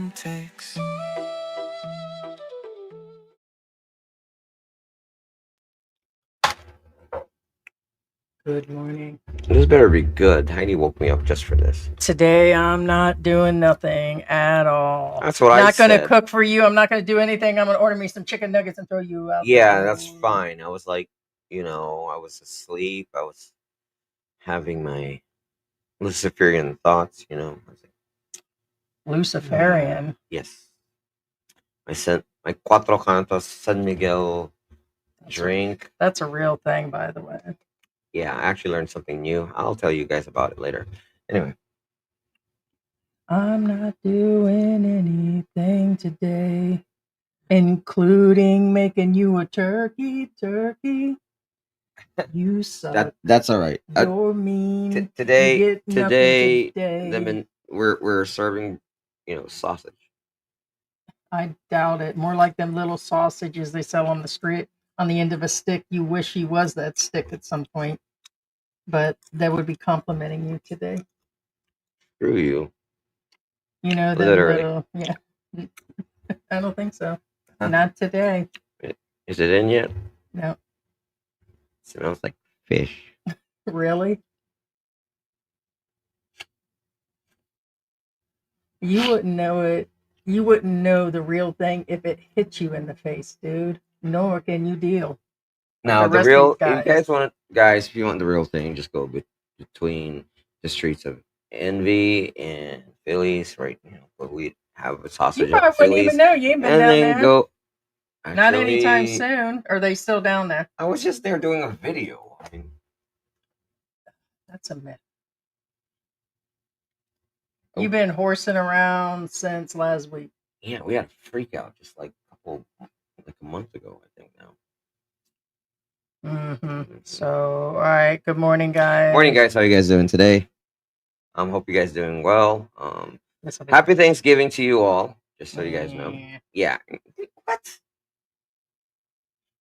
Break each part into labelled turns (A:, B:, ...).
A: Antics.
B: Good morning.
C: This better be good. Heidi woke me up just for this.
B: Today I'm not doing nothing at all.
C: That's what I
B: Not going to
C: said.
B: cook for you. I'm not going to do anything. I'm going to order me some chicken nuggets and throw you out.
C: Yeah, that's fine. I was like, I was asleep. I was having my Luciferian thoughts, I was like,
B: Luciferian.
C: yes. I sent my Cuatro Cantos San Miguel drink.
B: That's a real thing, by the way.
C: Yeah, I actually learned something new. I'll tell you guys about it later. Anyway.
B: I'm not doing anything today, including making you a turkey. You suck.
C: That's all right.
B: You're mean.
C: Today, we're serving, sausage.
B: I doubt it. More like them little sausages they sell on the street on the end of a stick. You wish he was that stick at some point, but that would be complimenting you today.
C: Screw you.
B: You know, that
C: Literally.
B: little, yeah. I don't think so. Not today.
C: Is it in yet?
B: No.
C: It smells like fish.
B: Really? You wouldn't know it. You wouldn't know the real thing if it hit you in the face, dude. Nor can you deal.
C: Now, the real, if you guys, if you want the real thing, just go between the streets of Envy and Phillies, right? But we have a sausage.
B: You probably wouldn't even know. You ain't been down there.
C: Go.
B: Actually, not anytime soon. Are they still down there?
C: I was just there doing a video. I mean,
B: that's a myth. You've been horsing around since last week.
C: Yeah, we had a freak out just like a month ago, I think now.
B: So, all right. Good morning, guys.
C: Morning, guys. How are you guys doing today? Hope you guys doing well. Happy Thanksgiving to you all. Just so you guys know. Yeah. What?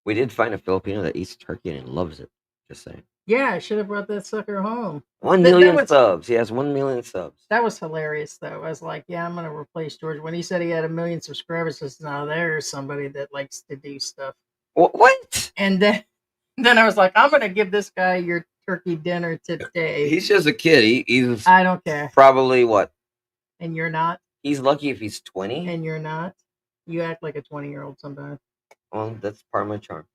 C: We did find a Filipino that eats turkey and loves it. Just saying.
B: Yeah, I should have brought that sucker home.
C: 1 million subs. He has 1 million subs.
B: That was hilarious, though. I was like, yeah, I'm going to replace George. When he said he had 1 million subscribers, I said, now there's somebody that likes to do stuff.
C: What?
B: And then I was like, I'm going to give this guy your turkey dinner today.
C: He's just a kid. He's
B: I don't care.
C: Probably what?
B: And you're not?
C: He's lucky if he's 20.
B: And you're not? You act like a 20-year-old sometimes.
C: Well, that's part of my charm.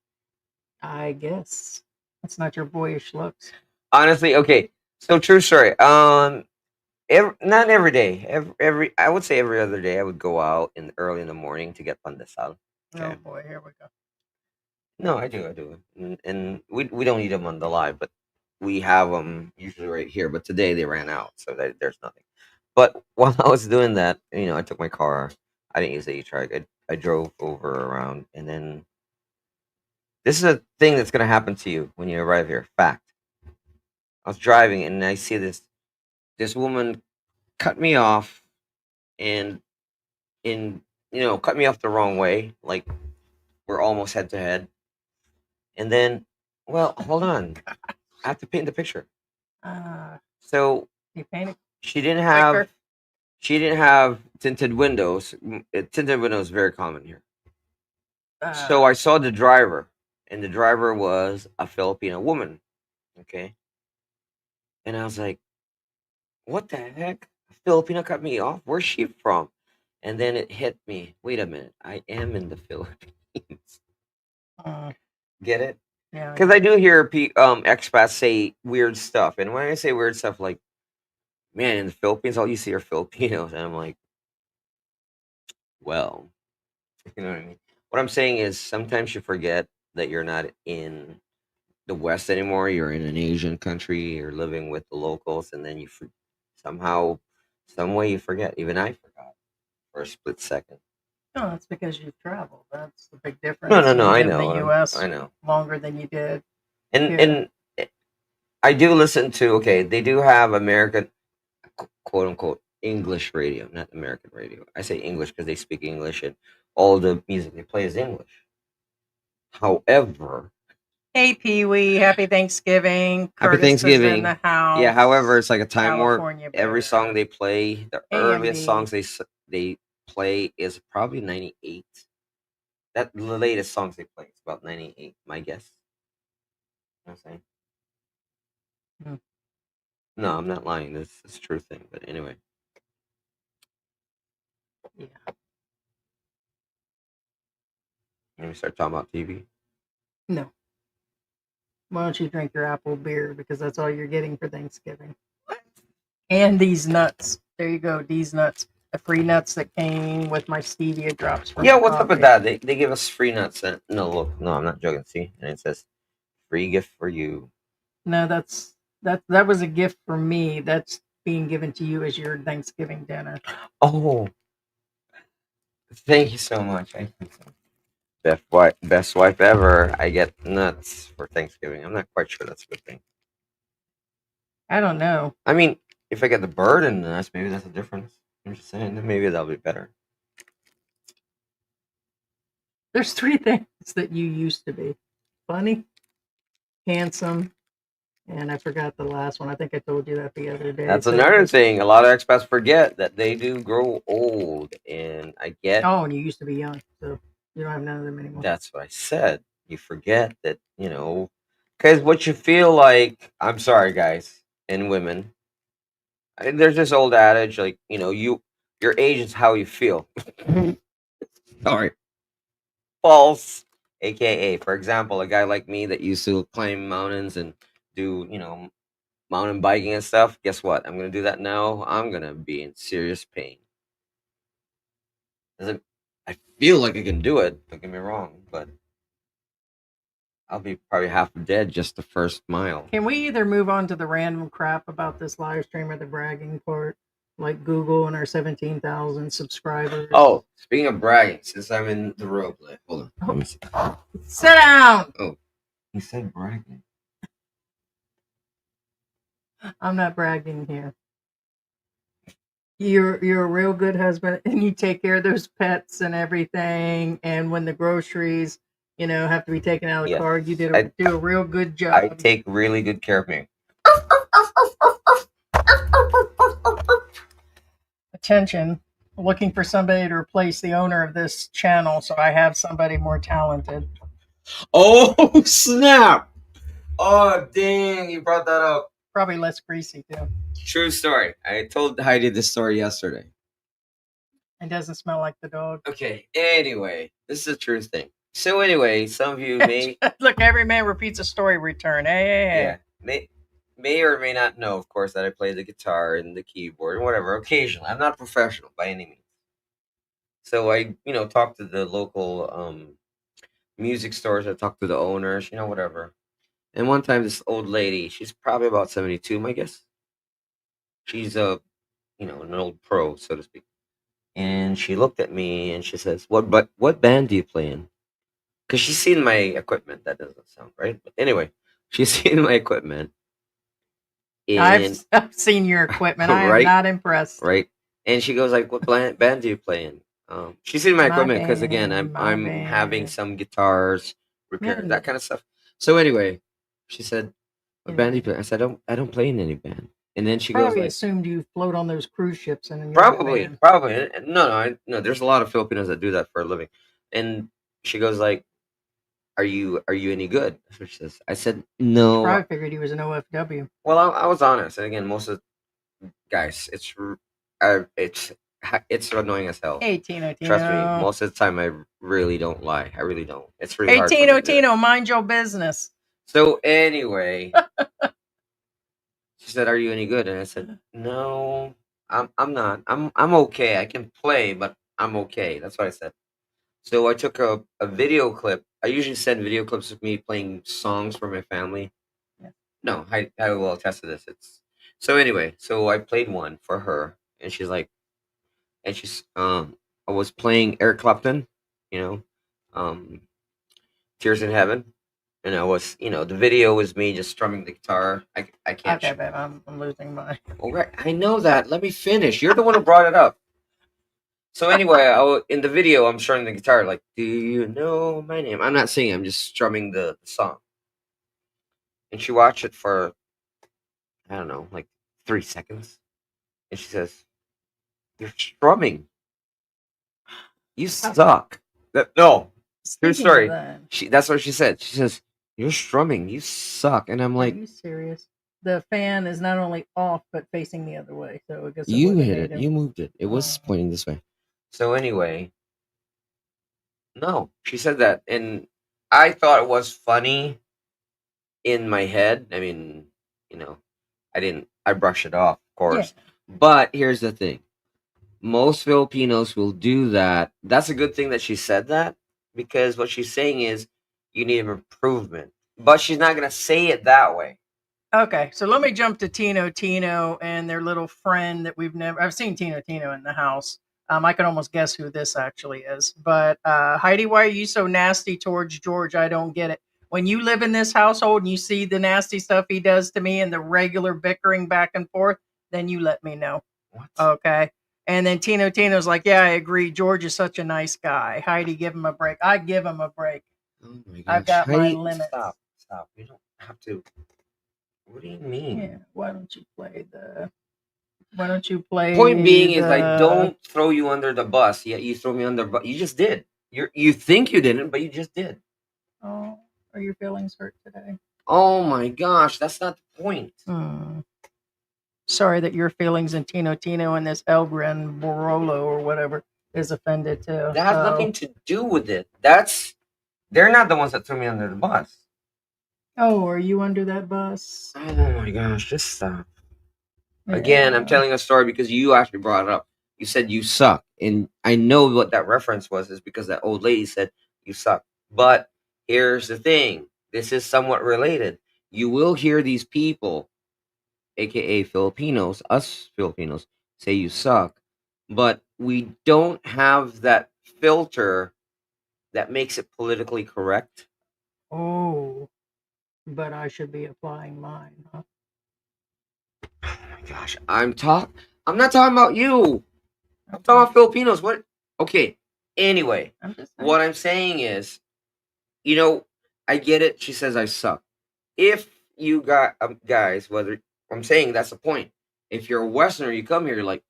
B: I guess. That's not your boyish looks.
C: Honestly, okay. So true story. Not every day. I would say every other day I would go out early in the morning to get pandesal.
B: Okay. Oh boy, here we go.
C: No, I do. And we don't eat them on the live, but we have them usually right here. But today they ran out, so there's nothing. But while I was doing that, I took my car. I didn't use the e-trike. I drove over around, and then this is a thing that's going to happen to you when you arrive here. Fact. I was driving, and I see this woman cut me off, and cut me off the wrong way. Like, we're almost head to head. And then, well, hold on. I have to paint the picture. So
B: you painted.
C: She didn't have tinted windows. Tinted windows is very common here. So I saw the driver, and the driver was a Filipino woman. Okay. And I was like, what the heck? A Filipino cut me off? Where's she from? And then it hit me. Wait a minute. I am in the Philippines. Get it?
B: Yeah.
C: Because I do hear expats say weird stuff. And when I say weird stuff, like, man, in the Philippines, all you see are Filipinos. And I'm like, well, you know what I mean? What I'm saying is sometimes you forget that you're not in the West anymore. You're in an Asian country. You're living with the locals. And then you some way you forget. Even I forgot for a split second.
B: No, that's because you've traveled. That's the big difference.
C: No, I know.
B: In the U.S.
C: I know.
B: Longer than you did.
C: And I do listen to, they do have American, quote unquote, English radio, not American radio. I say English because they speak English and all the music they play is English. However,
B: hey Pee Wee, happy Thanksgiving.
C: Happy Thanksgiving.
B: In the house.
C: Yeah, however, it's like a time warp.
B: California
C: Every song they play, the earliest songs they play is probably 98. That the latest songs they play is about 98, my guess. You know what I'm saying?
B: Hmm.
C: No, I'm not lying. This is a true thing. But anyway,
B: Yeah.
C: let me start talking about TV.
B: No. Why don't you drink your apple beer because that's all you're getting for Thanksgiving? And these nuts. There you go. These nuts. The free nuts that came with my stevia drops from
C: Yeah,
B: the
C: what's up with
B: coffee.
C: that? They give us free nuts. No, look, no, I'm not joking. See, and it says free gift for you.
B: No, that was a gift from me. That's being given to you as your Thanksgiving dinner.
C: Oh, thank you so much. Best wife ever. I get nuts for Thanksgiving. I'm not quite sure that's a good thing.
B: I don't know.
C: I mean, if I get the bird and the nuts, maybe that's a difference. I'm just saying that maybe that'll be better.
B: There's three things that you used to be: funny, handsome, and I forgot the last one. I think I told you that the other day.
C: That's
B: So
C: another
B: just,
C: thing. A lot of expats forget that they do grow old, and I get
B: oh, and you used to be young, so you don't have none of them anymore.
C: that's what I said. You forget that, because what you feel like. I'm sorry, guys and women. There's this old adage, like your age is how you feel. Sorry, false. AKA, for example, a guy like me that used to climb mountains and do mountain biking and stuff. Guess what? I'm gonna do that now. I'm gonna be in serious pain. Doesn't I feel like I can do it? Don't get me wrong, but I'll be probably half dead just the first mile.
B: Can we either move on to the random crap about this live stream or the bragging part, like Google and our 17,000 subscribers?
C: Oh, speaking of bragging, since I'm in the role play, hold on. Let me see.
B: Sit down.
C: Oh, he said bragging.
B: I'm not bragging here. You're a real good husband and you take care of those pets and everything, and when the groceries have to be taken out of the
C: Yes,
B: car, you
C: I
B: do a real good
C: I
B: job.
C: take really good care of me.
B: Attention, looking for somebody to replace the owner of this channel, so I have somebody more talented,
C: Oh snap! Oh dang! You brought that up.
B: probably less greasy too,
C: True story. I told Heidi this story yesterday.
B: and doesn't smell like the dog.
C: Okay. Anyway, this is a true thing. So anyway, some of you may
B: Look, every man repeats a story. Return. Hey.
C: yeah may or may not know, of course, that I play the guitar and the keyboard and whatever occasionally. I'm not a professional by any means. So I talk to the local music stores. I talk to the owners, whatever. And one time, this old lady, she's probably about 72, my guess. She's an old pro, so to speak. And she looked at me and she says, what band do you play in?" Because she's seen my equipment. That doesn't sound right. But anyway, she's seen my equipment. And
B: I've seen your equipment. I am
C: right,
B: not impressed.
C: right. And she goes like, "What band do you play in?" She's seen my
B: My
C: equipment because again,
B: band, my
C: I'm having
B: band.
C: some guitars repaired,
B: Man,
C: that kind of stuff. So anyway, she said, "What band do you
B: yeah.
C: play?" I said, I don't play in any band." And then she goes
B: Probably
C: like,
B: assumed you float on those cruise ships and you're in a
C: "Probably,
B: band.
C: probably." No, no. There's a lot of Filipinos that do that for a living. And she goes like, "Are you any good?" That's what she says. I said,
B: She
C: "No."
B: probably figured he was an OFW.
C: Well, I was honest, and again, most of guys, it's annoying as hell.
B: Hey, Tino,
C: Trust me,
B: Tino.
C: most of the time I really don't lie. I really don't. It's really
B: Hey,
C: hard for me
B: Tino,
C: to do it.
B: Tino, mind your business.
C: So anyway, she said, "Are you any good?" And I said, "No, I'm not. I'm okay. I can play, but I'm okay." That's what I said. So I took a video clip. I usually send video clips of me playing songs for my family.
B: Yeah.
C: No, I will attest to this. It's so anyway. So I played one for her, and she's like, and I was playing Eric Clapton, you know, um, Tears in Heaven, and I was, the video was me just strumming the guitar. I can't.
B: Okay, babe, I'm losing my.
C: All right, I know that. Let me finish. You're the one who brought it up. So anyway, in the video, I'm strumming the guitar like, "Do you know my name?" I'm not singing. I'm just strumming the song. And she watched it for I don't know, like 3 seconds, and she says, "You're strumming." You suck. No. True
B: Speaking
C: story.
B: of that,
C: That's what she said. She says, "You're strumming. You suck." And I'm
B: are
C: like,
B: you serious? The fan is not only off but facing the other way, so I guess it
C: "You
B: wouldn't
C: hit
B: have
C: it.
B: made
C: You
B: him.
C: moved it. It was
B: Oh.
C: pointing this way." So anyway, no, she said that, and I thought it was funny in my head. I mean, you know, I didn't. I brushed it off, of course. But here's the thing: most Filipinos will do that. That's a good thing that she said that, because what she's saying is you need an improvement. But she's not gonna say it that way.
B: Okay, so let me jump to Tino and their little friend that I've seen Tino in the house. I can almost guess who this actually is. But Heidi, why are you so nasty towards George? I don't get it. When you live in this household and you see the nasty stuff he does to me and the regular bickering back and forth, then you let me know.
C: What?
B: Okay. And then Tino's like, yeah, I agree. George is such a nice guy. Heidi, give him a break. I give him a break.
C: Oh my gosh.
B: I've got my
C: Heidi,
B: limits.
C: Stop. You don't have to. What do you mean?
B: Yeah. Why don't you play the? Why don't you play?
C: Point being is I don't throw you under the bus. Yet you throw me under. But you just did. You think you didn't, but you just did.
B: Oh, are your feelings hurt today?
C: Oh my gosh, that's not the point.
B: Sorry that your feelings and Tino and this Elgren Borolo or whatever is offended too.
C: That has nothing to do with it. They're not the ones that threw me under the bus.
B: Oh, are you under that bus?
C: Oh my gosh, just stop. Yeah. Again, I'm telling a story because you actually brought it up. You said you suck. And I know what that reference was, is because that old lady said you suck. But here's the thing. This is somewhat related. You will hear these people, aka Filipinos, us Filipinos, say you suck. But we don't have that filter that makes it politically correct.
B: Oh, but I should be applying mine, huh?
C: Oh my gosh, I'm not talking about you. I'm talking about Filipinos. What? Okay. Anyway, what I'm saying is, I get it. She says I suck. If you got guys, whether I'm saying that's the point. If you're a Westerner, you come here, you're like,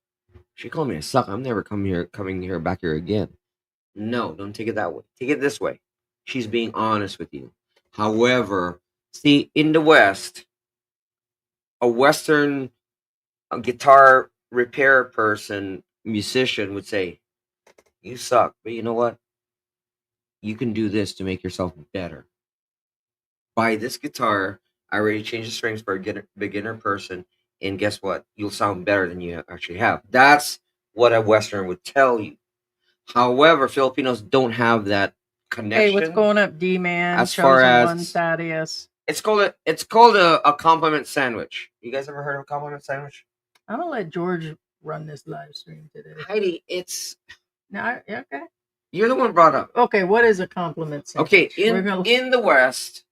C: she called me a suck. I'm never coming here back here again. No, don't take it that way. Take it this way. She's being honest with you. However, see, in the West, a Western guitar repair person, musician would say, you suck, but you know what? You can do this to make yourself better. Buy this guitar. I already changed the strings for a beginner person, and guess what? You'll sound better than you actually have. That's what a Western would tell you. However, Filipinos don't have that connection.
B: Hey, what's going up, D-Man?
C: As far as
B: one Thaddeus.
C: It's called a compliment sandwich. You guys ever heard of a compliment sandwich?
B: I'm gonna let George run this live stream today.
C: Heidi, it's
B: no, okay.
C: You're the one brought up.
B: Okay, what is a compliment sandwich?
C: Okay, in the West,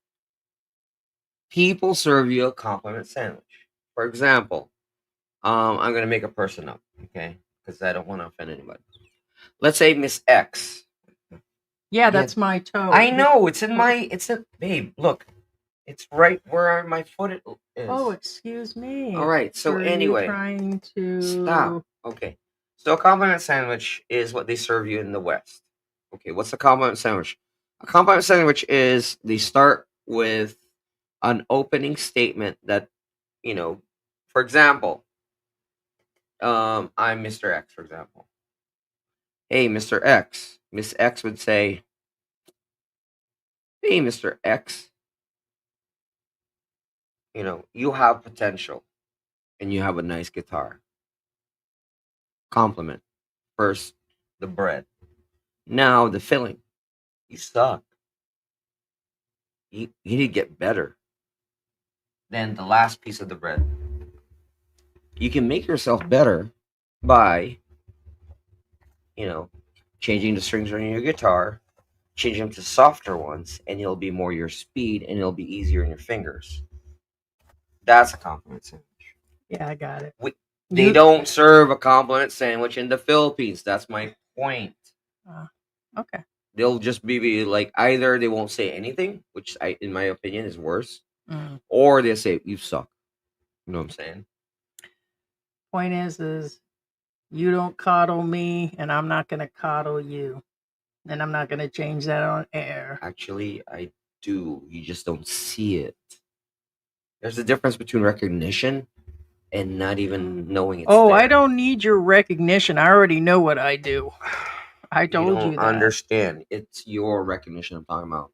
C: people serve you a compliment sandwich. For example, I'm gonna make a person up, okay? Because I don't want to offend anybody. Let's say Miss X.
B: Yeah, that's my toe.
C: I know it's babe. Look, it's right where my foot is.
B: Oh, excuse me.
C: All right. So
B: Were
C: anyway,
B: you trying to
C: stop. Okay. So a compliment sandwich is what they serve you in the West. Okay. What's a compliment sandwich? A compliment sandwich is they start with an opening statement that, for example, I'm Mr. X, for example. Hey, Mr. X. Miss X would say, hey, Mr. X, you have potential and you have a nice guitar. Compliment. First, the bread. Now, the filling. You suck. You need to get better. Then the last piece of the bread. You can make yourself better by, changing the strings on your guitar, change them to softer ones, and it'll be more your speed and it'll be easier in your fingers. That's a compliment sandwich.
B: Yeah, I got it.
C: They don't serve a compliment sandwich in the Philippines. That's my point.
B: Okay.
C: They'll just be like, either they won't say anything, which in my opinion is worse, or they say you suck. You know what I'm saying?
B: Point is you don't coddle me, and I'm not going to coddle you. And I'm not going to change that on air.
C: Actually, I do. You just don't see it. There's a difference between recognition and not even knowing it's
B: Oh,
C: there.
B: I don't need your recognition. I already know what I do. I
C: You
B: told
C: don't
B: you that.
C: understand. It's your recognition I'm talking about.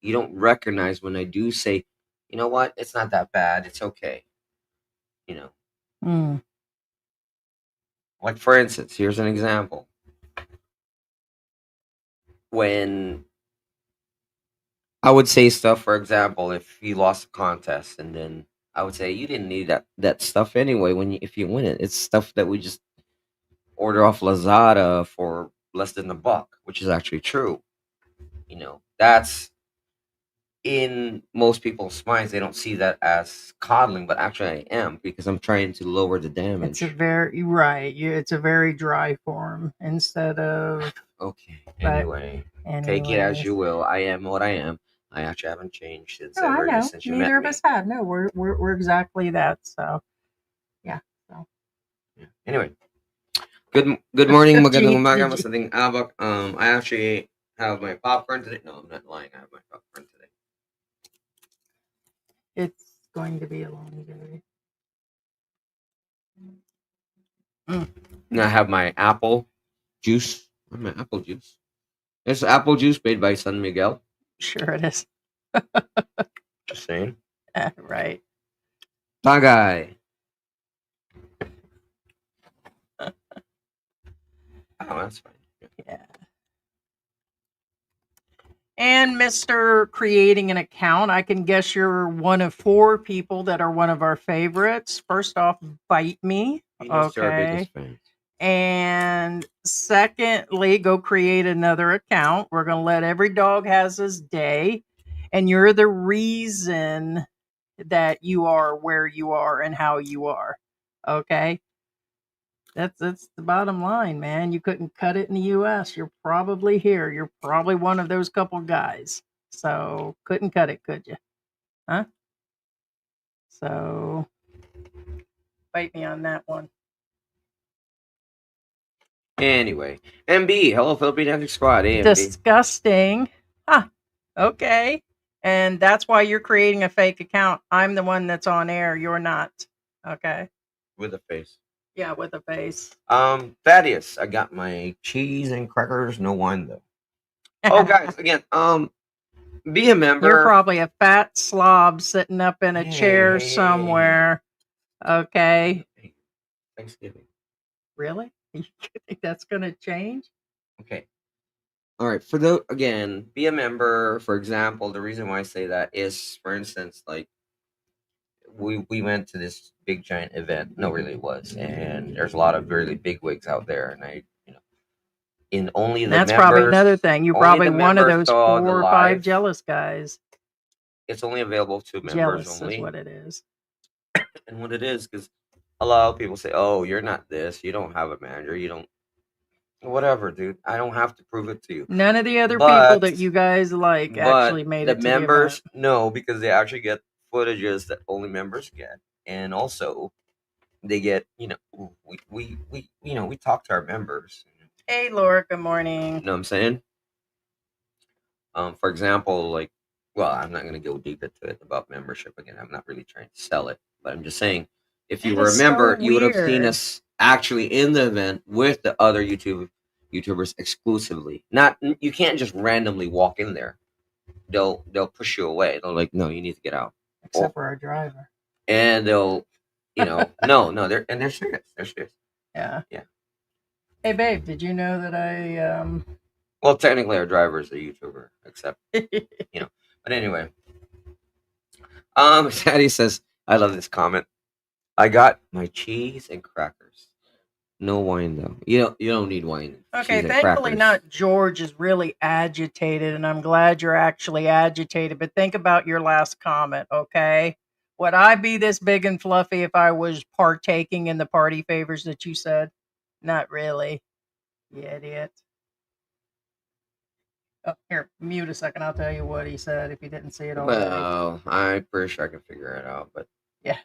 C: You don't recognize when I do say, you know what? It's not that bad. It's okay. You know,
B: Mm.
C: like for instance, here's an example. When I would say stuff, for example, if you lost a contest, and then I would say you didn't need that stuff anyway. If you win it, it's stuff that we just order off Lazada for less than $1, which is actually true. That's in most people's minds. They don't see that as coddling, but actually I am, because I'm trying to lower the damage.
B: It's a very right. It's a very dry form instead of.
C: Okay.
B: But
C: Anyway, take it as you will. I am what I am. I actually haven't changed since
B: Oh, I know.
C: since you
B: Neither
C: met
B: of
C: me.
B: us have. No, we're exactly that. So, yeah. So.
C: Yeah. Anyway, good morning, magandang
B: Gee,
C: umaga,
B: did you-
C: masaling abak. I actually have my popcorn today. No, I'm not lying. I have my popcorn today.
B: It's going to be a long day. Mm.
C: And I have my apple juice. Where's my apple juice? It's apple juice made by San Miguel.
B: Sure it is.
C: Just saying.
B: Right.
C: Tagay. Oh, that's fine.
B: Yeah. And Mr. Creating an account, I can guess you're one of 4 people that are one of our favorites. First off, bite me.
C: He knows they're our
B: Okay.
C: biggest fans.
B: And secondly, go create another account. We're going to let every dog has his day. And you're the reason that you are where you are and how you are. Okay. That's the bottom line, man. You couldn't cut it in the US. You're probably here. You're probably one of those couple guys. So couldn't cut it, could you? Huh? So bite me on that one.
C: Anyway, MB, hello, Philippine Antics Squad. AMB.
B: Disgusting. Huh. Okay. And that's why you're creating a fake account. I'm the one that's on air. You're not. Okay.
C: With a face.
B: Yeah, with a face.
C: Thaddeus, I got my cheese and crackers, no wine though. Oh, guys, again, be a member.
B: You're probably a fat slob sitting up in a chair
C: Hey.
B: somewhere. Okay.
C: Hey, Thanksgiving.
B: Really? You think that's going to change?
C: Okay. All right. Again, be a member. For example, the reason why I say that is, for instance, like we went to this big giant event. No, really, it was, and there's a lot of really big wigs out there, and in only the
B: That's
C: members.
B: probably another thing. You're
C: only
B: probably
C: the
B: one of
C: members
B: those
C: saw
B: 4
C: the
B: or 5
C: live.
B: jealous guys.
C: It's only available to members
B: Jealous
C: only.
B: is what it is.
C: And what it is, because a lot of people say, "Oh, you're not this. You don't have a manager. You don't." Whatever, dude. I don't have to prove it to you.
B: None of the other people that you guys like actually made
C: the
B: it to
C: members
B: the event.
C: no, because they actually get footages that only members get, and also they get we talk to our members.
B: Hey, Laura. Good morning.
C: You know what I'm saying? For example, like, well, I'm not going to go deep into it about membership again. I'm not really trying to sell it, but I'm just saying, if you
B: That
C: were a
B: is
C: member,
B: so
C: you would have seen
B: weird.
C: us actually in the event with the other YouTubers exclusively. Not You can't just randomly walk in there. They'll push you away. They're like, no, you need to get out.
B: Except for our driver.
C: And they'll, no, they're serious. They're serious.
B: Yeah.
C: Yeah.
B: Hey, babe, did you know that I
C: Well, technically, our driver is a YouTuber, except But anyway, Sadie says, I love this comment. I got my cheese and crackers. No wine though. You don't need wine.
B: Okay,
C: Cheese and
B: thankfully
C: crackers.
B: not George is really agitated, and I'm glad you're actually agitated, but think about your last comment, okay? Would I be this big and fluffy if I was partaking in the party favors that you said? Not really. You idiot. Oh, here, mute a second. I'll tell you what he said if you didn't see it already.
C: Well, I'm pretty sure I can figure it out, but
B: Yeah.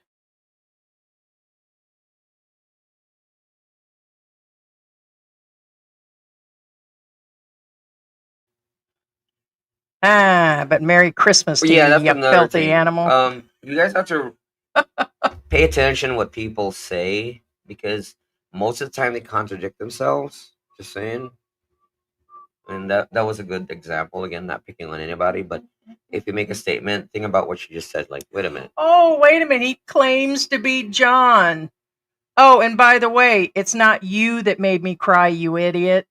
B: But Merry Christmas to
C: Yeah,
B: you,
C: that's
B: you
C: another
B: filthy
C: thing.
B: animal.
C: You guys have to pay attention what people say, because most of the time they contradict themselves. Just saying. And that was a good example. Again, not picking on anybody, but if you make a statement, think about what you just said. Like, wait a minute.
B: Oh, wait a minute. He claims to be John. Oh, and by the way, it's not you that made me cry, you idiot.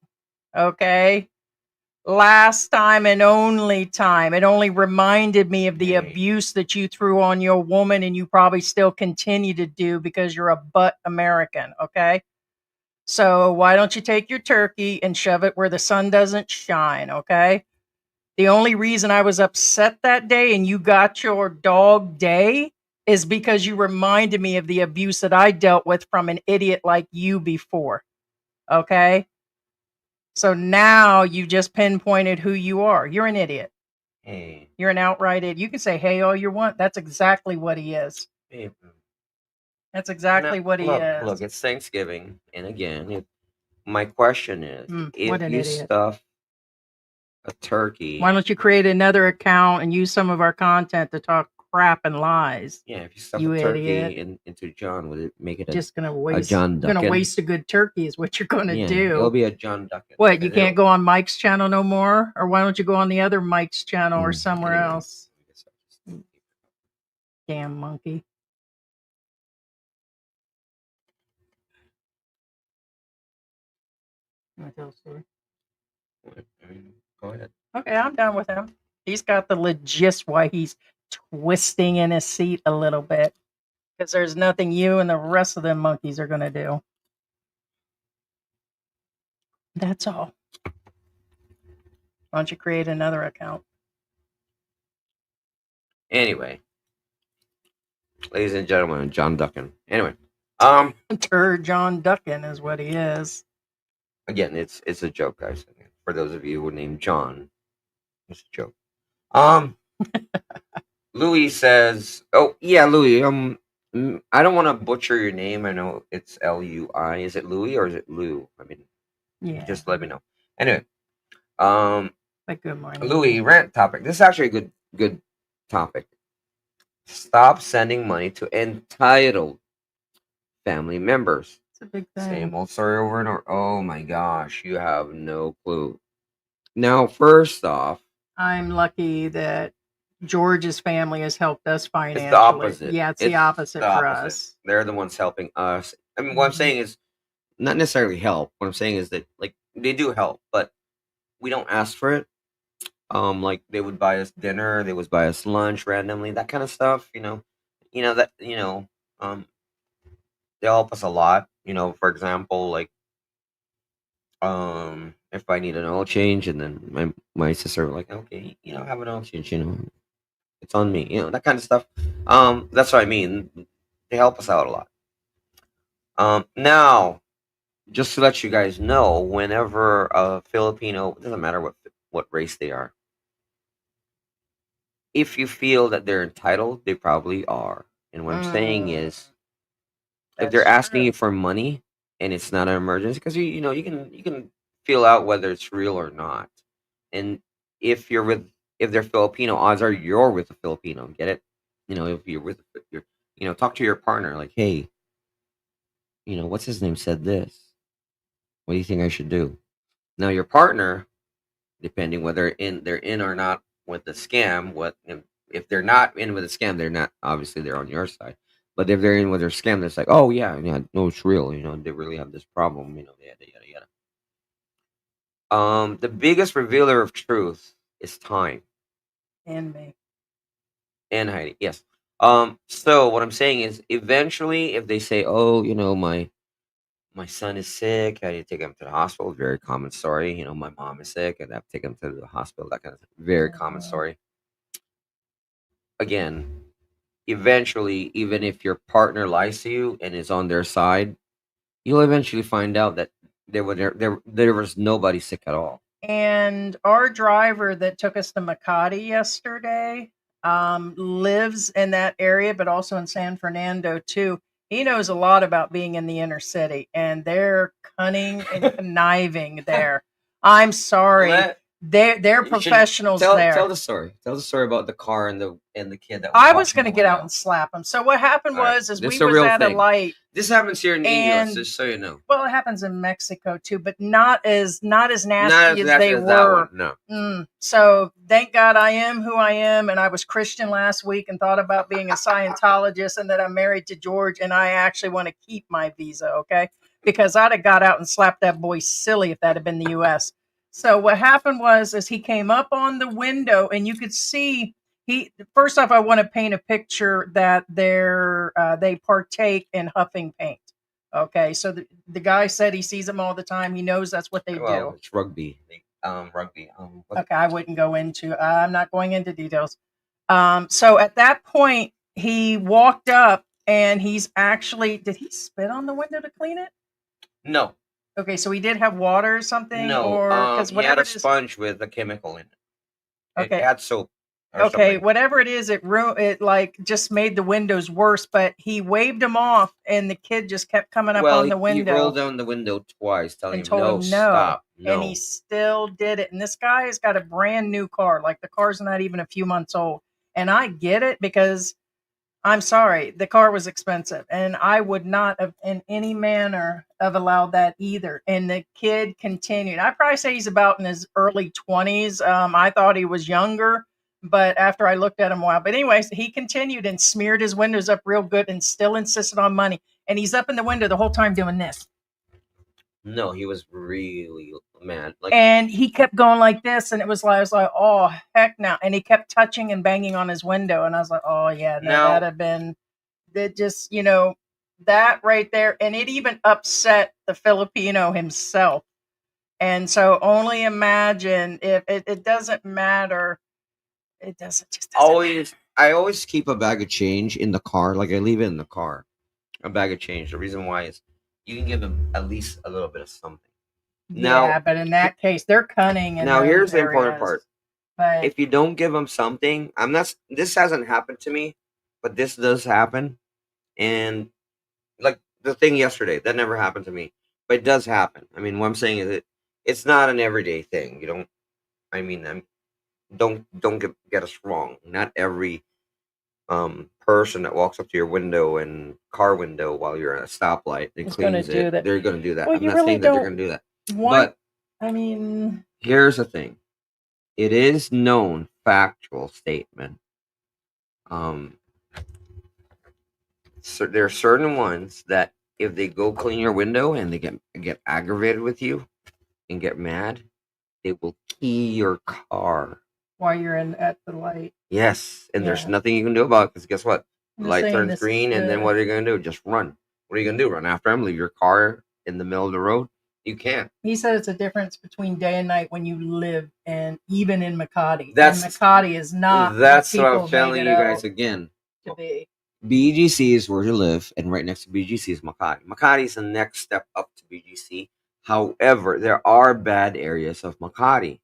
B: Okay? Last time and only time. It only reminded me of the
C: Hey.
B: abuse that you threw on your woman, and you probably still continue to do because you're a butt American. Okay? So why don't you take your turkey and shove it where the sun doesn't shine? Okay? The only reason I was upset that day and you got your dog day is because you reminded me of the abuse that I dealt with from an idiot like you before. Okay? So now you just pinpointed who you are. You're an idiot.
C: Hey.
B: You're an outright idiot. You can say, hey, all you want. That's exactly what he is.
C: Hey.
B: That's exactly what he is.
C: Look, it's Thanksgiving, and again, my question is,
B: what
C: if
B: an
C: you
B: idiot.
C: stuff a turkey,
B: Why don't you create another account and use some of our content to talk crap and lies?
C: yeah, if you stuff
B: You
C: a turkey
B: idiot.
C: into John, would it make it
B: Just gonna
C: a
B: waste.
C: John
B: You're gonna
C: Duckin?
B: waste a good turkey is what you're gonna
C: Yeah,
B: do.
C: it'll be a John Duckin.
B: What, you can't go on Mike's channel no more? Or why don't you go on the other Mike's channel or
C: Mm,
B: somewhere
C: anyway.
B: else? Damn monkey. Wanna tell a story?
C: Go ahead.
B: Okay, I'm done with him. He's got the legist why he's twisting in his seat a little bit. Because there's nothing you and the rest of them monkeys are gonna do. That's all. Why don't you create another account?
C: Anyway, ladies and gentlemen, John Duckin. Anyway,
B: Turd John Duckin is what he is.
C: again, it's a joke, guys. For those of you who are named John, it's a joke. Louis says, "Oh yeah, Louis. I don't want to butcher your name. I know it's Lui. Is it Louis or is it Lou? I mean,
B: Yeah.
C: just let me know. Anyway,
B: But good morning.
C: Louis, rant topic. This is actually a good topic. Stop sending money to entitled family members.
B: It's a big thing.
C: Same old story over and over. Oh my gosh, you have no clue. Now, first off,
B: I'm lucky that George's family has helped us financially.
C: it's the opposite.
B: Yeah, it's the opposite for us.
C: They're the ones helping us. I mean, what I'm saying is not necessarily help. What I'm saying is that like they do help, but we don't ask for it. Like they would buy us dinner, they would buy us lunch randomly, that kind of stuff. They help us a lot. For example, like if I need an oil change, and then my sister like, okay, have an oil change, it's on me, that kind of stuff. That's what I mean. They help us out a lot. Now, just to let you guys know, whenever a Filipino, it doesn't matter what race they are, if you feel that they're entitled, they probably are. And what I'm saying is, if they're asking you for money and it's not an emergency, because you can feel out whether it's real or not. And if they're Filipino, odds are you're with a Filipino. Get it? If you're with talk to your partner like, hey, what's his name said this. What do you think I should do? Now your partner, depending whether they're in or not with the scam, if they're not in with a scam, they're not, obviously they're on your side. But if they're in with their scam, it's like, oh yeah, no, it's real. They really have this problem. Yada yada yada. The biggest revealer of truth is time.
B: And me.
C: And Heidi, yes. So what I'm saying is, eventually, if they say, oh, my son is sick, I need to take him to the hospital. Very common story. My mom is sick, and I have to take him to the hospital. That kind of very common story. Again, eventually, even if your partner lies to you and is on their side, you'll eventually find out that there was nobody sick at all.
B: And our driver that took us to Makati yesterday lives in that area, but also in San Fernando too. He knows a lot about being in the inner city, and they're cunning and conniving there. I'm sorry. they're
C: You should
B: professionals
C: tell
B: there.
C: the story. Tell the story about the car and the kid that was
B: I was
C: watching
B: going to
C: the
B: get out
C: window.
B: and slap him. So what happened
C: All right.
B: was, is
C: This
B: we
C: is a
B: was
C: real
B: at a
C: thing.
B: light.
C: This happens here in the US,
B: And
C: just so you know.
B: well, it happens in Mexico too, but not as nasty
C: Not
B: as
C: as
B: they
C: nasty as that
B: were.
C: one. No.
B: So thank God I am who I am, and I was Christian last week and thought about being a Scientologist, and that I'm married to George, and I actually want to keep my visa, okay? Because I'd have got out and slapped that boy silly if that had been the U.S. So what happened was, is he came up on the window, and you could see he. First off, I want to paint a picture that they partake in huffing paint. Okay, so the guy said he sees them all the time. He knows that's what they
C: Well,
B: do.
C: it's rugby. Rugby.
B: Okay, I wouldn't go into. I'm not going into details. So at that point, he walked up and he's actually. Did he spit on the window to clean it?
C: No.
B: Okay, so he did have water or something,
C: No.
B: or because
C: He had
B: whatever
C: a
B: it is.
C: sponge with a chemical in it.
B: Okay.
C: It had soap.
B: Okay,
C: something.
B: whatever it is, it like just made the windows worse. But he waved him off, and the kid just kept coming up on the window.
C: He rolled down the window twice, telling
B: and
C: him,
B: told
C: "No,
B: him no,
C: stop, no."
B: and he still did it. And this guy has got a brand new car, like the car's not even a few months old. And I get it, because I'm sorry, the car was expensive, and I would not have in any manner have allowed that either. And the kid continued. I probably say he's about in his early 20s. I thought he was younger, but after I looked at him a while. But anyways, he continued and smeared his windows up real good and still insisted on money. And he's up in the window the whole time doing this.
C: No, he was really mad.
B: And he kept going like this, and I was like, oh heck no! And he kept touching and banging on his window, and I was like, oh yeah, no, that'd have been that. Just that right there, and it even upset the Filipino himself. And so only imagine if it doesn't matter. It doesn't
C: always. I always keep a bag of change in the car. Like I leave it in the car, a bag of change. The reason why is you can give them at least a little bit of something.
B: Yeah, but in that case, they're cunning.
C: Now here's the important part.
B: But
C: if you don't give them something, this hasn't happened to me, but this does happen. And like the thing yesterday, that never happened to me, but it does happen. I mean, what I'm saying is it's not an everyday thing. You don't. I mean, don't get us wrong. Not every person that walks up to your window and car window while you're at a stoplight and cleans it, they're going to do that.
B: Well,
C: I'm not saying that they're going to do that. But
B: I mean,
C: here's the thing. It is known factual statement. So there are certain ones that if they go clean your window and they get aggravated with you and get mad, they will key your car
B: while you're at the light.
C: Yes, and there's nothing you can do about it, because guess what? The light turns green, and then what are you going to do? Just run. What are you going to do? Run after him? Leave your car in the middle of the road? You can't. He
B: said it's a difference between day and night when you live, and even in Makati.
C: And
B: Makati is not.
C: That's what I'm telling you guys again.
B: To be.
C: BGC is where you live, and right next to BGC is Makati. Makati is the next step up to BGC. However, there are bad areas of Makati.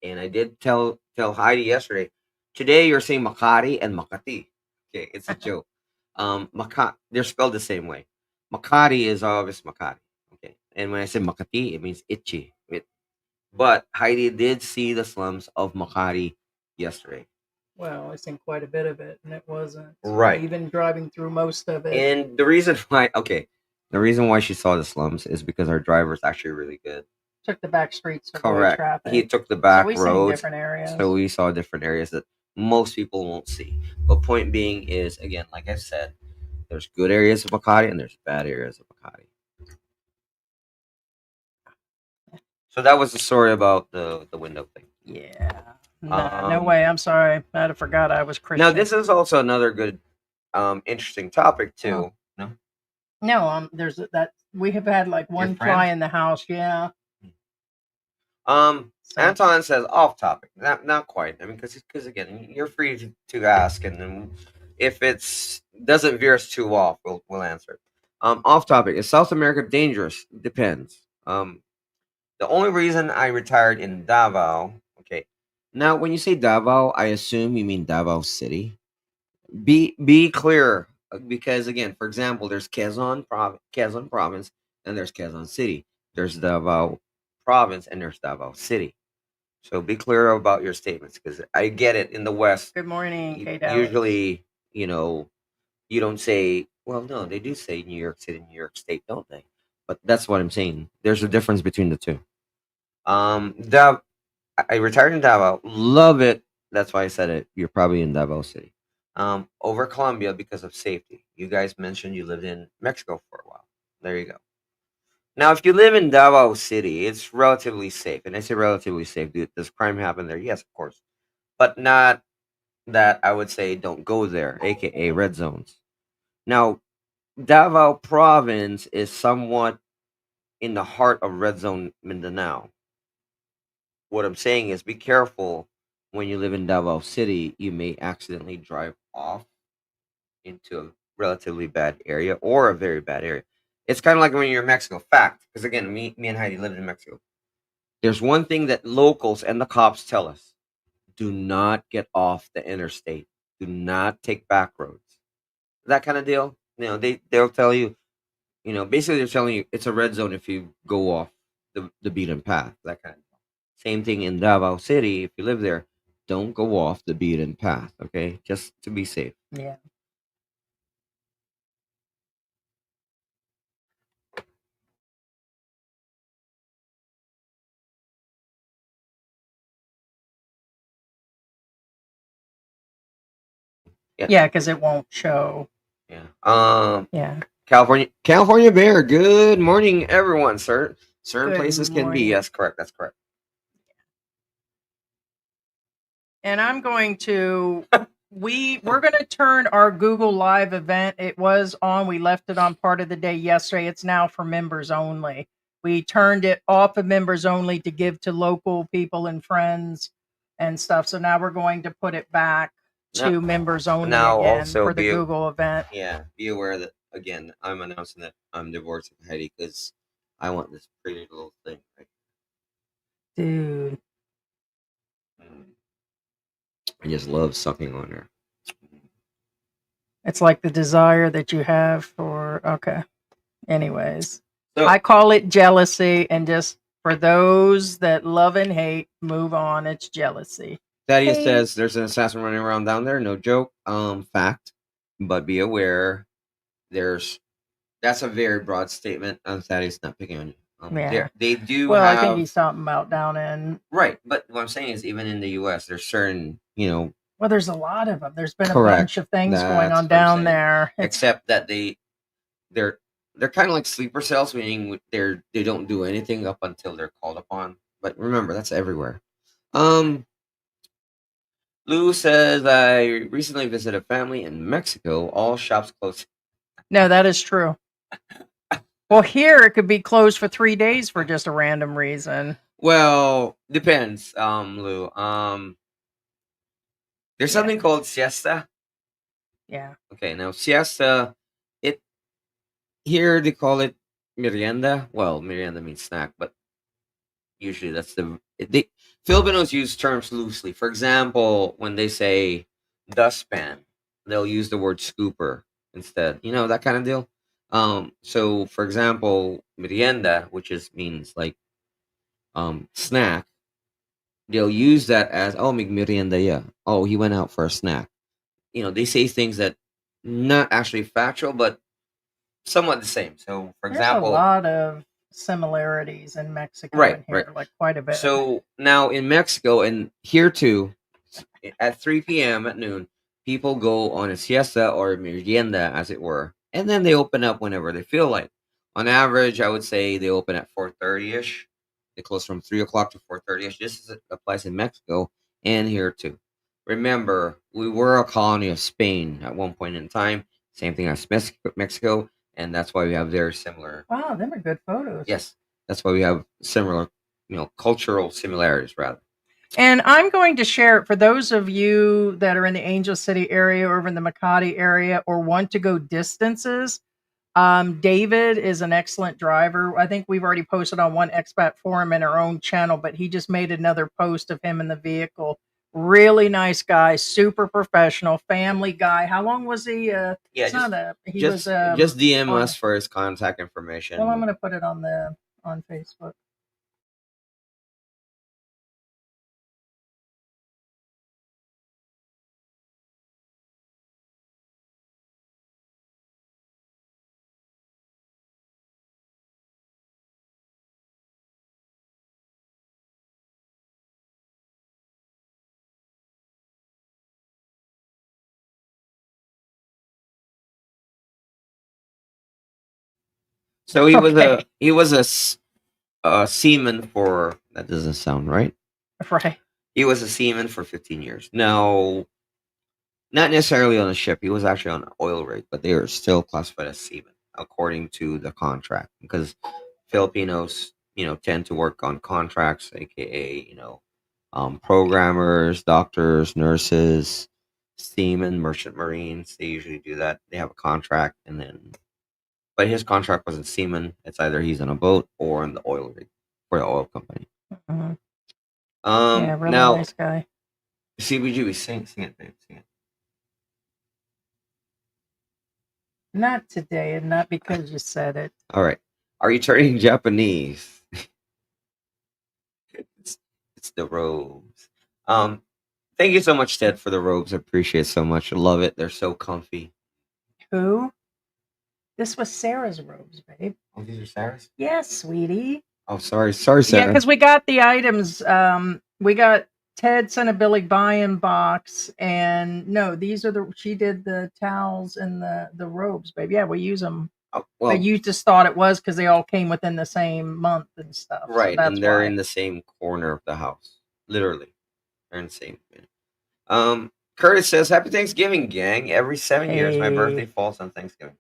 C: And I did tell Heidi yesterday. Today you're saying Makati and Makati. Okay, it's a joke. They're spelled the same way. Makati is obvious Makati. Okay, and when I say Makati, it means itchy. But Heidi did see the slums of Makati yesterday.
B: Well, I seen quite a bit of it, and it wasn't
C: right.
B: Even driving through most of it.
C: And the reason why she saw the slums is because our driver's actually really good.
B: Took the back streets to
C: avoid
B: traffic.
C: He took the back roads.
B: Different areas.
C: So we saw different areas that most people won't see. But point being is, again, like I said, there's good areas of Makati and there's bad areas of Makati. So that was the story about the window thing.
B: Yeah. No way. I'm sorry. I'd have forgot I was Christian.
C: Now this is also another good, interesting topic too.
B: Oh. No. There's that. We have had like one fly in the house. Yeah.
C: Anton says off topic. Not quite. I mean, because again, you're free to ask, and then if it's doesn't veer us too off, we'll answer it. Off topic. Is South America dangerous? Depends. The only reason I retired in Davao. Okay. Now, when you say Davao, I assume you mean Davao City. Be clear, because again, for example, there's Quezon Province, and there's Quezon City. There's Davao Province, and there's Davao City. So be clear about your statements, because I get it. In the West,
B: Good morning, Kate Alex.
C: usually, you don't say, well, no, they do say New York City, New York State, don't they? But that's what I'm saying. There's a difference between the two. I retired in Davao. Love it. That's why I said it. You're probably in Davao City. Over Colombia because of safety. You guys mentioned you lived in Mexico for a while. There you go. Now, if you live in Davao City, it's relatively safe. And I say relatively safe. Does crime happen there? Yes, of course. But not that I would say don't go there, aka red zones. Now, Davao province is somewhat in the heart of red zone Mindanao. What I'm saying is be careful when you live in Davao City. You may accidentally drive off into a relatively bad area or a very bad area. It's kind of like when you're in Mexico. Fact, because again, me and Heidi lived in Mexico. There's one thing that locals and the cops tell us: do not get off the interstate. Do not take back roads. That kind of deal. They'll tell you. Basically they're telling you it's a red zone if you go off the beaten path. That kind of deal. Same thing in Davao City. If you live there, don't go off the beaten path. Okay, just to be safe.
B: Yeah. Yeah, because it won't show.
C: Yeah.
B: Yeah.
C: California Bear. Good morning, everyone. Certain
B: Good
C: places can be.
B: morning.
C: Yes, correct. That's correct.
B: And I'm going to we're going to turn our Google Live event. It was on. We left it on part of the day yesterday. It's now for members only. We turned it off of members only to give to local people and friends and stuff. So now we're going to put it back to members only
C: Now,
B: again
C: also
B: for the Google event.
C: Yeah, be aware that again, I'm announcing that I'm divorcing Heidi because I want this pretty little thing. Right?
B: Dude,
C: I just love sucking on her.
B: it's like the desire that you have for. Okay. Anyways,
C: So,
B: I call it jealousy, and just for those that love and hate, move on. It's jealousy.
C: Thaddeus says there's an assassin running around down there. No joke. Fact, but be aware. That's a very broad statement. Thaddeus not picking on you.
B: Yeah.
C: They do.
B: Well, I think he's talking about down in.
C: Right, but what I'm saying is, even in the U.S., there's certain,
B: Well, there's a lot of them. There's been a
C: Correct.
B: bunch of things going
C: That's
B: on
C: what I'm
B: down
C: saying.
B: there.
C: Except that they're kind of like sleeper cells, meaning they don't do anything up until they're called upon. But remember, that's everywhere. Lou says I recently visited family in Mexico. All shops closed.
B: No, that is true. Well, here it could be closed for 3 days for just a random reason.
C: Well, depends, Lou. There's something called siesta.
B: Yeah.
C: Okay, now siesta, here they call it merienda. Well, merienda means snack, but usually that's Filipinos use terms loosely. For example, when they say dustpan, they'll use the word scooper instead. That kind of deal. So for example, merienda, which means like snack, they'll use that as mig merienda, yeah. Oh, he went out for a snack. They say things that not actually factual, but somewhat the same. So for example,
B: there's a lot of similarities in Mexico
C: Right,
B: and here,
C: right.
B: like quite a bit.
C: So now in Mexico and here too, at 3 p.m. at noon, people go on a siesta or merienda, as it were, and then they open up whenever they feel like. On average, I would say they open at 4:30 ish. They close from 3 o'clock to 4:30 ish. This applies in Mexico and here too. Remember, we were a colony of Spain at one point in time. Same thing as Mexico, and that's why we have very similar.
B: Wow, them are good photos.
C: Yes, that's why we have similar, cultural similarities rather.
B: And I'm going to share it for those of you that are in the Angel City area or in the Makati area or want to go distances. David is an excellent driver. I think we've already posted on one expat forum in our own channel, but he just made another post of him in the vehicle. Really nice guy, super professional, family guy. How long was he?
C: Just DM us for his contact information.
B: Well, I'm going to put it on Facebook.
C: So he was
B: Okay.
C: a seaman for, that doesn't sound right.
B: Right.
C: He was a seaman for 15 years. Now, not necessarily on a ship. He was actually on an oil rig, but they are still classified as seamen according to the contract because Filipinos, tend to work on contracts, aka, programmers, doctors, nurses, seamen, merchant marines. They usually do that. They have a contract, and then, but his contract wasn't seaman. It's either he's on a boat or in the oil rig for the oil company.
B: Mhm. Yeah, really
C: Now
B: nice guy.
C: CBG, sing it, babe, sing it.
B: Not today, and not because you said it.
C: All right. Are you turning Japanese? it's, it's the robes. Thank you so much, Ted, for the robes. I appreciate it so much. I love it. They're so comfy.
B: Who? This was Sarah's robes, babe.
C: Oh, these are Sarah's?
B: Yes, sweetie.
C: Oh, sorry,
B: Yeah,
C: Sarah.
B: because we got the items. We got Ted sent a Billy buy-in box, and no, these are she did the towels and the robes, babe. Yeah, we use them.
C: Oh,
B: But
C: well,
B: you just thought it was because they all came within the same month and stuff. So
C: right,
B: that's
C: and they're
B: why.
C: in the same corner of the house. Literally, they're in the same. Curtis says, "Happy Thanksgiving, gang! Every 7 years, my birthday
B: Hey.
C: falls on Thanksgiving."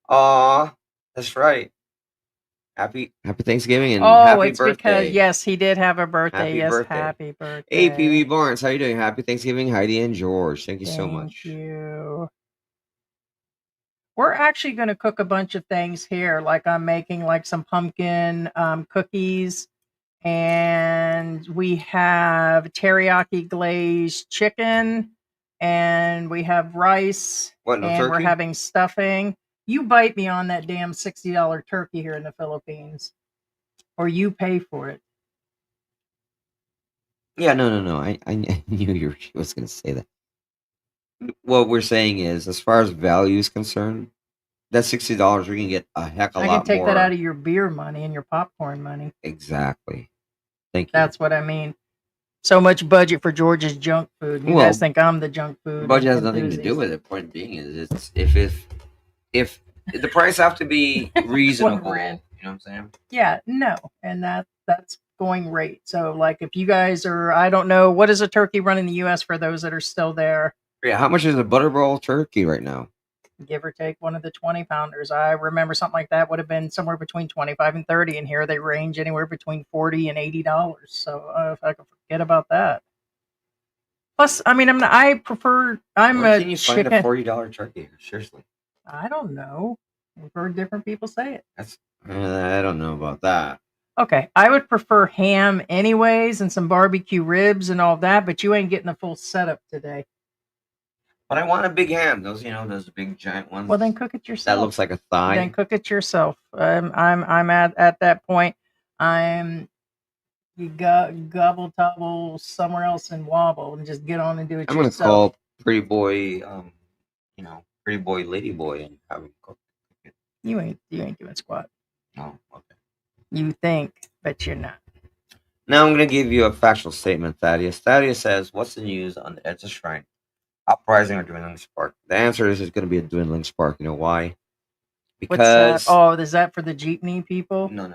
C: Aw, that's right. Happy Thanksgiving and
B: Oh,
C: happy
B: it's because
C: birthday.
B: yes, he did have a birthday.
C: Happy
B: Yes,
C: birthday.
B: happy
C: Hey,
B: birthday.
C: PB Barnes, how you doing? Happy Thanksgiving, Heidi and George. Thank you so
B: Thank
C: much.
B: you. We're actually going to cook a bunch of things here. Like I'm making like some pumpkin cookies, and we have teriyaki glazed chicken, and we have rice,
C: What, no
B: and we're
C: turkey?
B: having stuffing. You bite me on that damn $60 turkey here in the Philippines, or you pay for it.
C: Yeah, no. I knew you was going to say that. What we're saying is, as far as value is concerned, that $60 we can get a heck of a
B: I can
C: lot
B: take that out
C: more.
B: of your beer money and your popcorn money.
C: Exactly. Thank you.
B: That's what I mean. So much budget for George's junk food. You guys
C: Well,
B: think I'm the junk food
C: budget has nothing to do
B: enthusiast.
C: with it. Point being is, it's if the price have to be reasonable.
B: Whatever.
C: You know what I'm saying?
B: Yeah, no, and that's going rate. So like if you guys are, I don't know, what is a turkey run in the U.S. for those that are still there?
C: Yeah. How much is a butterball turkey right now?
B: Give or take one of the 20-pounders. I remember something like that would have been somewhere between 25 and 30, and here they range anywhere between $40 and $80. So if I could forget about that. Plus, I mean, I prefer. I'm
C: Where
B: a
C: can you find a
B: chicken.
C: $40 turkey? Seriously,
B: I don't know. I've heard different people say it.
C: that's I don't know about that.
B: Okay, I would prefer ham anyways and some barbecue ribs and all that, but you ain't getting the full setup today.
C: But I want a big ham. Those big giant ones.
B: Well, then cook it
C: That
B: yourself.
C: looks like a thigh.
B: Then cook it yourself. I'm at that point. You got gobble tobble somewhere else and wobble and just get on and do it
C: I'm gonna
B: yourself.
C: call pretty boy, pretty boy, lady boy, and have him cook it.
B: You ain't doing squat.
C: Oh, okay.
B: You think, but you're not.
C: Now I'm gonna give you a factual statement, Thaddeus. Thaddeus says, "What's the news on the Edsa Shrine? Uprising or dwindling spark?" The answer is it's gonna be a dwindling spark. You know why?
B: What's that?
C: Because
B: Oh, is that for the jeepney people?
C: no.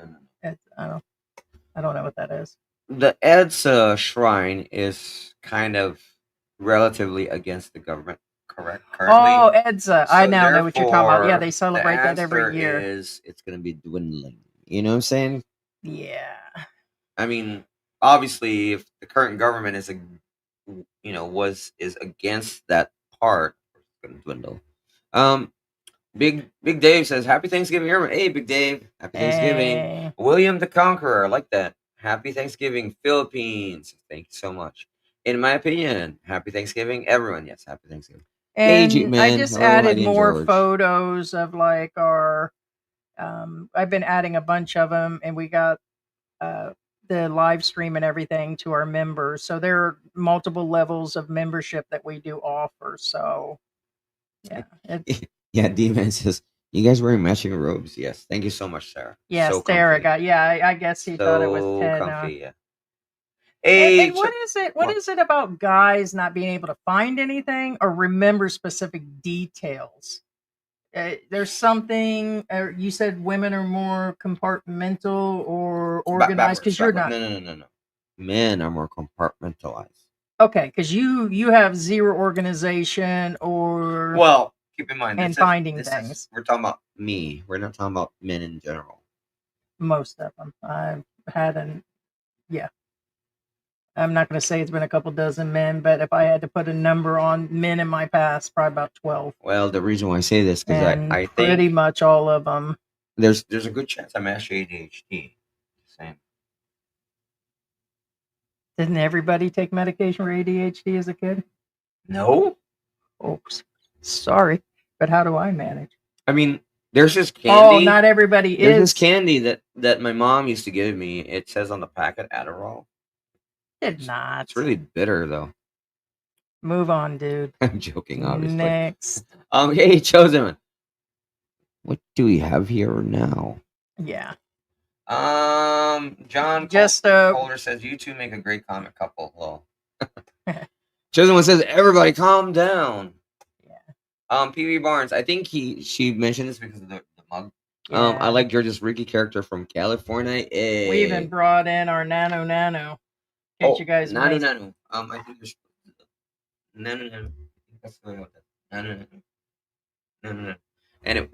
B: I don't know what that is.
C: The Edsa Shrine is kind of relatively against the government, correct? Currently.
B: Oh, EDSA. I
C: So
B: now know what you're talking about. Yeah,
C: therefore,
B: they
C: the
B: celebrate that every
C: answer
B: year.
C: is it's gonna be dwindling. You know what I'm saying?
B: Yeah.
C: I mean, obviously, if the current government is, is against that part, it's gonna dwindle. Big Dave says, "Happy Thanksgiving, everyone." Hey, Big Dave, happy Thanksgiving.
B: Hey.
C: William the Conqueror, I like that. Happy Thanksgiving, Philippines. Thank you so much. In my opinion, happy Thanksgiving, everyone. Yes, happy Thanksgiving. Hey,
B: And
C: Jeep
B: I
C: Man.
B: just
C: Hello,
B: added
C: Heidi and
B: more
C: George.
B: photos of like our I've been adding a bunch of them, and we got the live stream and everything to our members. So there are multiple levels of membership that we do offer. So yeah.
C: Yeah, D-Man says, "You guys wearing matching robes?" Yes. Thank you so much, Sarah.
B: Yeah,
C: So
B: Sarah
C: comfy.
B: got I guess he thought it was
C: So
B: 10.
C: comfy, yeah.
B: And,
C: Hey,
B: and what is it? What is it about guys not being able to find anything or remember specific details? There's something. You said women are more compartmental or organized because you're not.
C: No. Men are more compartmentalized.
B: Okay, because you have zero organization or
C: Well, keep in mind
B: and finding things.
C: We're talking about me. We're not talking about men in general.
B: Most of them. I've had I'm not going to say it's been a couple dozen men, but if I had to put a number on men in my past, probably about 12.
C: Well, the reason why I say this because I think
B: pretty much all of them.
C: There's a good chance I'm actually ADHD. Same.
B: Didn't everybody take medication for ADHD as a kid?
C: No.
B: Oops. Sorry, but how do I manage?
C: I mean, there's this candy.
B: Oh, not everybody
C: There's
B: is.
C: this candy that my mom used to give me. It says on the packet Adderall.
B: Did not.
C: It's really bitter though.
B: Move on, dude.
C: I'm joking, obviously.
B: Next.
C: Hey, Chosen. What do we have here now?
B: Yeah.
C: John
B: just
C: Calder says you two make a great comic couple. Well, Chosen One says everybody calm down.
B: Yeah.
C: PB Barnes. I think she mentioned this because of the mug.
B: Yeah.
C: I like George's Ricky character from California.
B: We even brought in our Nano. Can't you guys?
C: Nano. I think there's Nano. That's the way with that. Nano. And it,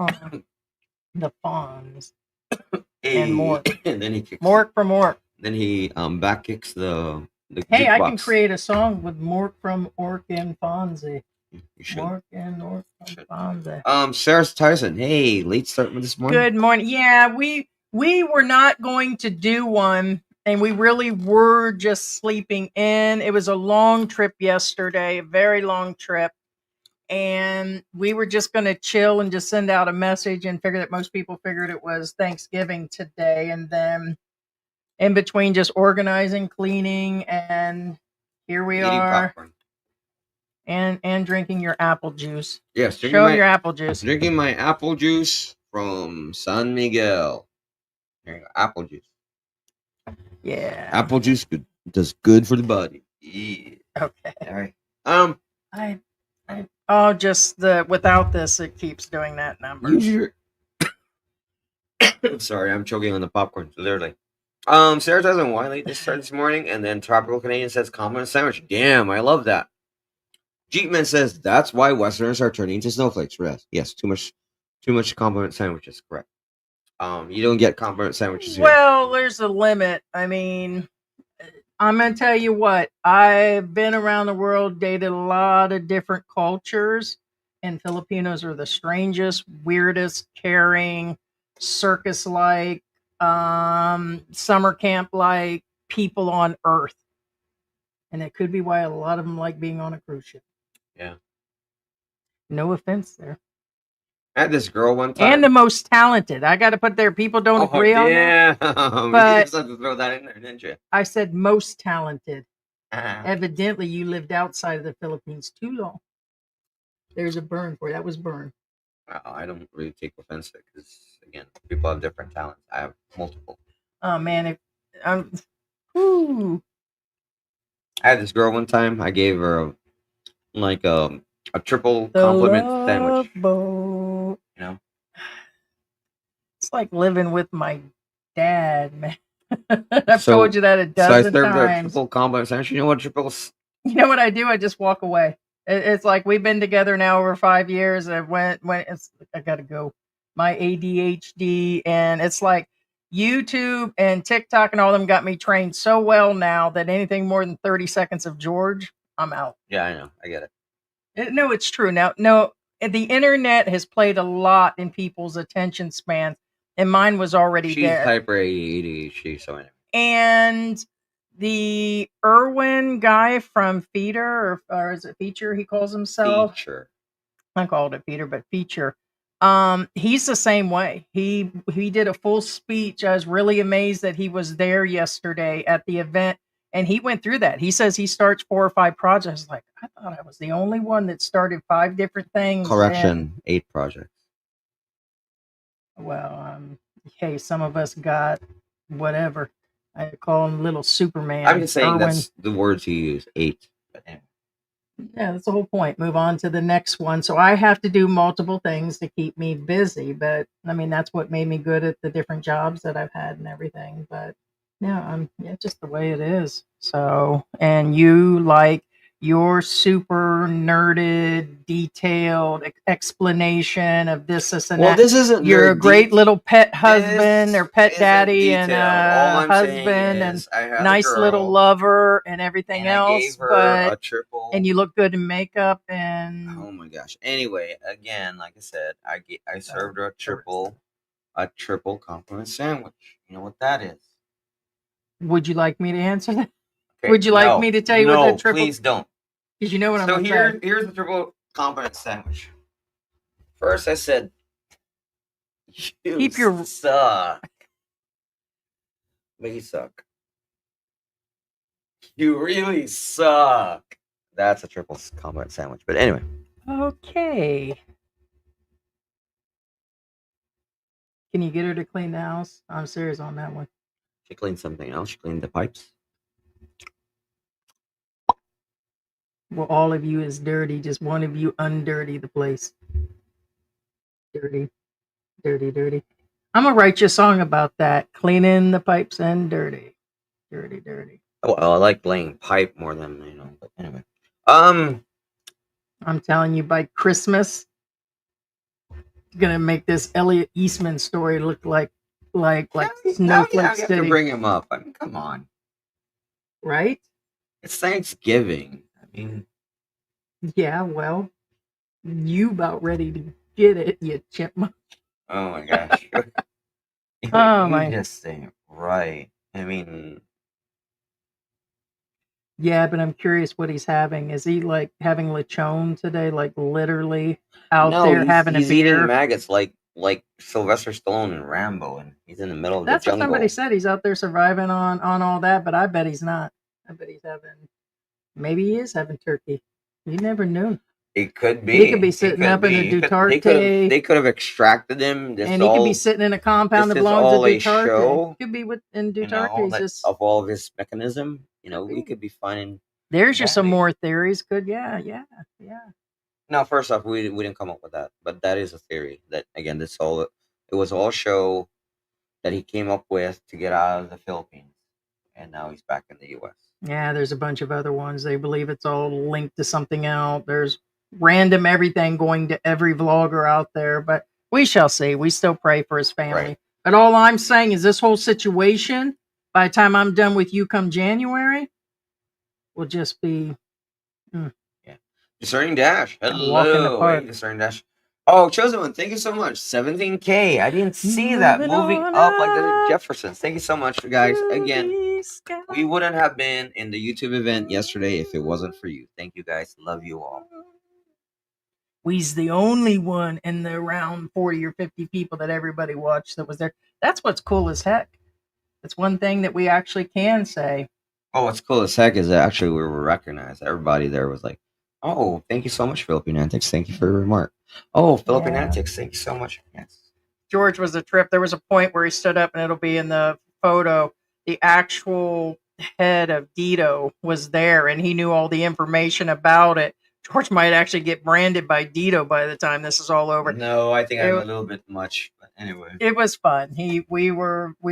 B: the Fawns.
C: And
B: Mork.
C: And then he kicks
B: Mork from Mork.
C: Then he back kicks the
B: Hey, I can create a song with Mork from Ork and Fonzie.
C: You should.
B: Mork and Ork from Fonzie.
C: Sarah Tyson. Hey, late start this morning.
B: Good morning. Yeah, we were not going to do one, and we really were just sleeping in. It was a long trip yesterday, a very long trip. And we were just going to chill and just send out a message and figure that most people figured it was Thanksgiving today. And then in between just organizing, cleaning, and here we are. Popcorn. And drinking your apple juice.
C: Yes.
B: Show your apple juice.
C: Drinking my apple juice from San Miguel. There you go. Apple juice.
B: Yeah.
C: Apple juice does good for the body. Yeah.
B: Okay.
C: All right.
B: Just without this, it keeps doing that number.
C: Sorry, I'm choking on the popcorn. Literally. Sarah doesn't why late this morning, and then Tropical Canadian says compliment sandwich. Damn, I love that. Jeepman says that's why Westerners are turning into snowflakes. Yes, too much compliment sandwiches. Correct. You don't get compliment sandwiches here.
B: Well, there's a limit. I mean, I'm going to tell you what, I've been around the world, dated a lot of different cultures, and Filipinos are the strangest, weirdest, caring, circus-like, summer camp-like people on earth. And it could be why a lot of them like being on a cruise ship.
C: Yeah.
B: No offense there.
C: I had this girl one time.
B: And the most talented. I got to put there. People don't agree on that.
C: Yeah.
B: But
C: you just have to throw that in there, didn't you?
B: I said most talented. Evidently, you lived outside of the Philippines too long. There's a burn for you. That was burn.
C: Well, I don't really take offense to it because, again, people have different talents. I have multiple.
B: Oh, man.
C: I had this girl one time. I gave her a triple compliment sandwich.
B: Boat.
C: You know?
B: It's like living with my dad, man. I've told you that a dozen times. So I served her a
C: triple compliment sandwich. You know what
B: You know what I do? I just walk away. It's like we've been together now over 5 years. I got to go. My ADHD, and it's like YouTube and TikTok and all of them got me trained so well now that anything more than 30 seconds of George, I'm out.
C: Yeah, I know. I get it.
B: No, it's true. No, the internet has played a lot in people's attention spans, and mine was already there.
C: She's hyper ADHD, so anyway.
B: And the Irwin guy from Feeder, or is it Feature he calls himself?
C: Feature.
B: I called it Feeder, but Feature. He's the same way. He did a full speech. I was really amazed that he was there yesterday at the event, and he went through that. He says he starts 4 or 5 projects. Like, I thought I was the only one that started 5 different things.
C: Correction, 8 projects.
B: Well, hey, some of us got whatever. I call him little Superman.
C: I'm just saying that's the words he used. 8.
B: Yeah, that's the whole point. Move on to the next one. So I have to do multiple things to keep me busy, but I mean that's what made me good at the different jobs that I've had and everything. But yeah, yeah, just the way it is. So, and you like your super nerded, detailed explanation of this, and
C: Well,
B: that.
C: this isn't
B: You're
C: very
B: a great
C: deep.
B: little pet husband or
C: This
B: pet
C: isn't
B: daddy and
C: detailed. All
B: a
C: I'm saying
B: husband and
C: is I had a
B: nice little
C: girl
B: lover and everything
C: and I gave
B: else,
C: her
B: but
C: a triple.
B: and you look good in makeup and
C: Oh my gosh. Anyway, again, like I said, I served her a triple compliment sandwich. You know what that is?
B: would you like me to answer that?
C: Okay,
B: Would you like
C: no,
B: me to tell you what that
C: no,
B: triple?
C: please don't.
B: Because you know what I'm
C: So
B: gonna say.
C: here's the triple compliment sandwich. First, I said, "You
B: Keep your
C: suck. But you suck. You really suck." That's a triple compliment sandwich. But anyway,
B: okay. Can you get her to clean the house? I'm serious on that one.
C: she cleaned something else. She cleaned the pipes.
B: Well, all of you is dirty. Just one of you undirty the place. Dirty, dirty, dirty. I'm gonna write you a song about that. Cleaning the pipes and dirty, dirty, dirty.
C: Oh, well, I like playing pipe more than you know. But anyway, um,
B: I'm telling you, by Christmas, gonna make this Elliot Eastman story look like
C: now
B: Snowflake
C: you have to
B: City,
C: bring him up. I mean, come on.
B: right?
C: It's Thanksgiving. I mean,
B: Yeah, well, you about ready to get it, you chipmunk.
C: oh my gosh.
B: Oh
C: You
B: my,
C: just ain't right. I mean,
B: yeah, but I'm curious what he's having. Is he like having lechon today, like literally out
C: no,
B: there having a
C: he's eating
B: beer?
C: maggots like Sylvester Stallone and Rambo, and he's in the middle of the
B: That's what somebody
C: jungle.
B: said. He's out there surviving on all that, but I bet he's not. I bet he's having. Maybe he is having turkey. You never know.
C: It could
B: He could be
C: be. It
B: sitting
C: could
B: up in a
C: be.
B: Duterte,
C: They could have extracted him.
B: and he could be sitting in a compound
C: This
B: that
C: is
B: belongs to
C: all a
B: Duterte.
C: show.
B: Could be in
C: You know
B: Duterte's
C: that
B: just
C: of all of his mechanism. You know,
B: could
C: we
B: be.
C: could be finding
B: There's just some
C: humanity.
B: more theories. Could yeah.
C: Now, first off, we didn't come up with that, but that is a theory. That again, it was all show that he came up with to get out of the Philippines, and now he's back in the U.S.
B: Yeah, there's a bunch of other ones. They believe it's all linked to something else. There's random everything going to every vlogger out there, but we shall see. We still pray for his family.
C: Right.
B: But all I'm saying is this whole situation, by the time I'm done with you come January, will just be
C: Yeah. Discerning Dash.
B: a walk in the
C: Hello. Hey,
B: park.
C: Discerning Dash. Oh, Chosen One, thank you so much. 17K. I didn't see that
B: Moving
C: moving
B: on
C: up like the
B: up
C: Jeffersons. Thank you so much, guys.
B: to
C: Again,
B: the sky.
C: we wouldn't have been in the YouTube event yesterday if it wasn't for you. Thank you, guys. Love you all.
B: We's the only one in the around 40 or 50 people that everybody watched that was there. That's what's cool as heck. It's one thing that we actually can say.
C: Oh, what's cool as heck is that actually we were recognized. Everybody there was like, "Oh, thank you so much, Philippine Antics. Thank you for your remark." Oh, Philippine
B: Yeah.
C: Antics, thank you so much. Yes.
B: George was a trip. There was a point where he stood up, and it'll be in the photo. The actual head of Dito was there, and he knew all the information about it. George might actually get branded by Dito by the time this is all over.
C: No, I think I'm a
B: It,
C: little bit much, but anyway.
B: it was fun. We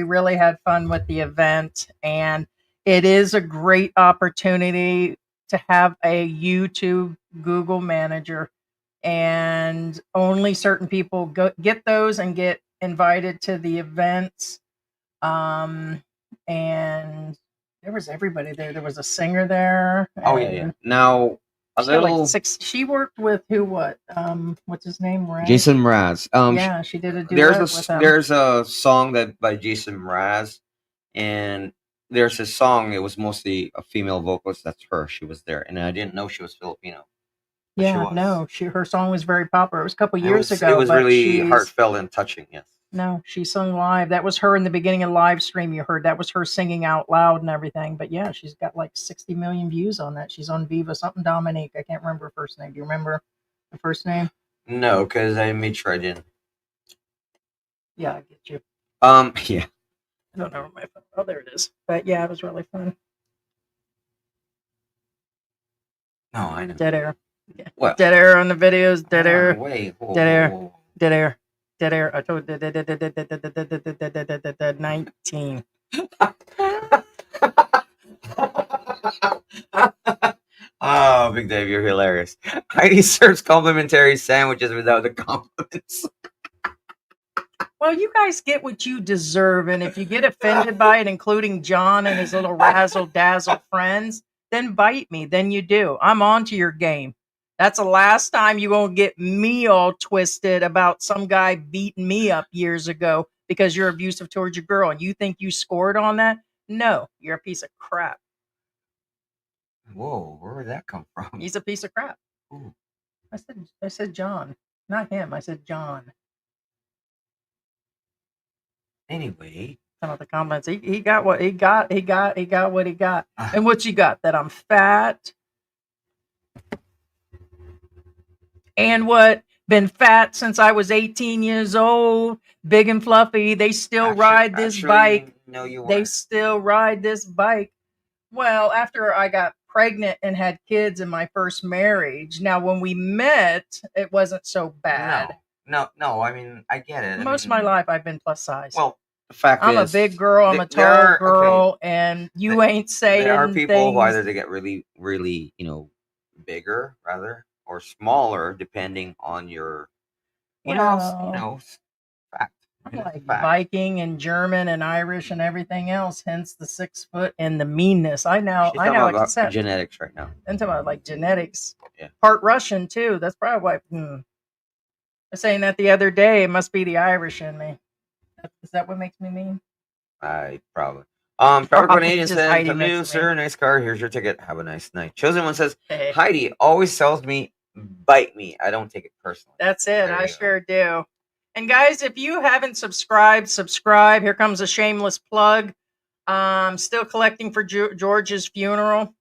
B: really had fun with the event, and it is a great opportunity to have a YouTube Google Manager, and only certain people get those and get invited to the events. And there was everybody there. There was a singer there.
C: Oh yeah. Now a
B: She had like
C: little
B: 6. She worked with who? What? What's his name? Raz?
C: Jason Mraz.
B: Yeah, she did a duet with him.
C: There's a song that by Jason Mraz, and there's a song. It was mostly a female vocalist. That's her. She was there, and I didn't know she was Filipino. But she
B: Yeah,
C: was.
B: no, her song was very popular. It was a couple years ago.
C: It was
B: but
C: really heartfelt and touching. Yes.
B: No, she sung live. That was her in the beginning of Livestream. You heard that was her singing out loud and everything. But yeah, she's got like 60 million views on that. She's on Viva something Dominique. I can't remember her first name. Do you remember the first name?
C: No, because I made sure I didn't.
B: Yeah, I get you.
C: Yeah.
B: I don't know where my phone. Oh, there it is. But yeah, it was really fun.
C: No, I know.
B: Dead air. Yeah.
C: What?
B: Dead air on the videos. Dead air.
C: Wait.
B: Dead air. Dead air. Dead air. I told 19.
C: Oh, Big Dave, you're hilarious. Heidi serves complimentary sandwiches without the compliments.
B: Well, you guys get what you deserve, and if you get offended by it, including John and his little razzle dazzle friends, then bite me. Then you do. I'm on to your game. That's the last time you won't get me all twisted about some guy beating me up years ago because you're abusive towards your girl, and you think you scored on that? No, you're a piece of crap.
C: Whoa, where did that come from?
B: He's a piece of crap.
C: Ooh.
B: I said John, not him. I said John.
C: Anyway,
B: Some of the comments. He got what he got. He got what he got. And what you got? That I'm fat. And what? Been fat since I was 18 years old. Big and fluffy. They still ride this bike.
C: No, you
B: They
C: weren't.
B: still ride this bike. Well, after I got pregnant and had kids in my first marriage. Now, when we met, it wasn't so bad.
C: No. I mean, I get it.
B: Most of my life, I've been plus size.
C: Well, the fact
B: I'm
C: is,
B: a big girl. I'm a tall girl, and you ain't saying
C: there are people
B: things.
C: who either they get really, really, bigger rather or smaller depending on your, fact.
B: I'm like Viking and German and Irish and everything else. Hence the 6 foot and the meanness. I now accept
C: genetics right now.
B: I'm talking about like genetics.
C: Yeah.
B: Part Russian too. That's probably why. I was saying that the other day. It must be the Irish in me. Is that what makes me mean?
C: I probably. Proper Canadian
B: just
C: says,
B: Heidi
C: "Hello,
B: makes
C: sir. Nice car. Here's your ticket. Have a nice night." Chosen one says,
B: Hey.
C: "Heidi always tells me, bite me. I don't take it personally."
B: That's it.
C: There
B: I
C: you go.
B: sure do. And guys, if you haven't subscribed, subscribe. Here comes a shameless plug. Still collecting for George's funeral.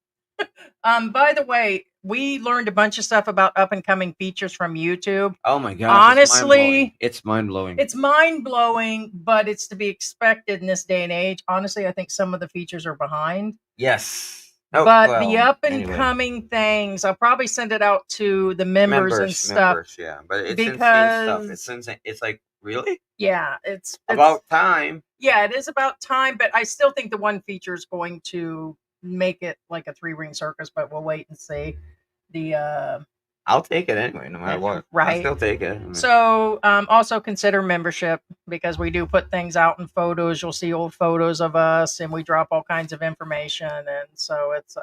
B: By the way, we learned a bunch of stuff about up and coming features from YouTube.
C: Oh my god!
B: Honestly,
C: it's mind blowing.
B: It's mind blowing, but it's to be expected in this day and age. Honestly, I think some of the features are behind.
C: Yes.
B: But the up and coming things, I'll probably send it out to the members and stuff.
C: Yeah, but it's
B: because
C: insane stuff. It's insane. It's like, really?
B: Yeah, it's
C: about time.
B: Yeah, it is about time, but I still think the one feature is going to make it like a 3-ring circus, but we'll wait and see.
C: I'll take it anyway, no matter what.
B: Right.
C: I'll still take it.
B: So also consider membership, because we do put things out in photos. You'll see old photos of us, and we drop all kinds of information. And so it's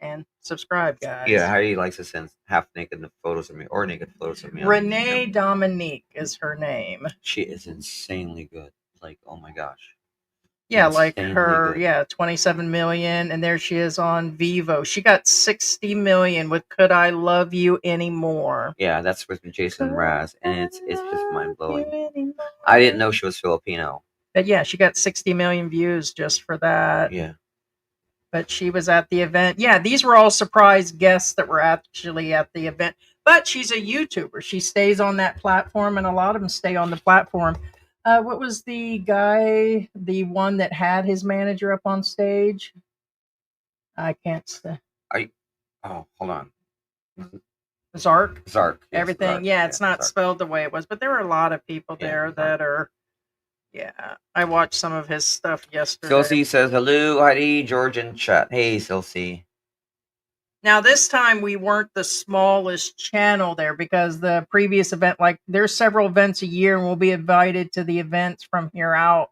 B: and subscribe, guys.
C: Yeah, Heidi likes to send half naked photos of me or naked photos of me.
B: Renee Dominique is her name.
C: She is insanely good. Like, oh my gosh.
B: Yeah, like her, 27 million, and there she is on Vivo. She got 60 million with "Could I Love You Anymore?"
C: Yeah, that's with Jason Mraz, and it's just mind blowing. I didn't know she was Filipino.
B: But yeah, she got 60 million views just for that.
C: Yeah.
B: But she was at the event. Yeah, these were all surprise guests that were actually at the event. But she's a YouTuber. She stays on that platform, and a lot of them stay on the platform. What was the guy, the one that had his manager up on stage? I can't say.
C: Oh, hold on.
B: Zark?
C: Zark. Yes,
B: Everything.
C: Zark.
B: Yeah, it's not spelled the way it was, but there were a lot of people there that are. Yeah, I watched some of his stuff yesterday.
C: Silsey says, "Hello, Heidi, George, and chat." Hey, Silsey.
B: Now, this time we weren't the smallest channel there, because the previous event, like there's several events a year, and we'll be invited to the events from here out.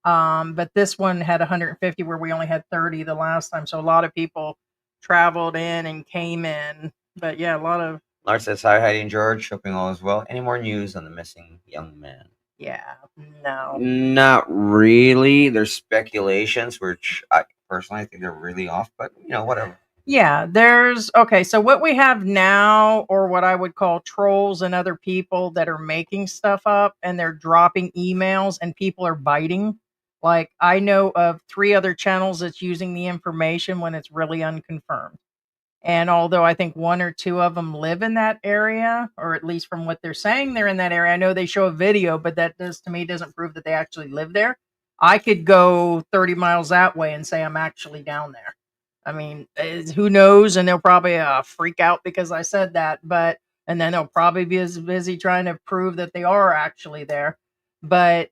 B: But this one had 150 where we only had 30 the last time. So a lot of people traveled in and came in. But yeah, a lot of...
C: Lars says, "Hi, Heidi and George. Hoping all is well. Any more news on the missing young man?"
B: Yeah, no.
C: Not really. There's speculations, which I personally think they're really off, but whatever.
B: Yeah, so what we have now, or what I would call trolls and other people that are making stuff up, and they're dropping emails, and people are biting. Like, I know of 3 other channels that's using the information when it's really unconfirmed. And although I think 1 or 2 of them live in that area, or at least from what they're saying, they're in that area. I know they show a video, but that doesn't prove that they actually live there. I could go 30 miles that way and say I'm actually down there. I mean, who knows? And they'll probably freak out because I said that, and then they'll probably be as busy trying to prove that they are actually there. But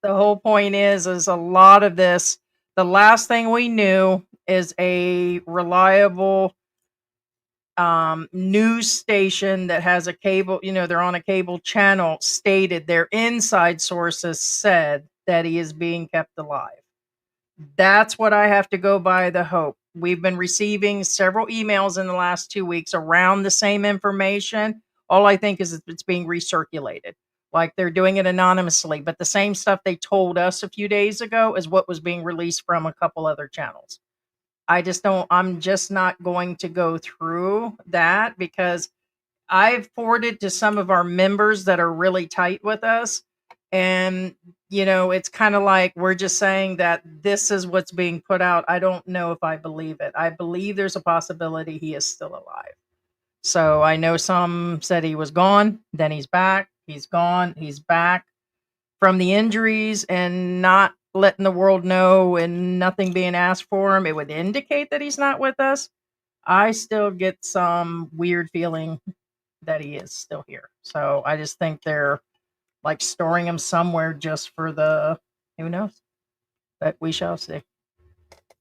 B: the whole point is a lot of this. The last thing we knew is a reliable news station that has a cable, they're on a cable channel, stated their inside sources said that he is being kept alive. That's what I have to go by, the hope. We've been receiving several emails in the last 2 weeks around the same information. All I think is it's being recirculated. Like they're doing it anonymously, but the same stuff they told us a few days ago is what was being released from a couple other channels. I'm just not going to go through that because I've forwarded to some of our members that are really tight with us. And, it's kind of like we're just saying that this is what's being put out. I don't know if I believe it. I believe there's a possibility he is still alive. So I know some said he was gone, then he's back, he's gone, he's back from the injuries and not letting the world know and nothing being asked for him. It would indicate that he's not with us. I still get some weird feeling that he is still here. So I just think they're like storing him somewhere just for who knows? But we shall see.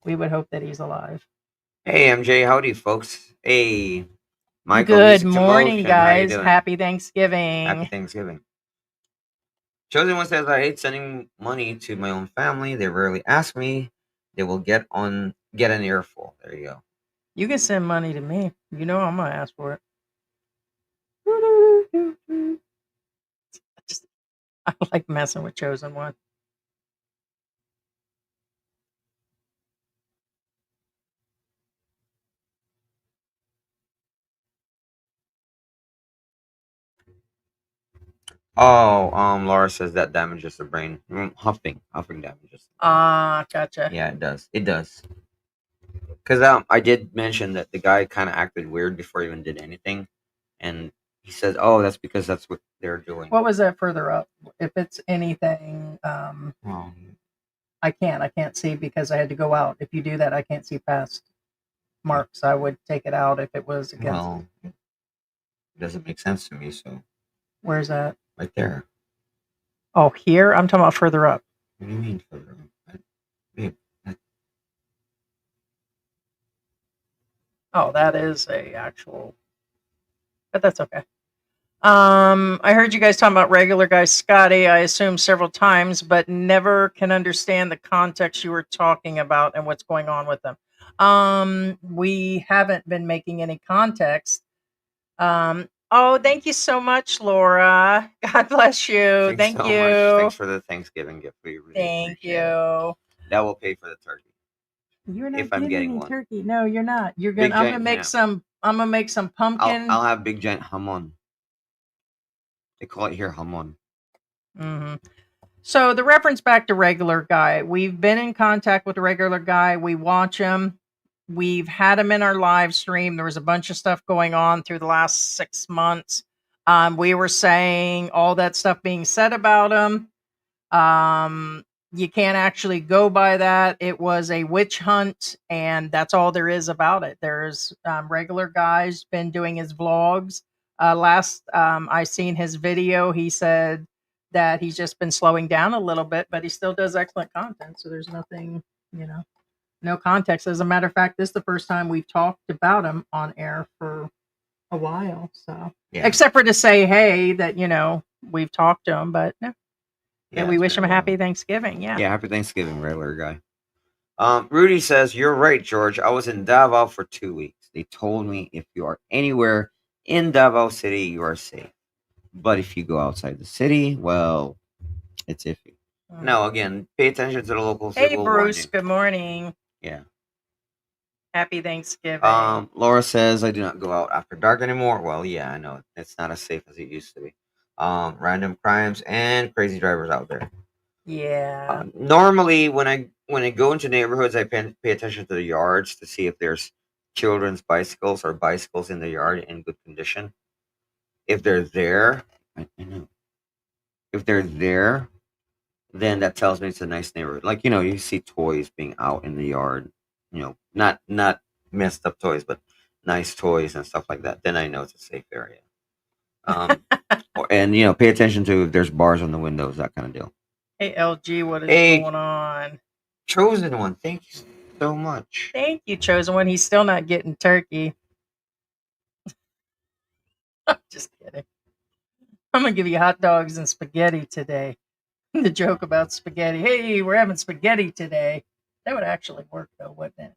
B: We would hope that he's alive.
C: Hey, MJ, howdy, folks. Hey, Michael,
B: Good
C: music to
B: morning,
C: motion. How you
B: guys.
C: doing?
B: Happy Thanksgiving.
C: Happy Thanksgiving. Chosen One says, I hate sending money to my own family. They rarely ask me. They will get an earful. There you go.
B: You can send money to me. I'm gonna ask for it. I like messing with Chosen One.
C: Oh, Laura says that damages the brain. Huffing damages.
B: Gotcha.
C: Yeah, it does. It does. Because I did mention that the guy kind of acted weird before he even did anything, and he says, "Oh, that's because that's what they're doing."
B: What was that further up? If it's anything,
C: Oh,
B: I can't see because I had to go out. If you do that, I can't see past marks. I would take it out if it was against.
C: well, it doesn't make sense to me. So
B: Where's that?
C: right there.
B: Oh, here? I'm talking about further up.
C: What do you mean further? Babe,
B: Oh, that is a actual, but that's okay. I heard you guys talking about regular guy Scotty, I assume several times, but never can understand the context you were talking about and what's going on with them. We haven't been making any context. Oh, thank you so much, Laura. God bless you.
C: Thanks so
B: you.
C: much. Thanks for the Thanksgiving gift. We really
B: Thank
C: appreciate it.
B: you.
C: That will pay for the turkey.
B: You're not
C: If I'm getting one.
B: turkey. No, you're not. You're
C: Big
B: gonna. I'm
C: giant
B: gonna make
C: ham.
B: some. I'm gonna make some pumpkin.
C: I'll have big giant hamon. They call it here hamon.
B: Mm-hmm. So the reference back to regular guy, we've been in contact with the regular guy. We watch him. We've had him in our live stream. There was a bunch of stuff going on through the last 6 months. We were saying all that stuff being said about him. You can't actually go by that. It was a witch hunt, and that's all there is about it. There's regular guys been doing his vlogs. Last I seen his video, he said that he's just been slowing down a little bit, but he still does excellent content. So there's nothing, no context. As a matter of fact, this is the first time we've talked about him on air for a while. So
C: Yeah.
B: except for to say, hey, that we've talked to him, but no.
C: Yeah,
B: we
C: it's
B: wish
C: been
B: him
C: a
B: a happy
C: while.
B: Thanksgiving. Yeah.
C: Yeah, happy Thanksgiving, regular guy. Rudy says, you're right, George. I was in Davao for 2 weeks. They told me if you are anywhere in Davao City, you are safe. But if you go outside the city, well, it's iffy. No, again, pay attention to the locals.
B: Hey,
C: They will warn
B: Bruce.
C: you.
B: Good morning.
C: Yeah.
B: Happy Thanksgiving.
C: Laura says, I do not go out after dark anymore. Well, yeah, I know. It's not as safe as it used to be. Random crimes and crazy drivers out there.
B: Yeah.
C: Normally, when I go into neighborhoods, I pay attention to the yards to see if there's children's bicycles or bicycles in the yard in good condition. If they're there, I know. If they're there, then that tells me it's a nice neighborhood. Like you see toys being out in the yard. Not messed up toys, but nice toys and stuff like that, then I know it's a safe area. Um, and pay attention to if there's bars on the windows, that kind of deal.
B: Hey, LG, what is
C: Hey,
B: going on?
C: chosen one, thank you so much.
B: Thank you, chosen one. He's still not getting turkey. Just kidding. I'm gonna give you hot dogs and spaghetti today. The joke about spaghetti. Hey, we're having spaghetti today. That would actually work, though, wouldn't it?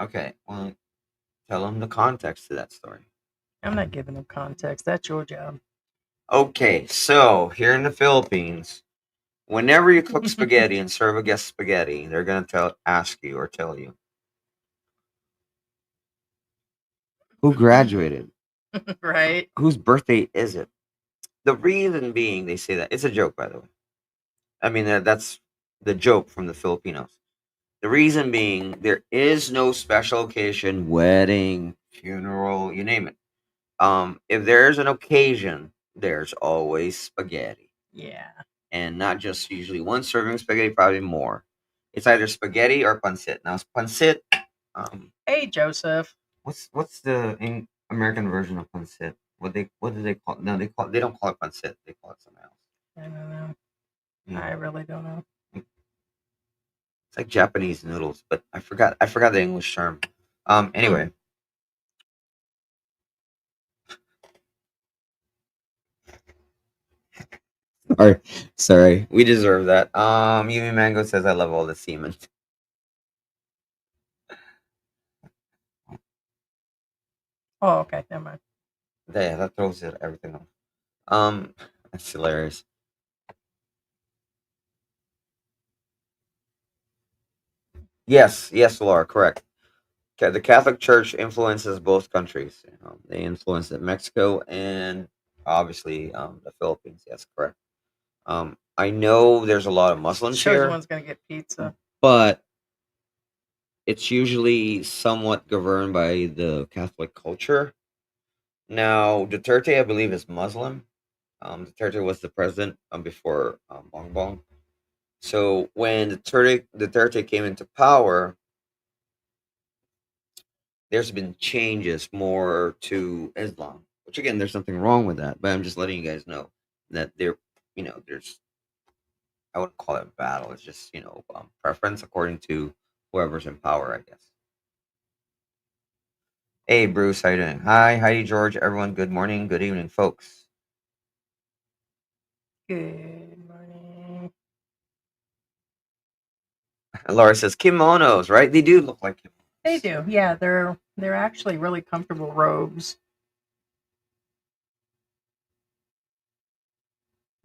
C: Okay, well, tell them the context to that story.
B: I'm not giving them context. That's your job.
C: Okay, so here in the Philippines, whenever you cook spaghetti and serve a guest spaghetti, they're gonna ask you or tell you who graduated,
B: Right?
C: whose birthday is it. The reason being, they say that it's a joke, by the way. I mean, that's the joke from the Filipinos. The reason being, there is no special occasion, wedding, funeral, you name it. If there's an occasion, there's always spaghetti,
B: Yeah.
C: and not just usually one serving of spaghetti, probably more. It's either spaghetti or pancit. Now, pancit.
B: Hey, Joseph.
C: What's the American version of pancit? What do they call it? No, they don't call it pancit. They call it something else.
B: I don't know.
C: Yeah.
B: I really don't know.
C: It's like Japanese noodles, but I forgot the English term. Anyway. Sorry. We deserve that. Yumi Mango says I love all the semen.
B: Oh, okay. Never mind.
C: Yeah, that throws everything off. That's hilarious. Yes, Laura, correct. The Catholic Church influences both countries. They influence Mexico and obviously the Philippines. Yes, correct. I know there's a lot of Muslims
B: Chosen
C: here,
B: one's gonna get pizza.
C: but it's usually somewhat governed by the Catholic culture. Now, Duterte, I believe, is Muslim. Duterte was the president before Bongbong. So when Duterte came into power, there's been changes more to Islam, which again, there's nothing wrong with that. But I'm just letting you guys know that there's, I wouldn't call it battle. It's just preference according to whoever's in power, I guess. Hey, Bruce, how you doing? Hi, Heidi, George, everyone. Good morning, good evening, folks.
B: Good morning.
C: Laura says kimonos, right? They do look like kimonos.
B: They do. Yeah, they're actually really comfortable robes.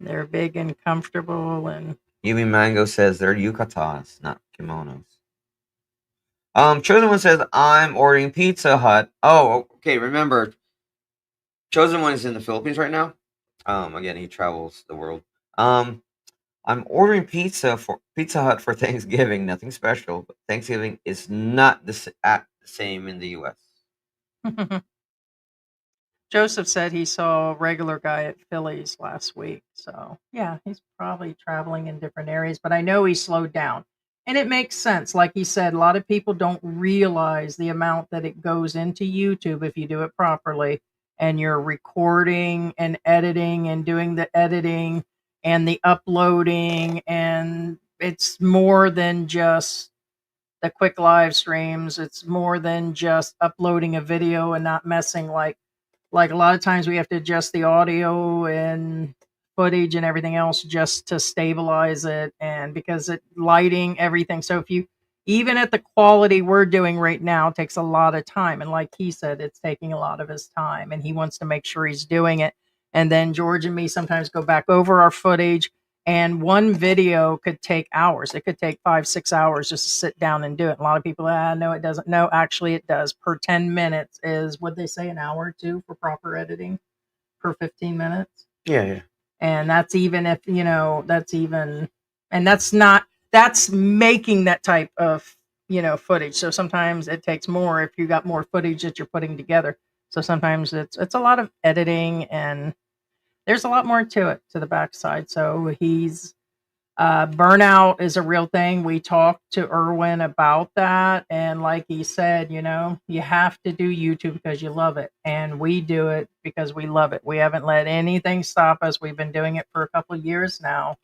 B: They're big and comfortable, and
C: Yumi Mango says they're yukatas, not kimonos. Chosen One says I'm ordering Pizza Hut. Oh, okay. Remember, Chosen One is in the Philippines right now. Again, he travels the world. I'm ordering Pizza Hut for Thanksgiving. Nothing special, but Thanksgiving is not the same in the U.S.
B: Joseph said he saw a regular guy at Phillies last week. So, yeah, he's probably traveling in different areas, but I know he slowed down. And it makes sense. Like he said, a lot of people don't realize the amount that it goes into YouTube if you do it properly. And you're recording and editing and doing the editing and the uploading. And it's more than just the quick live streams. It's more than just uploading a video and not messing like a lot of times we have to adjust the audio and footage and everything else just to stabilize it, and because it lighting everything. So if you, even at the quality we're doing right now, takes a lot of time, and like he said, it's taking a lot of his time and he wants to make sure he's doing it. And then George and me sometimes go back over our footage, and one video could take hours. It could take 5-6 hours just to sit down and do it. A lot of people, no, it doesn't. No, actually, it does. Per 10 minutes is what they say, an hour or two for proper editing per 15 minutes.
C: Yeah.
B: And that's even if, that's even, and that's not, that's making that type of, footage. So sometimes it takes more if you got more footage that you're putting together. So sometimes it's a lot of editing, and there's a lot more to it, to the backside. So he's Burnout is a real thing. We talked to Erwin about that. And like he said, you have to do YouTube because you love it. And we do it because we love it. We haven't let anything stop us. We've been doing it for a couple of years now.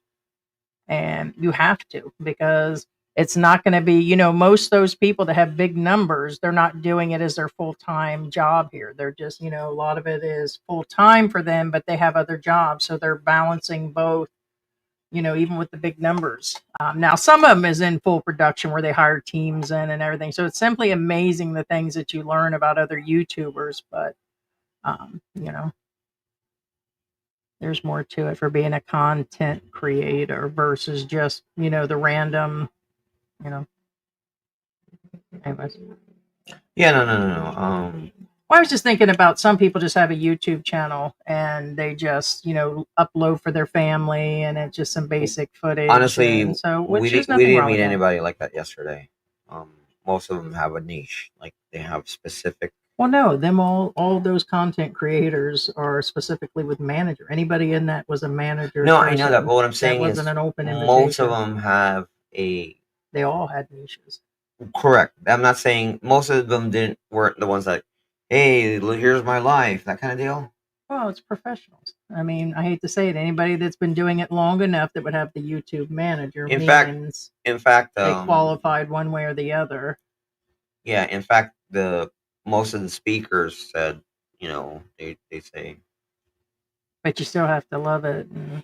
B: And you have to, because it's not going to be, most of those people that have big numbers, they're not doing it as their full-time job here. They're just, a lot of it is full-time for them, but they have other jobs. So they're balancing both, even with the big numbers. Now, some of them is in full production where they hire teams in and everything. So it's simply amazing the things that you learn about other YouTubers. But, there's more to it for being a content creator versus just, the random, anyways.
C: Yeah, no.
B: Well, I was just thinking about some people just have a YouTube channel and they just, upload for their family and it's just some basic footage.
C: Honestly,
B: and so
C: we
B: which there's
C: didn't
B: nothing wrong
C: meet
B: with that.
C: anybody like that yesterday. Most of them have a niche, like they have specific.
B: Well, no, them all those content creators are specifically with manager. Anybody in that was a manager.
C: No, I know that, but what I'm
B: that
C: saying is,
B: wasn't an open
C: most of
B: invitation.
C: them have a.
B: They all had niches.
C: Correct. I'm not saying most of them weren't the ones that, hey, here's my life, that kind of deal.
B: Well, it's professionals. I mean, I hate to say it. Anybody that's been doing it long enough that would have the YouTube manager
C: In
B: means
C: fact,
B: they qualified one way or the other.
C: Yeah, in fact, most of the speakers said, they say.
B: But you still have to love it. And,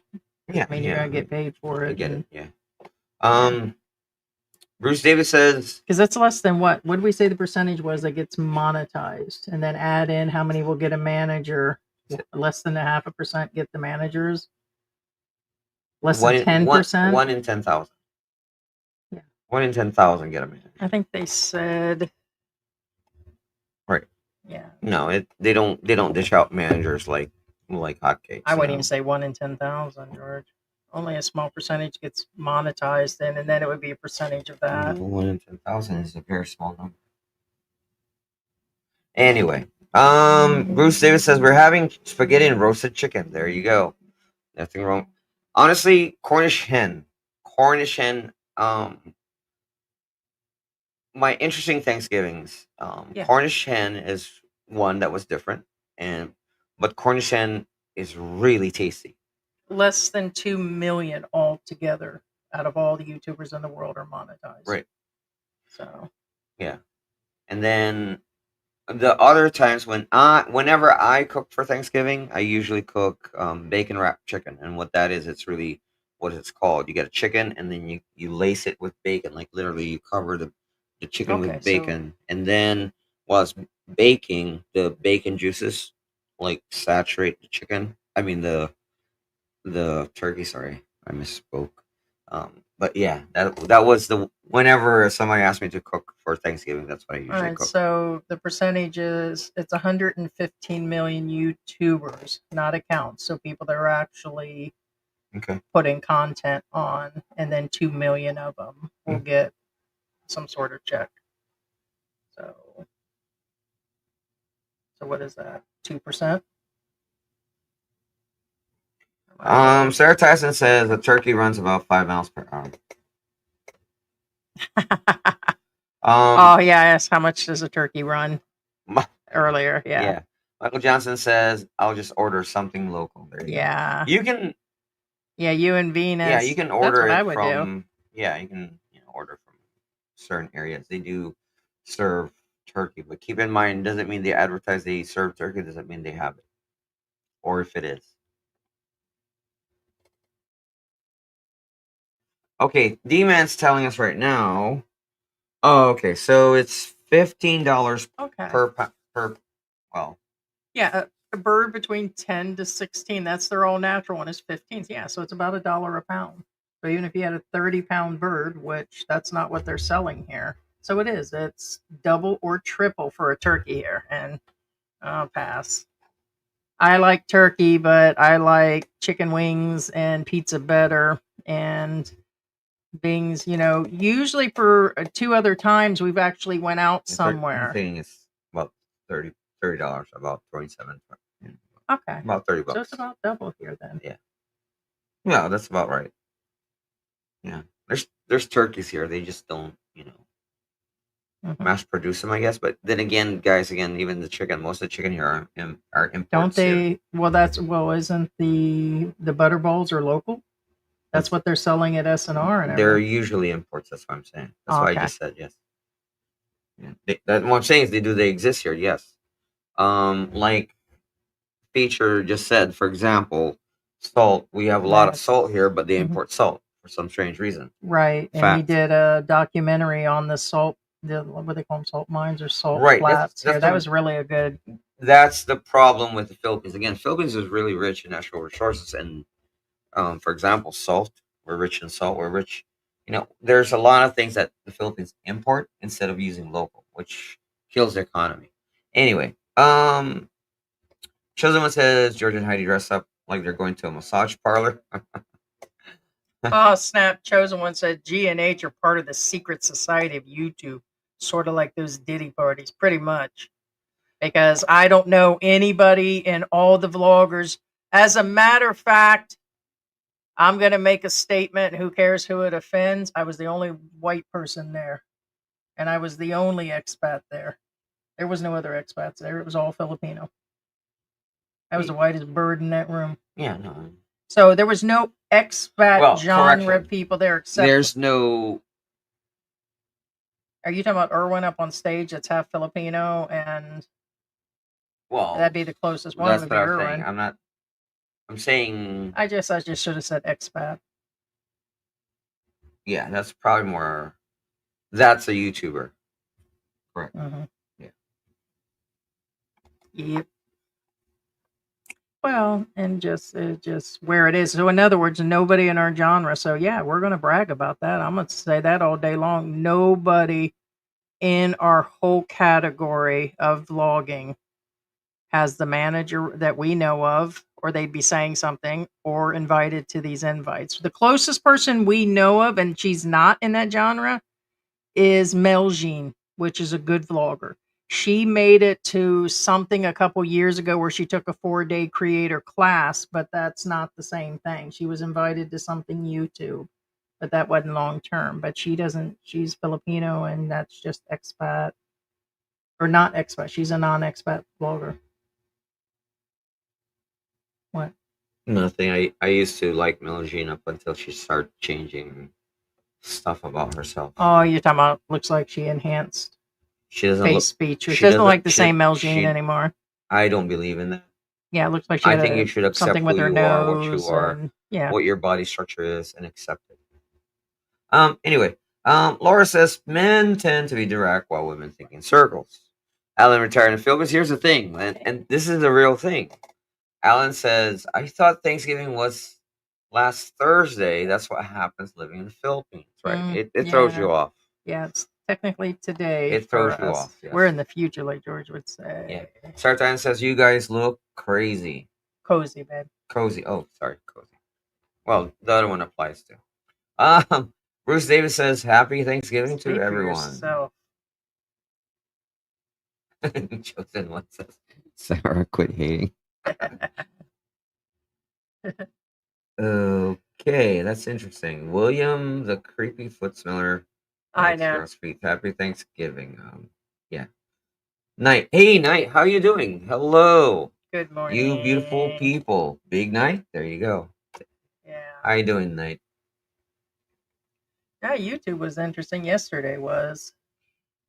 C: Yeah,
B: I mean, you're gonna get paid for it.
C: I get it. Yeah. Bruce Davis says,
B: because that's less than what did we say the percentage was that gets monetized, and then add in how many will get a manager. Less than 0.5% get the managers. Less than 10%.
C: 1 in 10,000.
B: Yeah.
C: 1 in 10,000 get a manager.
B: I think they said.
C: Right.
B: Yeah.
C: No, they don't dish out managers like hotcakes.
B: I wouldn't even say 1 in 10,000, George. Only a small percentage gets monetized in, and then it would be a percentage of that.
C: 1 in 10,000 is a very small number. Anyway, Bruce Davis says we're having spaghetti and roasted chicken. There you go. Nothing wrong. Honestly, Cornish hen. My interesting Thanksgivings.
B: Yeah.
C: Cornish hen is one that was different, but Cornish hen is really tasty.
B: Less than 2 million altogether out of all the YouTubers in the world are monetized.
C: Right.
B: So.
C: Yeah, and then the other times whenever I cook for Thanksgiving, I usually cook bacon wrapped chicken, and what that is, it's really what it's called. You get a chicken, and then you lace it with bacon, like literally you cover the chicken with bacon, and then while it's baking, the bacon juices like saturate the chicken. I mean the turkey. Sorry, I misspoke. But yeah, that was whenever somebody asked me to cook for Thanksgiving, that's what I usually cook.
B: So the percentage is it's 115 million YouTubers, not accounts. So people that are actually putting content on, and then 2 million of them will get some sort of check. So what is that? 2%?
C: Sarah Tyson says a turkey runs about 5 miles per hour. Oh
B: yeah, I asked how much does a turkey run earlier. Yeah.
C: Michael Johnson says I'll just order something local. There you go. You can.
B: Yeah, you and Venus.
C: Yeah, you can order
B: That's what
C: it
B: I would
C: from.
B: Do.
C: Yeah, you can order from certain areas. They do serve turkey, but keep in mind, doesn't mean they advertise they serve turkey. Doesn't mean they have it, or if it is. Okay, D-Man's telling us right now. Oh, okay. So it's $15 per. Well.
B: Yeah, a bird between 10 to 16. That's their all natural one is 15. Yeah, so it's about $1 a pound. So even if you had a 30-pound bird, which that's not what they're selling here. So it is. It's double or triple for a turkey here, and I'll pass. I like turkey, but I like chicken wings and pizza better, and wings. Usually for 2 other times we've actually went out somewhere.
C: I'm thinking it's about $30, about 27.
B: Okay,
C: about $30.
B: So it's about double here then.
C: Yeah, that's about right. Yeah, there's turkeys here. They just don't,
B: Mhm.
C: mass produce them, I guess. But then again, guys, even the chicken, most of the chicken here are
B: Don't
C: imports here.
B: they? Well, isn't the butter balls are local? That's what they're selling at S&R and
C: They're
B: everything.
C: usually imports. That's what I'm saying. That's why I
B: Okay.
C: just said yes. Yeah, what I'm saying is they exist here. Yes. Like Feature just said, for example, salt. We have a lot of salt here, but they
B: Mhm.
C: import salt for some strange reason.
B: Right, and he
C: Fats.
B: did a documentary on the salt, what do they call them, salt mines or salt
C: Right.
B: flats here.
C: That's
B: That
C: the
B: was really a good.
C: that's the problem with the Philippines. Again, Philippines is really rich in natural resources, and for example, salt. We're rich in salt. We're rich. There's a lot of things that the Philippines import instead of using local, which kills the economy. Anyway, Chosen One says George and Heidi dress up like they're going to a massage parlor.
B: Oh, snap. Chosen One said G and H are part of the secret society of YouTube, sort of like those Diddy parties, pretty much. Because I don't know anybody in all the vloggers. As a matter of fact, I'm going to make a statement. Who cares who it offends? I was the only white person there, and I was the only expat there. There was no other expats there. It was all Filipino. I was the whitest bird in that room.
C: Yeah, no.
B: So there was no expat genre
C: correction.
B: people there except.
C: There's no.
B: Are you talking about Irwin up on stage that's half Filipino and
C: Well,
B: that'd be the closest one
C: that's
B: would
C: what
B: be
C: I was saying.
B: Irwin.
C: I'm saying.
B: I just should have said expat.
C: Yeah, that's probably more. That's a YouTuber. Correct.
B: Mhm.
C: Yeah.
B: Yep. Well, and just where it is. So in other words, nobody in our genre. So yeah, we're gonna brag about that. I'm gonna say that all day long. Nobody in our whole category of vlogging has the manager that we know of, or they'd be saying something, or invited to these invites. The closest person we know of, and she's not in that genre, is Meljean, which is a good vlogger. She made it to something a couple years ago where she took a 4-day creator class, but that's not the same thing. She was invited to something YouTube, but that wasn't long term. But she's Filipino and that's just expat or not expat. She's a non-expat vlogger. What?
C: Nothing. I used to like Melanie up until she started changing stuff about herself.
B: Oh, you're talking about looks like she enhanced
C: She doesn't
B: face
C: look.
B: features.
C: She
B: Doesn't
C: doesn't.
B: like the
C: She,
B: same Mel Jean
C: she.
B: anymore.
C: I don't believe in that.
B: Yeah, it looks like she
C: I
B: had
C: think you should accept
B: something with
C: who
B: her
C: you are, what you
B: nose,
C: are,
B: and yeah.
C: what your body structure is, and accept it. Anyway, Laura says men tend to be direct while women think in circles. Alan retired in the Philippines. Here's the thing, and this is the real thing. Alan says, I thought Thanksgiving was last Thursday. That's what happens living in the Philippines, right? It throws you off.
B: Yeah, it's technically today.
C: It
B: for
C: throws you
B: us.
C: off. Yes.
B: We're in the future, like George would say.
C: Yeah. Sartan says, you guys look crazy.
B: Cozy, babe.
C: Cozy. Oh, sorry, cozy. Well, the other one applies too. Bruce Davis says, happy Thanksgiving
B: Speak
C: to
B: for
C: everyone.
B: yourself.
C: Chosen One says, Sarah, quit hating. Okay, that's interesting. William, the creepy foot smeller.
B: I know.
C: Girls' feet. Happy Thanksgiving. Yeah. Night. Hey, Night. How you doing? Hello.
B: Good morning.
C: You beautiful people. Big Night. There you go.
B: Yeah.
C: How you doing, Night?
B: Yeah, YouTube was interesting. Yesterday was.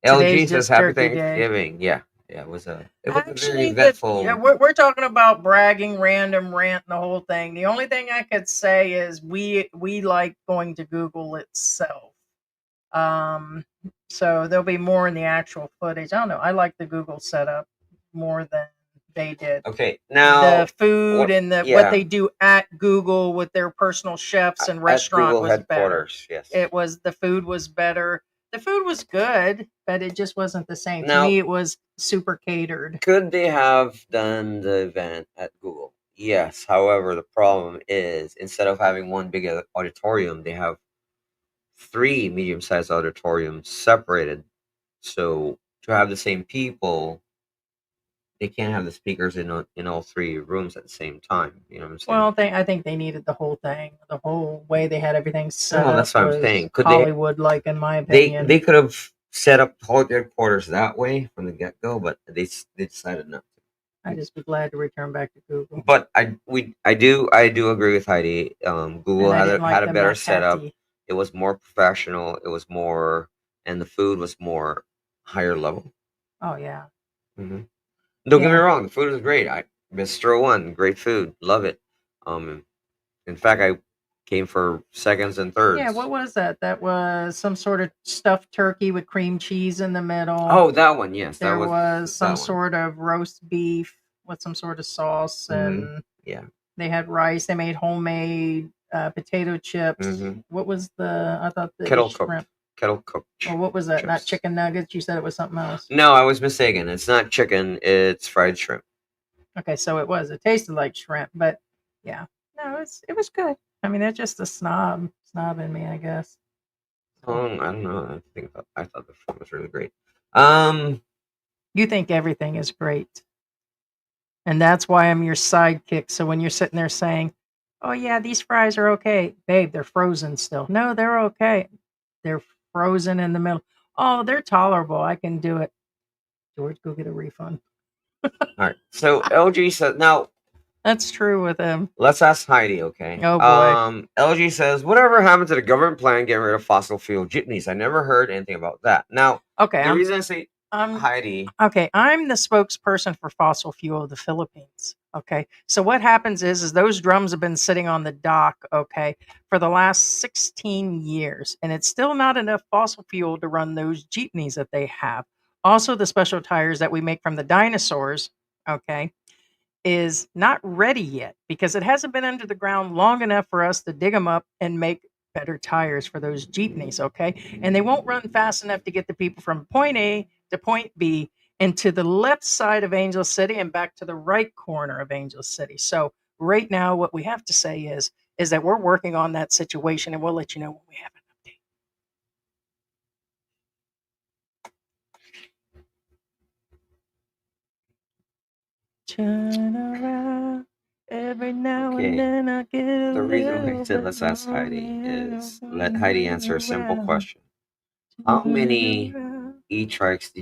C: LG says Happy
B: Turkey
C: Thanksgiving.
B: Day.
C: Yeah. Yeah, it was a
B: Actually,
C: very eventful.
B: we're talking about bragging, random rant, and the whole thing. The only thing I could say is we like going to Google itself. So there'll be more in the actual footage. I don't know. I like the Google setup more than they did.
C: Okay, now
B: the food and what they do at Google with their personal chefs and restaurant
C: Google
B: was
C: headquarters,
B: better.
C: Yes.
B: The food was better. The food was good, but it just wasn't the same.
C: Now,
B: to me, it was super catered.
C: Could they have done the event at Google? Yes. However, the problem is instead of having one big auditorium, they have 3 medium-sized auditoriums separated. So to have the same people, they can't have the speakers in all three rooms at the same time. You know what I'm saying?
B: Well, I think they needed the whole thing. The whole way they had everything set
C: No,
B: up
C: that's what I'm
B: was
C: saying. Could
B: Hollywood-like, in my
C: they
B: opinion.
C: they could have set up headquarters that way from the get go, but they decided not to.
B: I'd just be glad to return back to Google.
C: But I do agree with Heidi. Google
B: And I
C: had
B: didn't like
C: a
B: the
C: better setup.
B: Macati.
C: It was more professional. It was more, and the food was more higher level.
B: Oh yeah.
C: hmm Don't get me
B: Yeah.
C: wrong, the food was great. Bistro One, great food, love it. In fact, I came for seconds and thirds.
B: Yeah, what was that? That was some sort of stuffed turkey with cream cheese in the middle.
C: Oh, that one, yes.
B: There
C: that
B: was some
C: one.
B: sort of roast beef with some sort of sauce, and
C: Yeah.
B: they had rice. They made homemade potato chips.
C: Mhm.
B: What was I thought the
C: Kettle
B: shrimp.
C: cooked.
B: Or what was that? Not
C: chips.
B: chicken nuggets. You said it was something else.
C: No, I was mistaken. It's not chicken. It's fried shrimp.
B: Okay, so it was. It tasted like shrimp, but yeah, no, it was good. I mean, it's just a snob in me, I guess.
C: I don't know. I thought the food was really great.
B: You think everything is great, and that's why I'm your sidekick. So when you're sitting there saying, "Oh yeah, these fries are okay," babe, they're frozen still. No, they're okay. They're frozen in the middle. Oh, they're tolerable. I can do it. George, go get a refund.
C: All right. So LG says now.
B: That's true with him.
C: Let's ask Heidi, okay?
B: Oh boy.
C: LG says, whatever happened to the government plan getting rid of fossil fuel jeepneys? I never heard anything about that. Now,
B: Okay,
C: the reason I say Heidi.
B: Okay, I'm the spokesperson for Fossil Fuel of the Philippines. Okay, so what happens is those drums have been sitting on the dock, okay, for the last 16 years, and it's still not enough fossil fuel to run those jeepneys that they have. Also, the special tires that we make from the dinosaurs, okay, is not ready yet because it hasn't been under the ground long enough for us to dig them up and make better tires for those jeepneys, okay? And they won't run fast enough to get the people from point A to point B and to the left side of Angel City and back to the right corner of Angel City. So right now what we have to say is that we're working on that situation, and we'll let you know when we have an update. Turn around. Every now and then I get a
C: The reason
B: little
C: I said let's ask Heidi is let Heidi answer a simple question. How many e-trikes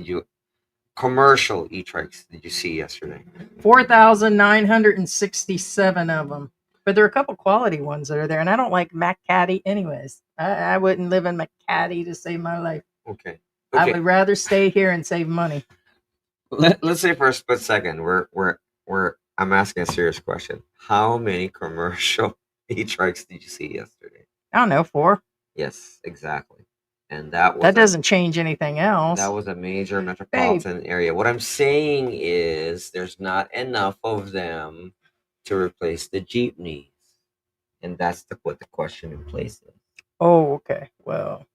C: commercial e-trikes did you see yesterday?
B: 4,967 of them. But there are a couple quality ones that are there, and I don't like Macati anyways. I wouldn't live in Macati to save my life.
C: Okay.
B: I would rather stay here and save money.
C: Let's say for a split second, I'm asking a serious question. How many commercial e-trikes did you see yesterday?
B: I don't know, 4.
C: Yes, exactly. And that
B: doesn't change anything else.
C: That was a major metropolitan area. What I'm saying is there's not enough of them to replace the jeepneys. And that's what the question in place is.
B: Oh, okay. Well,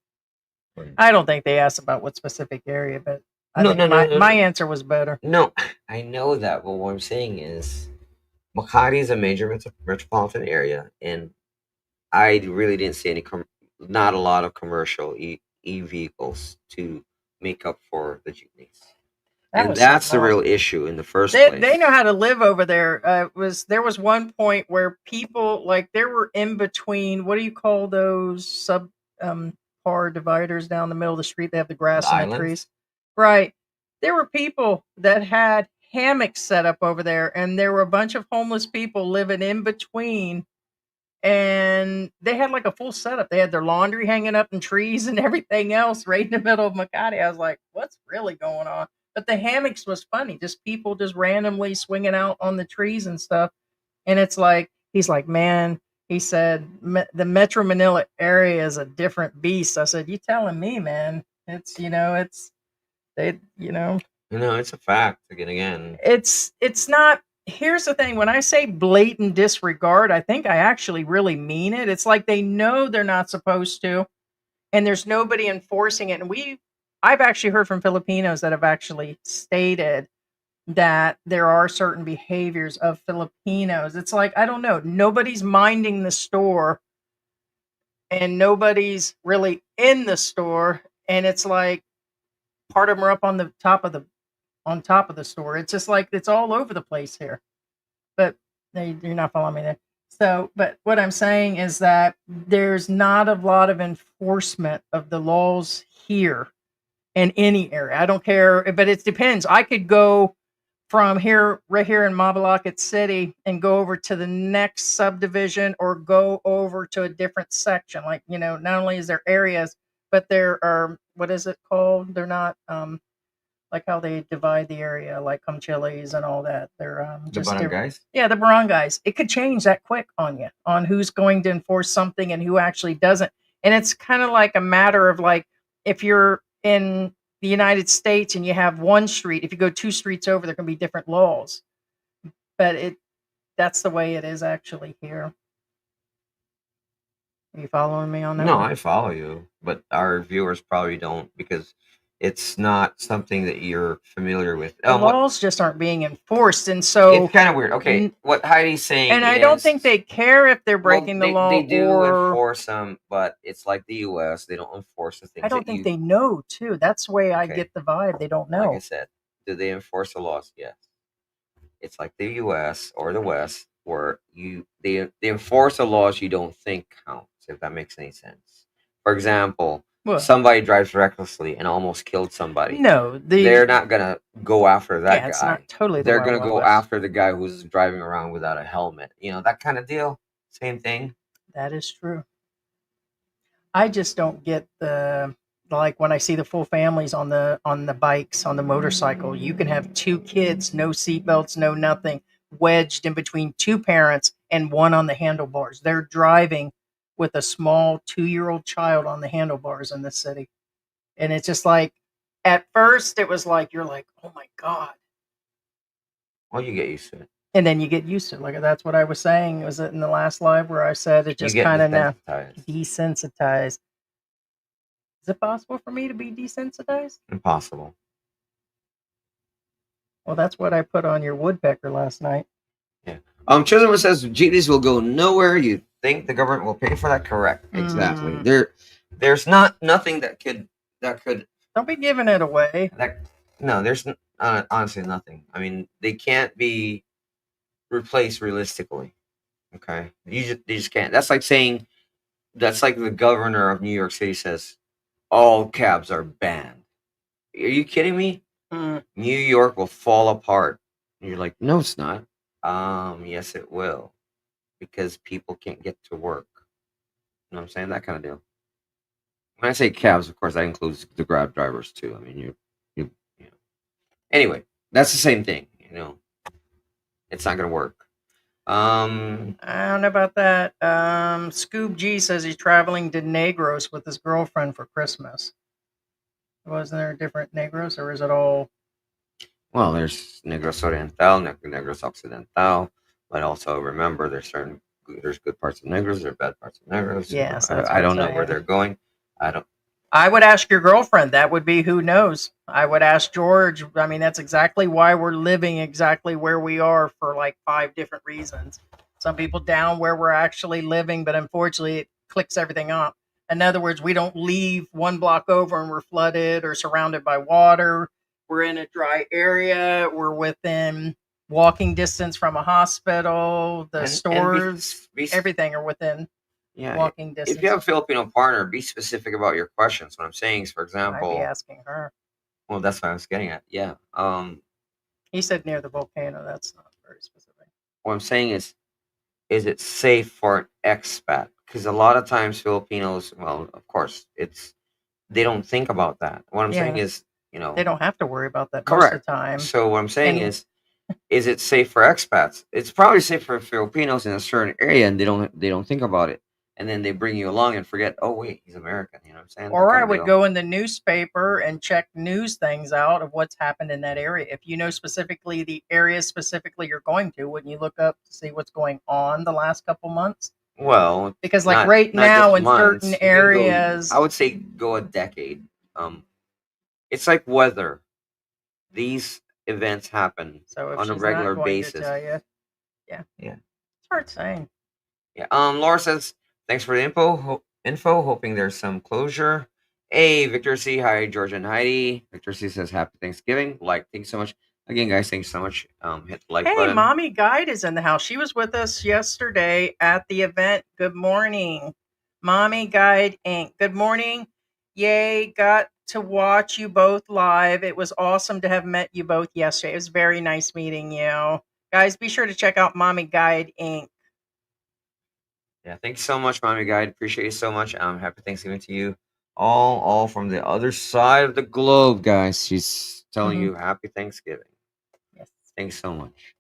B: I don't think they asked about what specific area, but my answer was better.
C: No, I know that, but what I'm saying is Makati is a major metropolitan area, and I really didn't see not a lot of commercial e-vehicles to make up for the jeepneys. And that's the real issue in the first place.
B: They know how to live over there. There was one point where people, like, there were in between, what do you call those car dividers down the middle of the street? They have the grass and the trees. Right. There were people that had hammocks set up over there, and there were a bunch of homeless people living in between, and they had like a full setup. They had their laundry hanging up in trees and everything else right in the middle of Makati. I was like, what's really going on? But the hammocks was funny. Just people just randomly swinging out on the trees and stuff. And it's like, he's like, man, he said, the Metro Manila area is a different beast. I said, you telling me, man? It's, it's a fact. Again. It's not. Here's the thing. When I say blatant disregard, I think I actually really mean it. It's like they know they're not supposed to, and there's nobody enforcing it. And I've actually heard from Filipinos that have actually stated that there are certain behaviors of Filipinos. It's like, I don't know, nobody's minding the store and nobody's really in the store. And it's like part of them are up on the top of on top of the store. It's just like it's all over the place here. But you're not following me there. So, but what I'm saying is that there's not a lot of enforcement of the laws here in any area. I don't care, but it depends. I could go from here, right here in Mabalacat City, and go over to the next subdivision or go over to a different section. Like, not only is there areas, but there are, what is it called? They're not, like how they divide the area, like Chili's and all that. They're
C: The
B: just different.
C: barangays?
B: Yeah, the barangays. It could change that quick on you, on who's going to enforce something and who actually doesn't. And it's kind of like a matter of like, if you're in the United States and you have one street, if you go 2 streets over, there can be different laws. But that's the way it is actually here. Are you following me on that?
C: No,
B: one?
C: I follow you, but our viewers probably don't because it's not something that you're familiar with.
B: The laws just aren't being enforced, and so
C: It's kind of weird. Okay, what Heidi's saying,
B: and I don't think they care if they're breaking the law.
C: They do
B: or
C: enforce them, but it's like the U.S. They don't enforce the things.
B: I don't think they know too. That's the way I get the vibe. They don't know.
C: Like I said, do they enforce the laws? Yes. It's like the U.S. or the West, where they enforce the laws you don't think counts. If that makes any sense. For example, somebody drives recklessly and almost killed somebody.
B: No,
C: they're not gonna go after that guy.
B: It's not totally.
C: They're gonna go after the guy who's driving around without a helmet. That kind of deal. Same thing.
B: That is true. I just don't get the like when I see the full families on the bikes, on the motorcycle. You can have 2 kids, no seatbelts, no nothing, wedged in between 2 parents and one on the handlebars. They're driving with a small 2-year-old child on the handlebars in this city. And it's just like, at first it was like, you're like, oh my God.
C: Well, you get used to it.
B: And then you get used to it. Like, that's what I was saying. Was it in the last live where I said it just kind of now desensitized? Is it possible for me to be desensitized?
C: Impossible.
B: Well, that's what I put on your woodpecker last night.
C: Yeah. Chisholm says GDs will go nowhere. You think the government will pay for that? Correct. Exactly. There's nothing that could.
B: Don't be giving it away.
C: No, there's honestly nothing. I mean, they can't be replaced realistically. Okay, they just can't. That's like saying, that's like the governor of New York City says all cabs are banned. Are you kidding me? New York will fall apart. And you're like, no, it's not. Yes, it will, because people can't get to work. You know what I'm saying? That kind of deal. When I say cabs, of course, that includes the Grab drivers too. I mean, you know. Anyway, that's the same thing. It's not gonna work.
B: I don't know about that. Scoob G says he's traveling to Negros with his girlfriend for Christmas. Wasn't there different Negros, or is it all?
C: Well, there's Negros Oriental, Negros Occidental, but also remember there's good parts of Negros, there's bad parts of Negros.
B: Yes,
C: I don't know where they're going.
B: I would ask your girlfriend. That would be who knows. I would ask George. I mean, that's exactly why we're living exactly where we are for like 5 different reasons. Some people down where we're actually living, but unfortunately it clicks everything up. In other words, we don't leave 1 block over and we're flooded or surrounded by water. We're in a dry area. We're within walking distance from a hospital, the stores, everything are within walking distance.
C: If you have a Filipino partner, be specific about your questions. What I'm saying is, for example,
B: I'd be asking her.
C: Well, that's what I was getting at. Yeah.
B: He said near the volcano. That's not very specific.
C: What I'm saying is it safe for an expat? Because a lot of times Filipinos, well, of course, they don't think about that. What I'm saying is,
B: they don't have to worry about that most of the time.
C: So what I'm saying is it safe for expats? It's probably safe for Filipinos in a certain area, and they don't think about it. And then they bring you along and forget, oh, wait, he's American. You know what I'm saying?
B: Or I would go in the newspaper and check news things out of what's happened in that area. If you know specifically the area specifically you're going to, wouldn't you look up to see what's going on the last couple months?
C: Well,
B: because like right now in certain areas,
C: I would say go a decade. It's like weather. These events happen on a regular basis.
B: Yeah. It's hard saying.
C: Yeah. Laura says, thanks for the info. Hoping there's some closure. Hey, Victor C. Hi, George and Heidi. Victor C says happy Thanksgiving. Like, thanks so much. Again, guys, thanks so much. Hit the like
B: Hey,
C: button.
B: Mommy Guide is in the house. She was with us yesterday at the event. Good morning. Mommy Guide Inc. Good morning. Yay, got to watch you both live. It was awesome to have met you both yesterday. It was very nice meeting you. Guys, be sure to check out Mommy Guide Inc.
C: Yeah, thanks so much, Mommy Guide. Appreciate you so much. Happy Thanksgiving to you. All from the other side of the globe, guys. She's telling
B: Mhm.
C: you happy Thanksgiving.
B: Yes.
C: Thanks so much.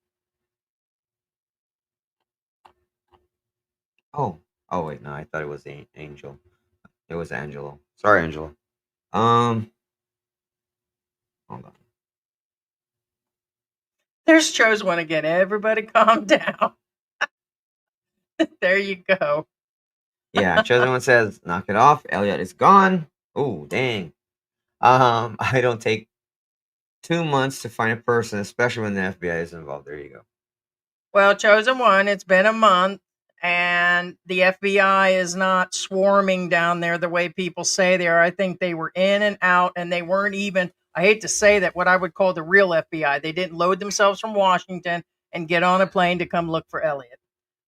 C: Oh wait, no, I thought it was Angel. It was Angelo. Sorry, Angelo. Hold on.
B: There's Chose one again. Everybody calm down. There you go.
C: Yeah, Chosen One says, knock it off. Elliot is gone. Oh, dang. I don't take 2 months to find a person, especially when the FBI is involved. There you go.
B: Well, Chosen One, it's been a month, and the FBI is not swarming down there the way people say they are. I think they were in and out, and they weren't even, I hate to say that, what I would call the real FBI. They didn't load themselves from Washington and get on a plane to come look for Elliot.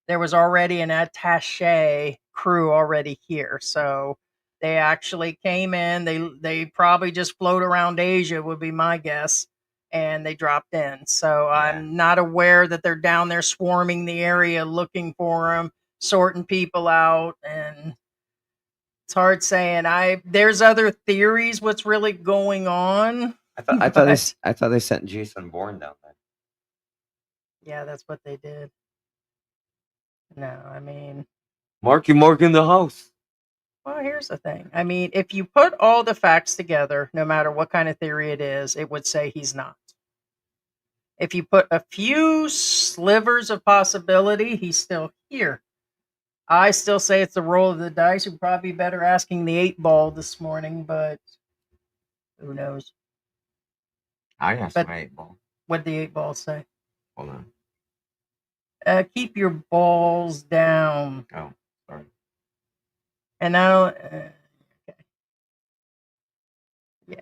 B: There was already an attaché crew already here. So they actually came in. They probably just float around Asia, would be my guess, and they dropped in. So
C: Yeah.
B: I'm not aware that they're down there swarming the area looking for them, sorting people out, and it's hard saying. There's other theories what's really going on.
C: I thought they sent Jason Bourne down there.
B: Yeah, that's what they did. No, I mean,
C: Marky Mark in the house.
B: well, here's the thing. I mean, if you put all the facts together, no matter what kind of theory it is, it would say he's not. If you put a few slivers of possibility, he's still here. I still say it's the roll of the dice. You're probably better asking the 8 ball this morning, but who knows?
C: I asked
B: But
C: my 8 ball.
B: what'd the 8 ball say?
C: Hold on.
B: Keep your balls down.
C: Oh, sorry.
B: And now, okay. Yeah.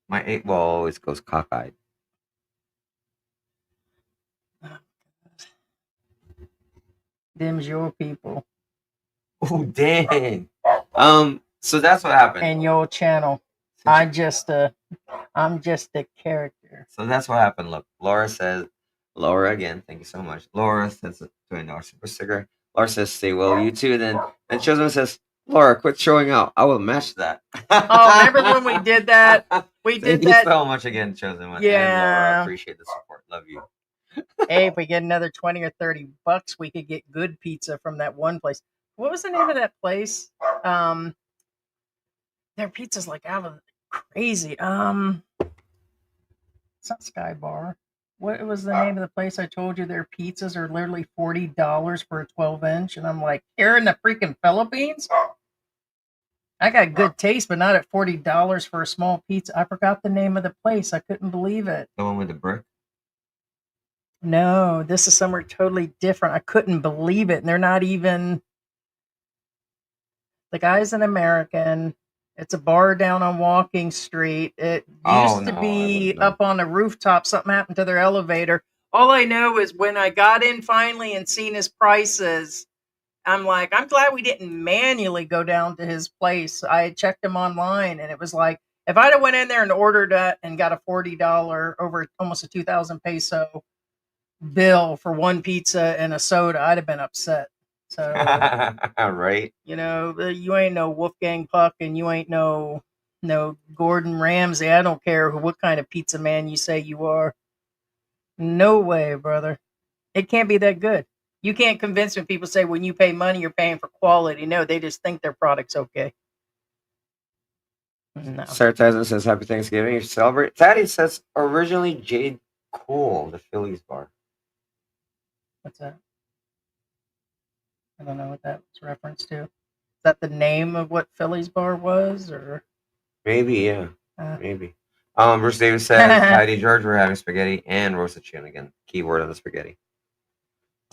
C: My 8 ball always goes cockeyed.
B: Them's your people
C: Oh, dang. So that's what happened.
B: and your channel. I'm just a character.
C: So that's what happened. Look, Laura again, thank you so much. Laura says $20 super sticker. Laura says, stay well, you too. Then Chosen says, Laura, quit showing out. I will match that.
B: Oh, remember when we did that? We did
C: Thank
B: that.
C: you so much again, Chosen One.
B: Yeah.
C: And Laura, I appreciate the support. Love you.
B: Hey, if we get another 20 or 30 bucks, we could get good pizza from that one place. What was the name of that place? Their pizza's like out of crazy. It's not Sky Bar. What was the name of the place I told you their pizzas are literally $40 for a 12-inch? And I'm like, here in the freaking Philippines? I got good taste, but not at $40 for a small pizza. I forgot the name of the place. I couldn't believe it.
C: The one with the brick?
B: No, this is somewhere totally different. I couldn't believe it. And they're not even. The guy's an American. It's a bar down on Walking Street. It used to be up on a rooftop. Something happened to their elevator. All I know is when I got in finally and seen his prices, I'm like, I'm glad we didn't manually go down to his place. I had checked him online, and it was like, if I'd have went in there and ordered it and got a $40 over almost a 2,000 peso bill for one pizza and a soda, I'd have been upset. So,
C: right.
B: you know, you ain't no Wolfgang Puck, and you ain't no Gordon Ramsay. I don't care what kind of pizza man you say you are. No way, brother. It can't be that good. You can't convince me. People say when you pay money, you're paying for quality. No, they just think their product's okay. No.
C: Sarah Tyson says, happy Thanksgiving. You should celebrate. Taddy says, originally Jade Cool, the Phillies bar.
B: What's that? I don't know what that was reference to. Is that the name of what Phillies bar was, or
C: maybe? Yeah, maybe. Bruce Davis says, Heidi George, we're having spaghetti and roasted chicken again. Keyword on the spaghetti.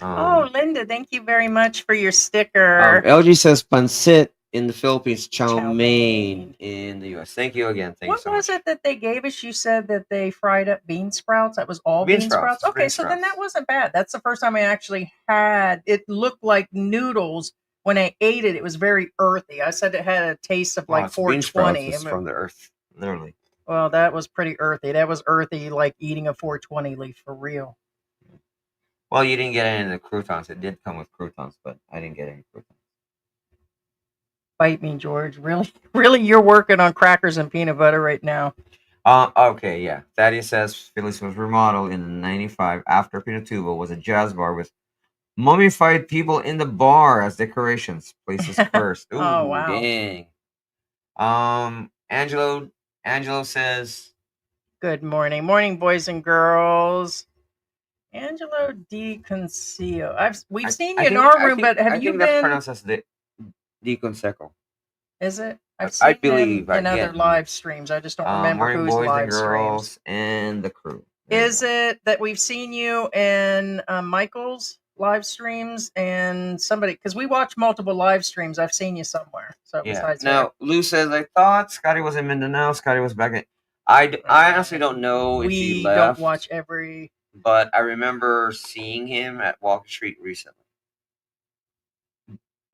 B: Oh, Linda, thank you very much for your sticker.
C: LG says pancit in the Philippines, chow
B: Chow
C: mein
B: mein.
C: in the US. Thank you again. Thank you
B: What
C: so
B: was
C: much.
B: it that they gave us? You said that they fried up bean sprouts. That was all
C: Bean
B: bean
C: sprouts,
B: sprouts.
C: it's
B: Okay,
C: bean
B: so then that
C: sprouts.
B: wasn't bad. That's the first time I actually had it. Looked like noodles. When I ate it, it was very earthy. I said it had a taste of
C: Well,
B: like
C: it's bean sprouts.
B: 420.
C: It's from the earth, literally.
B: Well, that was pretty earthy. That was earthy, like eating a 420 leaf for real.
C: Well, you didn't get any of the croutons. It did come with croutons, but I didn't get any croutons.
B: Bite me, George. Really, really, you're working on crackers and peanut butter right now.
C: Okay, yeah. Thaddeus says Phyllis was remodeled in '95 after Pinatubo was a jazz bar with mummified people in the bar as decorations. Places cursed. Ooh,
B: Oh wow.
C: dang. Angelo says,
B: Good morning, morning, boys and girls. Angelo D. Concio. We've seen you in our room, but have
C: I
B: you
C: think that's
B: been?
C: pronounced as Di Conseco.
B: Is it? I've
C: I
B: seen him
C: believe.
B: in other
C: Again,
B: live streams. I just don't remember
C: morning
B: whose
C: boys and
B: live streams.
C: girls and the crew. There you
B: Is
C: go.
B: it that we've seen you in Michael's live streams and somebody? Because we watch multiple live streams. I've seen you somewhere. So
C: Yeah.
B: besides her,
C: Now, Lou says, I thought Scotty was in Mindanao. Scotty was back in. I honestly don't know if he
B: we don't
C: left,
B: watch every.
C: but I remember seeing him at Walker Street recently.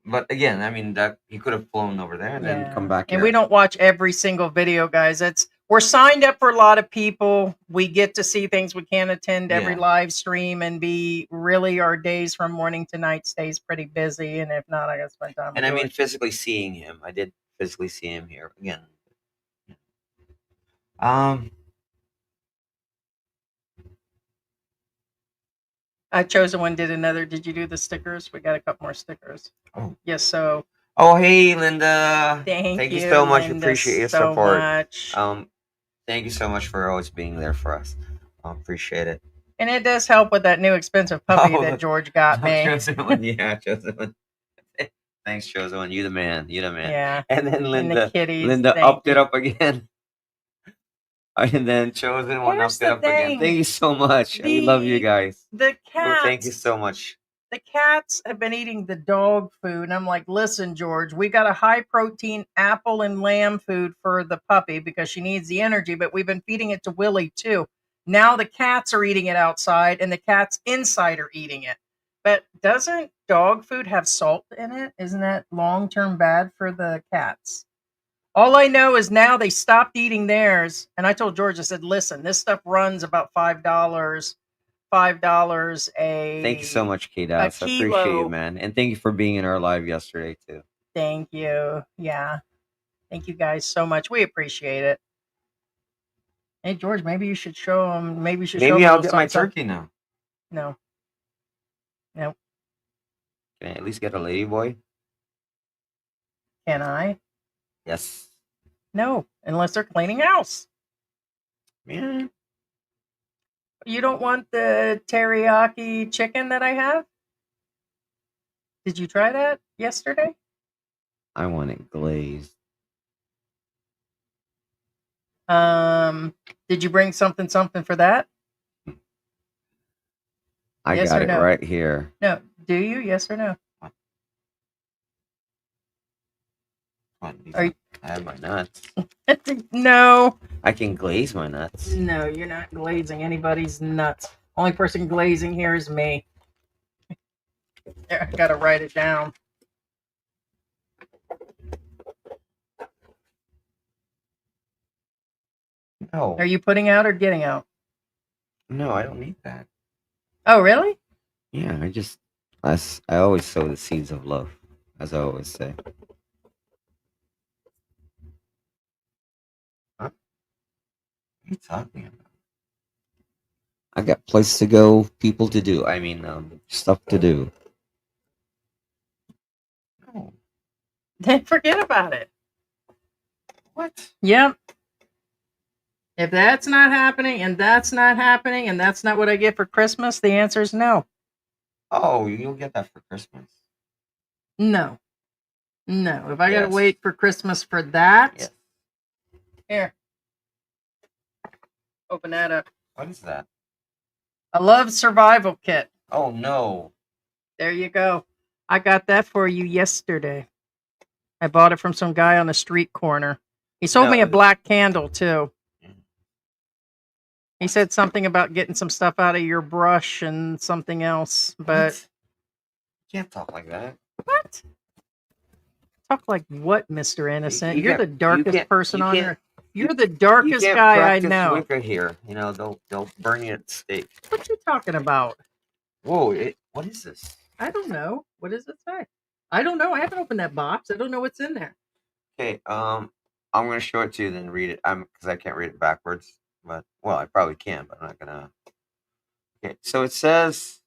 C: But again, I mean, that he could have flown over there and then come back
B: And
C: here.
B: we don't watch every single video, guys. We're signed up for a lot of people. We get to see things. We can't attend every
C: Yeah.
B: live stream and be really our days from morning to night stays pretty busy. And if not, I gotta spend time.
C: And
B: with
C: I mean,
B: George.
C: physically seeing him. I did physically see him here again. Um,
B: Chosen One did another. Did you do the stickers? We got a couple more stickers.
C: Oh.
B: Yes. So
C: Oh, hey, Linda.
B: thank you
C: so much.
B: Linda,
C: Appreciate your
B: so
C: support.
B: much.
C: Thank you so much for always being there for us. Appreciate it.
B: And it does help with that new expensive puppy that George got me.
C: Chosen One, yeah, Chosen One. Thanks, Chosen One. You the man. You the man.
B: Yeah.
C: And then Linda,
B: and the kitties.
C: Linda upped it up again. And then Chosen One
B: Here's
C: upped it
B: the
C: up again.
B: thing.
C: Thank you so much. We love you guys.
B: The cats.
C: Thank you so much.
B: The cats have been eating the dog food. And I'm like, listen, George, we got a high protein apple and lamb food for the puppy because she needs the energy, but we've been feeding it to Willie too. Now the cats are eating it outside and the cats inside are eating it. But doesn't dog food have salt in it? Isn't that long term bad for the cats? All I know is now they stopped eating theirs. And I told George, I said, listen, this stuff runs about $5 a.
C: Thank you so much, K-Dots. I appreciate you, man. And thank you for being in our live yesterday, too.
B: Thank you. Yeah. Thank you guys so much. We appreciate it. Hey, George, maybe you should show them. Maybe you should show them.
C: Maybe I'll get my turkey now.
B: No. No.
C: Can I at least get a lady boy?
B: Can I?
C: Yes.
B: No, unless they're cleaning house.
C: Yeah.
B: You don't want the teriyaki chicken that I have? Did you try that yesterday?
C: I want it glazed.
B: Did you bring something for that?
C: I
B: Yes
C: got
B: or
C: it
B: no?
C: right here.
B: No. Do you? Yes or no?
C: Are you... I have my nuts.
B: No.
C: I can glaze my nuts.
B: No, you're not glazing anybody's nuts. Only person glazing here is me. There, I gotta write it down.
C: No.
B: Are you putting out or getting out?
C: No, I don't need that.
B: Oh, really?
C: Yeah, I always sow the seeds of love, as I always say. Huh? What are you talking about? I got places to go, people to do. I mean, stuff to do. No.
B: Then forget about it.
C: What?
B: Yep. If that's not happening, and that's not happening, and that's not what I get for Christmas, the answer is no.
C: Oh, you'll get that for Christmas.
B: No. No. If I gotta wait for Christmas for that,
C: Yes.
B: Here. Open that up.
C: What is that?
B: A love survival kit.
C: Oh no.
B: There you go. I got that for you yesterday. I bought it from some guy on the street corner. He sold me a black candle too. He said something about getting some stuff out of your brush and something else, but
C: You can't talk like that.
B: what? Talk like what, Mr. Innocent?
C: You
B: You're the
C: can't-
B: darkest person
C: you
B: on
C: can't-
B: earth. You're the
C: You
B: darkest
C: can't
B: guy I
C: practice
B: know.
C: Wicca here. You know, they'll burn you at the stake.
B: What you talking about?
C: Whoa! What is this?
B: I don't know. What does it say? I don't know. I haven't opened that box. I don't know what's in there.
C: Okay. I'm gonna show it to you, then read it. Because I can't read it backwards. But well, I probably can, but I'm not gonna. Okay. So it says.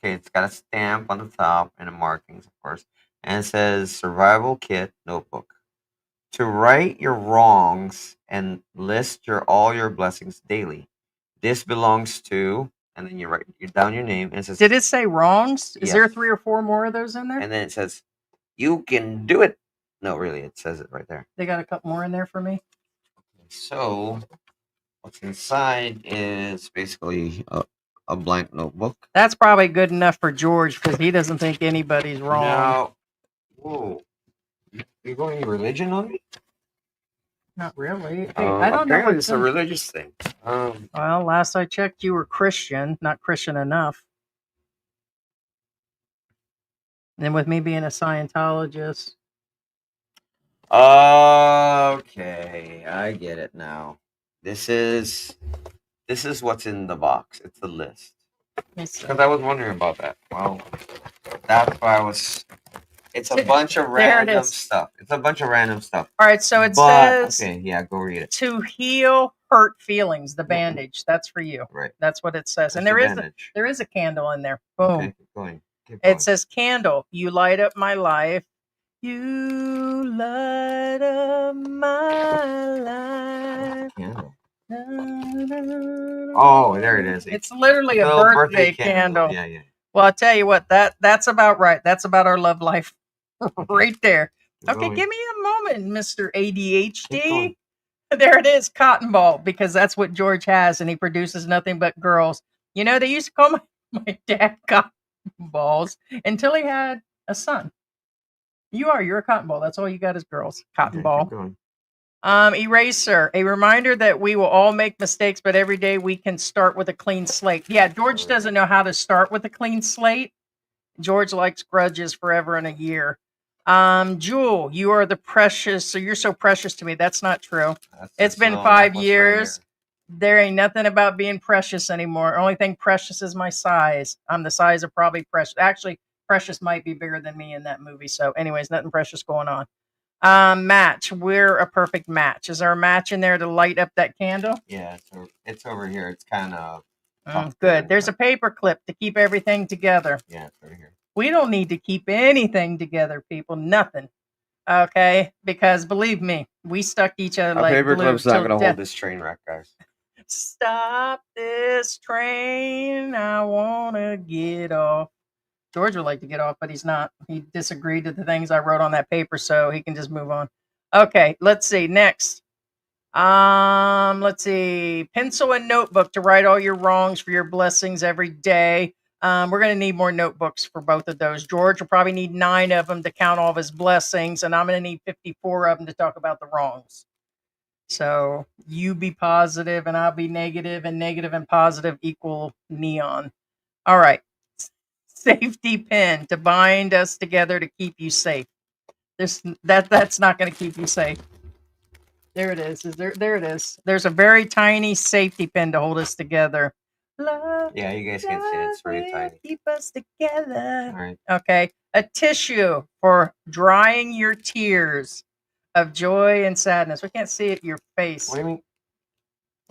C: Okay, it's got a stamp on the top and the markings, of course, and it says "Survival Kit Notebook." To write your wrongs and list all your blessings daily. This belongs to, and then you write down your name, and it says.
B: Did it say wrongs? Is there
C: Yes.
B: 3 or 4 more of those in there?
C: And then it says, "You can do it." No, really, it says it right there.
B: They got a couple more in there for me.
C: So, what's inside is basically a blank notebook.
B: That's probably good enough for George because he doesn't think anybody's wrong.
C: Now, whoa, you're going religion on me?
B: Not really. Hey, I don't know
C: Apparently
B: what's
C: it's a
B: in.
C: religious thing.
B: Well, last I checked, you were Christian, not Christian enough. And with me being a Scientologist,
C: Okay, I get it now. This is what's in the box. It's the list. Because I was wondering about that. Well, that's why I was. It's a bunch of random stuff. It's a bunch of random stuff.
B: All right, so it says.
C: Okay, yeah, go read it.
B: To heal hurt feelings, the bandage. That's for you.
C: Right.
B: That's what it says. And
C: That's
B: there is a candle in there. Boom.
C: Okay, keep going.
B: It says, "Candle, you light up my life. You light up my life."
C: Candle. Oh, there it is.
B: It's literally a
C: little
B: birthday candle.
C: Yeah, yeah.
B: Well, I'll tell you what, that's about right. That's about our love life right there.
C: Keep
B: Okay,
C: going.
B: give me a moment, Mr.
C: Keep
B: ADHD.
C: going.
B: There it is, cotton ball, because that's what George has, and he produces nothing but girls. You know, they used to call my dad cotton balls until he had a son. You're a cotton ball. That's all you got is girls. Cotton
C: Okay,
B: ball.
C: keep going.
B: Eraser, a reminder that we will all make mistakes, but every day we can start with a clean slate. Yeah, George doesn't know how to start with a clean slate. George likes grudges forever and a year. Jewel, you are the precious, so you're so precious to me. That's not true. It's been 5 years. There ain't nothing about being precious anymore. Only thing precious is my size. I'm the size of probably Precious. Actually, Precious might be bigger than me in that movie. So, anyways, nothing precious going on. Match. We're a perfect match. Is there a match in there to light up that candle?
C: Yeah, it's over here. It's kind of
B: good. There's a paper clip to keep everything together.
C: Yeah, it's over here.
B: We don't need to keep anything together, people. Nothing. Okay? Because believe me, we stuck each other like
C: paper
B: glue
C: clip's not
B: till
C: going to
B: death.
C: hold this train wreck, guys.
B: Stop this train. I want to get off. George would like to get off, but he's not. He disagreed to the things I wrote on that paper, so he can just move on. Okay, let's see. Next. Let's see. Pencil and notebook to write all your wrongs for your blessings every day. We're going to need more notebooks for both of those. George will probably need 9 of them to count all of his blessings, and I'm going to need 54 of them to talk about the wrongs. So you be positive and I'll be negative, and negative and positive equal neon. All right. Safety pin to bind us together to keep you safe. That's not going to keep you safe. There it is. There it is. There's a very tiny safety pin to hold us together. Love,
C: yeah, you guys can see it. It's really tiny.
B: Keep us together.
C: All right.
B: Okay. A tissue for drying your tears of joy and sadness. We can't see it in your face.
C: What do you mean?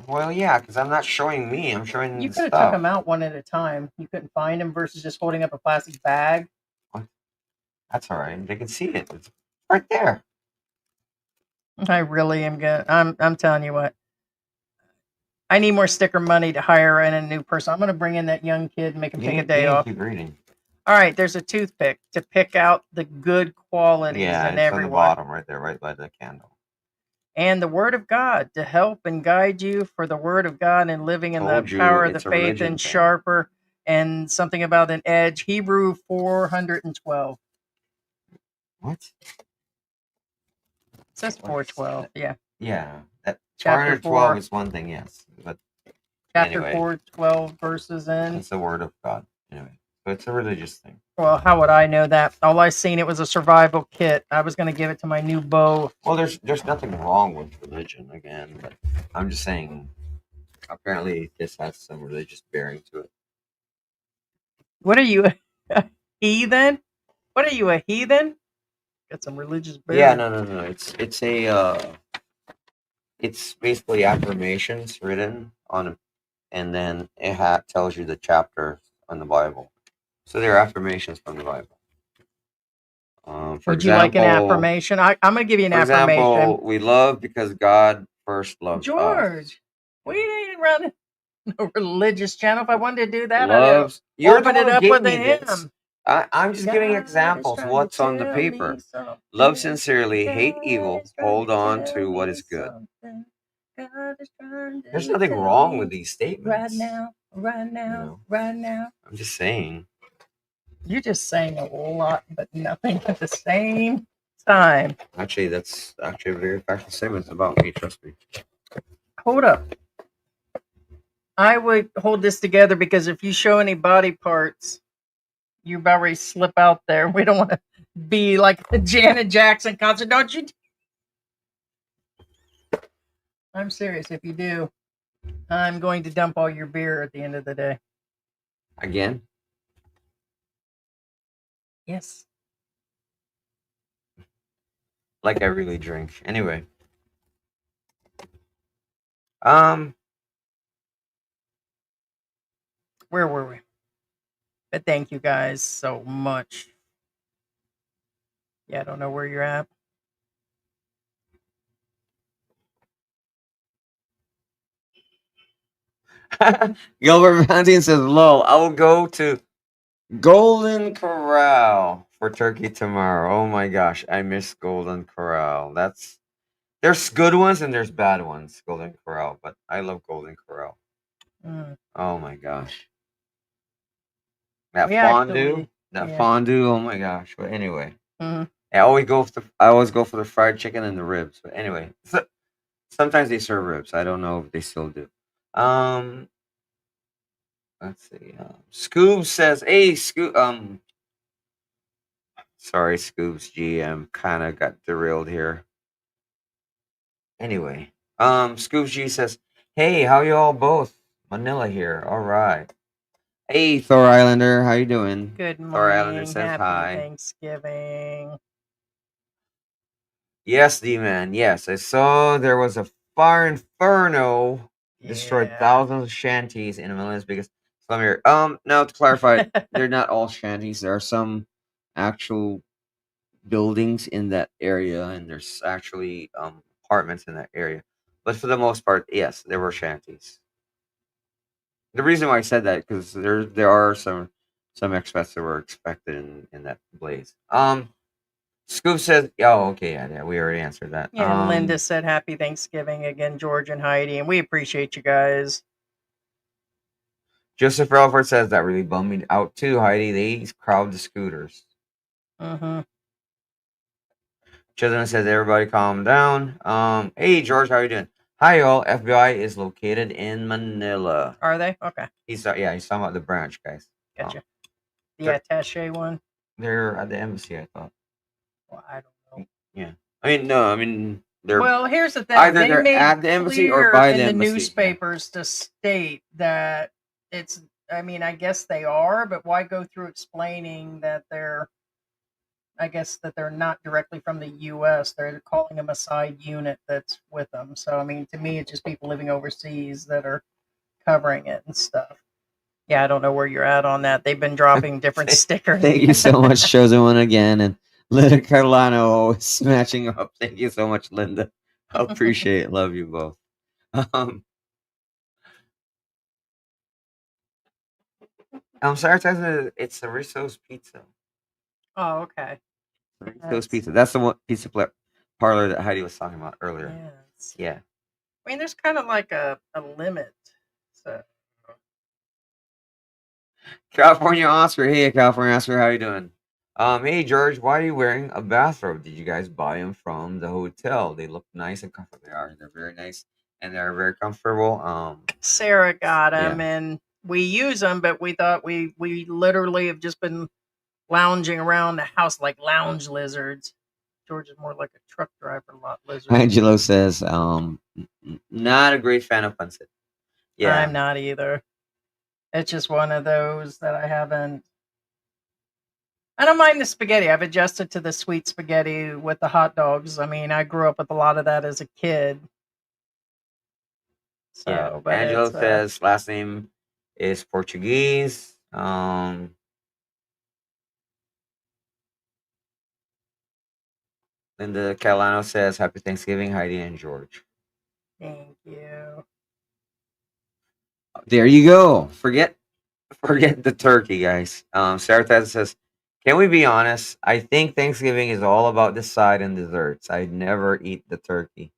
C: Well, yeah, because I'm not showing me. I'm showing
B: you
C: the
B: could have
C: stuff.
B: took them out one at a time. You couldn't find them versus just holding up a plastic bag.
C: What? That's all right. They can see it. It's right there.
B: I really am good. I'm telling you what. I need more sticker money to hire in a new person. I'm going to bring in that young kid and make him take a day off.
C: Keep reading.
B: All right, there's a toothpick to pick out the good qualities in everyone.
C: Yeah, it's on the bottom right there, right by the candle.
B: And the Word of God to help and guide you for the Word of God and living in the power of the faith and sharper and something about an edge. Hebrew 412.
C: What?
B: says 412. Yeah.
C: Yeah, that
B: Chapter
C: 412
B: 4.
C: is one thing, yes, but
B: Chapter
C: anyway.
B: 4:12 verses in.
C: it's the word of God. Anyway, so it's a religious thing.
B: Well, how would I know that? All I seen it was a survival kit. I was going to give it to my new beau.
C: Well, there's nothing wrong with religion again, but I'm just saying. Apparently, this has some religious bearing to it.
B: What are you, a heathen? What are you, a heathen? Got some religious bearing.
C: Yeah, no. It's basically affirmations written on, and then it tells you the chapters on the Bible. So they're affirmations from the Bible.
B: Would you like an affirmation? I'm going to give you an affirmation.
C: For example, we love because God first loved us.
B: George, we ain't running no religious channel. If I wanted to do that,
C: Loves.
B: I'd
C: You're the
B: open
C: one
B: it
C: who
B: up
C: gave
B: with
C: me
B: a
C: this.
B: hymn.
C: I'm just giving
B: God is
C: examples.
B: trying
C: What's
B: to
C: on the
B: tell
C: paper?
B: me something.
C: Love sincerely, hate
B: God
C: evil,
B: is trying
C: hold on
B: tell
C: to what
B: me
C: is good.
B: something. God is trying to
C: There's nothing
B: tell
C: wrong
B: me
C: with these
B: right
C: statements.
B: now, right now,
C: know.
B: right now.
C: I'm just saying.
B: You're just saying a lot, but nothing at the same time.
C: Actually, that's actually a very factual statement about me. Trust me.
B: Hold up. I would hold this together because if you show any body parts, you're about ready to slip out there. We don't want to be like the Janet Jackson concert, don't you? I'm serious. If you do, I'm going to dump all your beer at the end of the day.
C: Again?
B: Yes.
C: Like I really drink. Anyway.
B: Where were we? But thank you guys so much. Yeah, I don't know where you're at.
C: Gilbert Valentine says, lol, I will go to Golden Corral for turkey tomorrow. Oh my gosh, I miss Golden Corral. There's good ones and there's bad ones, Golden Corral, but I love Golden Corral. Oh my gosh. That fondue, oh my gosh. But anyway. I always go for the fried chicken and the ribs. But anyway, sometimes they serve ribs. I don't know if they still do. Let's see. Scoob says, "Hey, Scoob. Sorry, Scoob's GM kind of got derailed here. Anyway, Scoob's G says, "Hey, how you all both? Manila here. All right. Hey, Thor Islander, how you doing?
B: Good morning.
C: Thor Islander says
B: Happy
C: hi.
B: Thanksgiving.
C: Yes, D-Man. Yes, I saw there was a fire inferno destroyed thousands of shanties in Manila's biggest slum area. Now to clarify, they're not all shanties. There are some actual buildings in that area, and there's actually apartments in that area. But for the most part, yes, there were shanties. The reason why I said that because there are some expats that were expected in that blaze. Scoop says, "Oh, okay, yeah, we already answered that."
B: Yeah, and Linda said, "Happy Thanksgiving again, George and Heidi," and we appreciate you guys.
C: Joseph Relford says that really bummed me out too, Heidi. They crowd the scooters. Children says, "Everybody calm down." Hey George, how you doing? Hi y'all. FBI is located in Manila.
B: Are they? Okay.
C: He's talking about the branch, guys.
B: Gotcha. The attaché one.
C: They're at the embassy, I thought.
B: Well, I don't know.
C: Yeah. I mean, they're.
B: Well, here's the thing.
C: Either
B: they
C: they're
B: made
C: at the embassy or by the
B: in
C: embassy.
B: The newspapers to state that it's. I mean, I guess they are, but why go through explaining that they're? I guess that they're not directly from the U.S. They're calling them a side unit that's with them. So, I mean, to me, it's just people living overseas that are covering it and stuff. Yeah, I don't know where you're at on that. They've been dropping different stickers.
C: Thank you so much, Chosen One, again. And Linda Carolano always smashing up. Thank you so much, Linda. I appreciate it. Love you both. I'm sorry, it's a Risso's Pizza.
B: Oh, okay.
C: Risso's Pizza. That's the one pizza parlor that Heidi was talking about earlier.
B: Yes.
C: Yeah.
B: I mean, there's kind of like a limit. So.
C: California Oscar. Hey, California Oscar. How you doing? Hey George, why are you wearing a bathrobe? Did you guys buy them from the hotel? They look nice and comfortable. They are. They're very nice and they're very comfortable.
B: Sarah got them,
C: Yeah.
B: and we use them, but we thought we literally have just been lounging around the house like lounge lizards. George is more like a truck driver, lot lizard.
C: Angelo says, not a great fan of pancit. Yeah.
B: I'm not either. It's just one of those that I haven't. I don't mind the spaghetti. I've adjusted to the sweet spaghetti with the hot dogs. I mean, I grew up with a lot of that as a kid.
C: Yeah.
B: So, but
C: Angelo
B: it's
C: says last name is Portuguese. Linda Calano says Happy Thanksgiving, Heidi and George.
B: thank you.
C: There you go. Forget the turkey, guys. Sarah Taz says, can we be honest? I think Thanksgiving is all about the side and desserts. I never eat the turkey.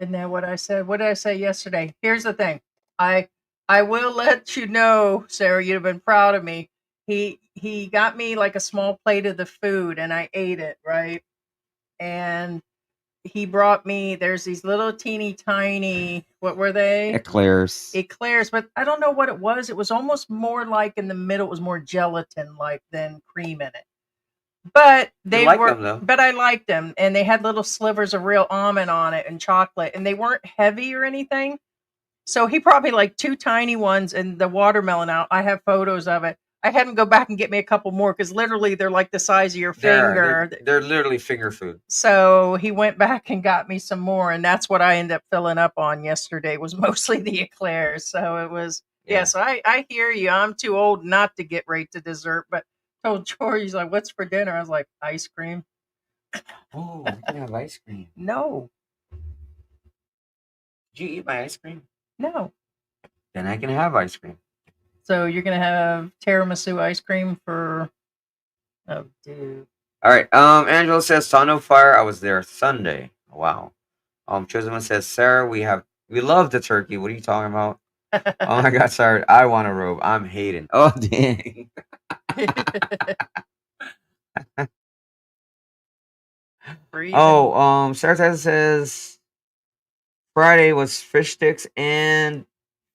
B: Isn't that what I said? What did I say yesterday? Here's the thing. I I will let you know, Sarah, you'd have been proud of me. He got me like a small plate of the food and I ate it, right? And he brought me there's these little teeny tiny what were they?
C: Eclairs.
B: Eclairs, but I don't know what it was. It was almost more like in the middle, it was more gelatin like than cream in it. But they
C: like
B: were,
C: them, though.
B: but I liked them, and they had little slivers of real almond on it and chocolate, and they weren't heavy or anything. So he brought me like two tiny ones and the watermelon out. I have photos of it. I had him go back and get me a couple more because literally they're like the size of your finger.
C: They're literally finger food.
B: So he went back and got me some more, and that's what I ended up filling up on yesterday was mostly the eclairs. So it was So I hear you. I'm too old not to get right to dessert, but told George, he's like, "What's for dinner?" I was like, "Ice cream."
C: Oh, we can have ice cream.
B: No,
C: Did you eat my ice cream?
B: no.
C: Then I can have ice cream.
B: So you're gonna have tiramisu ice cream for? Oh, dude.
C: All right. Angela says Son of Fire. I was there Sunday. Wow. Chosen One says Sarah, we love the turkey. What are you talking about? Oh my God, Sarah, I want a robe. I'm hating. Oh dang. Sarah Tyson says Friday was fish sticks and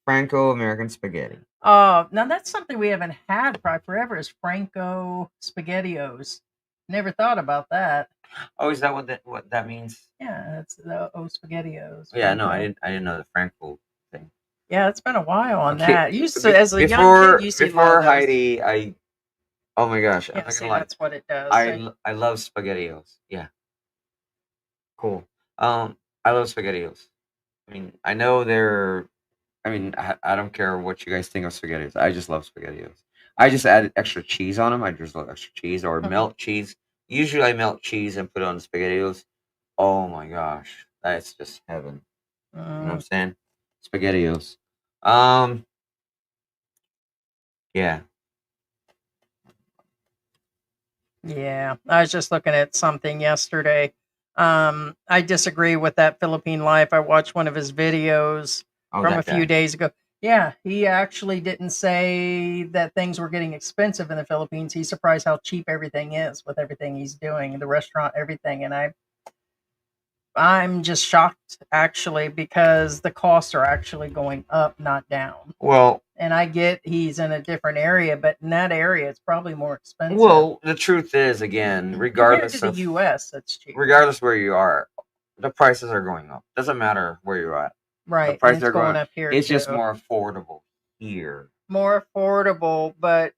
C: Franco American spaghetti.
B: Oh, now that's something we haven't had probably forever is Franco SpaghettiOs. Never thought about that.
C: Oh, is that what that means?
B: Yeah, that's the SpaghettiOs.
C: Yeah, no,
B: Franco.
C: I didn't know the Franco thing.
B: Yeah, it's been a while on
C: Okay,
B: that. Used to, as a young kid, used to
C: before
B: love those.
C: Heidi, oh my gosh, I'm
B: Yeah,
C: not
B: see,
C: gonna lie.
B: that's what it does.
C: I love spaghettios. Yeah, cool. I love spaghettios. I mean, I know they're. I mean, I don't care what you guys think of spaghettios. I just love spaghettios. I just added extra cheese on them. I just love extra cheese or melt cheese. Usually, I melt cheese and put it on the spaghettios. Oh my gosh, that's just heaven. You know what I'm saying? Spaghettios. Yeah.
B: Yeah, I was just looking at something yesterday. I disagree with that Philippine life. I watched one of his videos from a few days ago. Yeah, he actually didn't say that things were getting expensive in the Philippines. He's surprised how cheap everything is with everything he's doing, the restaurant, everything. And I'm just shocked actually because the costs are actually going up, not down.
C: Well,
B: and I get he's in a different area, but in that area, it's probably more expensive.
C: well, the truth is, again, regardless
B: compared to the U.S., that's cheap.
C: regardless where you are, the prices are going up. Doesn't matter where you're at.
B: Right,
C: The prices
B: it's
C: are
B: going up here.
C: It's just
B: too.
C: more affordable here.
B: More affordable, but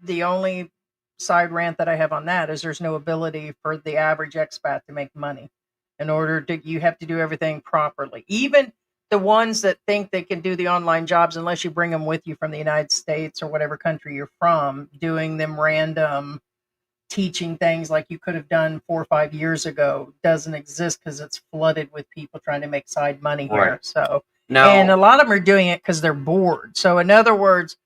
B: the only side rant that I have on that is there's no ability for the average expat to make money. In order to, you have to do everything properly. Even the ones that think they can do the online jobs, unless you bring them with you from the United States or whatever country you're from, doing them random teaching things like you could have done 4 or 5 years ago doesn't exist because it's flooded with people trying to make side money here.
C: Right.
B: So,
C: Now,
B: and a lot of them are doing it because they're bored. So, in other words,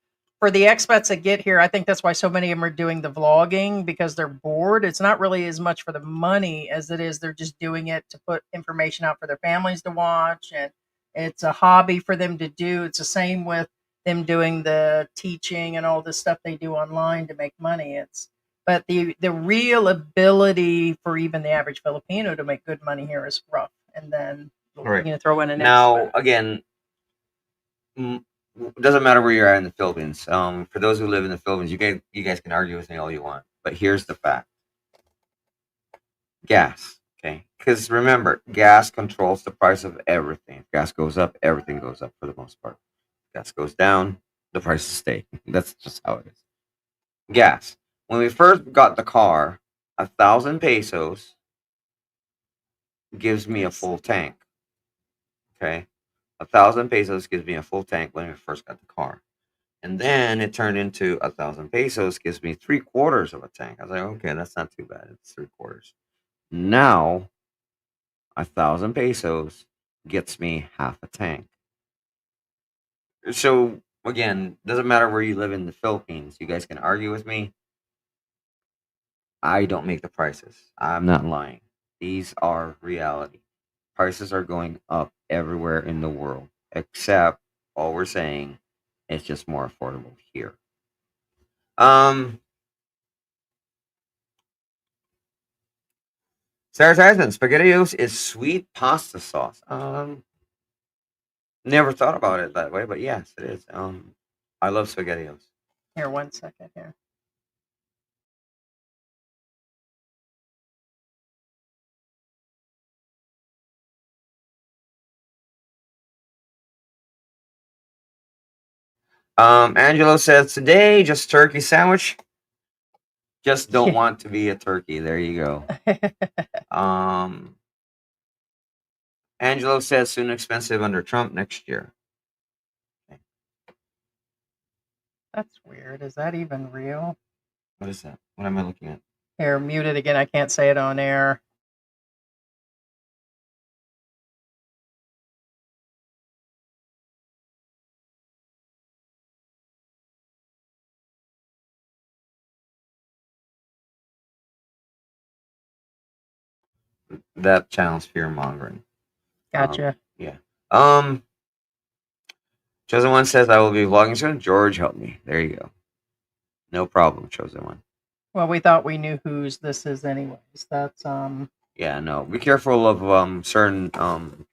B: for the expats that get here, I think that's why so many of them are doing the vlogging because they're bored. It's not really as much for the money as it is they're just doing it to put information out for their families to watch, and it's a hobby for them to do. It's the same with them doing the teaching and all this stuff they do online to make money. But the real ability for even the average Filipino to make good money here is rough, and then
C: Right.
B: throw in an
C: Now,
B: expat.
C: again, it doesn't matter where you're at in the Philippines. For those who live in the Philippines, you guys can argue with me all you want, but here's the fact: gas. Okay, because remember, gas controls the price of everything. If gas goes up, everything goes up for the most part. If gas goes down, the prices stay. That's just how it is. Gas. When we first got the car, 1,000 pesos gives me a full tank. Okay, 1,000 pesos gives me a full tank when we first got the car. And then it turned into 1,000 pesos gives me 3/4 of a tank. I was like, okay, that's not too bad. It's 3/4. Now 1,000 pesos gets me half a tank. So again, doesn't matter where you live in the Philippines. You guys can argue with me. I don't make the prices. I'm not lying. These are reality. Prices are going up everywhere in the world, except all we're saying it's just more affordable here. Sarah Tyson, SpaghettiOs is sweet pasta sauce. Never thought about it that way, but yes, it is. I love SpaghettiOs.
B: Here, 1 second here.
C: Angelo says today just turkey sandwich. Just don't
B: Yeah.
C: want to be a turkey. There you go. Angelo says soon expensive under Trump next year.
B: That's weird. Is that even real?
C: What is that? What am I looking at?
B: Here, mute it again. I can't say it on air.
C: That channel's fear mongering.
B: Gotcha.
C: Yeah. Chosen One says I will be vlogging soon. George, help me. There you go. No problem, Chosen One.
B: Well, we thought we knew whose this is anyways. That's
C: Yeah, no. Be careful of certain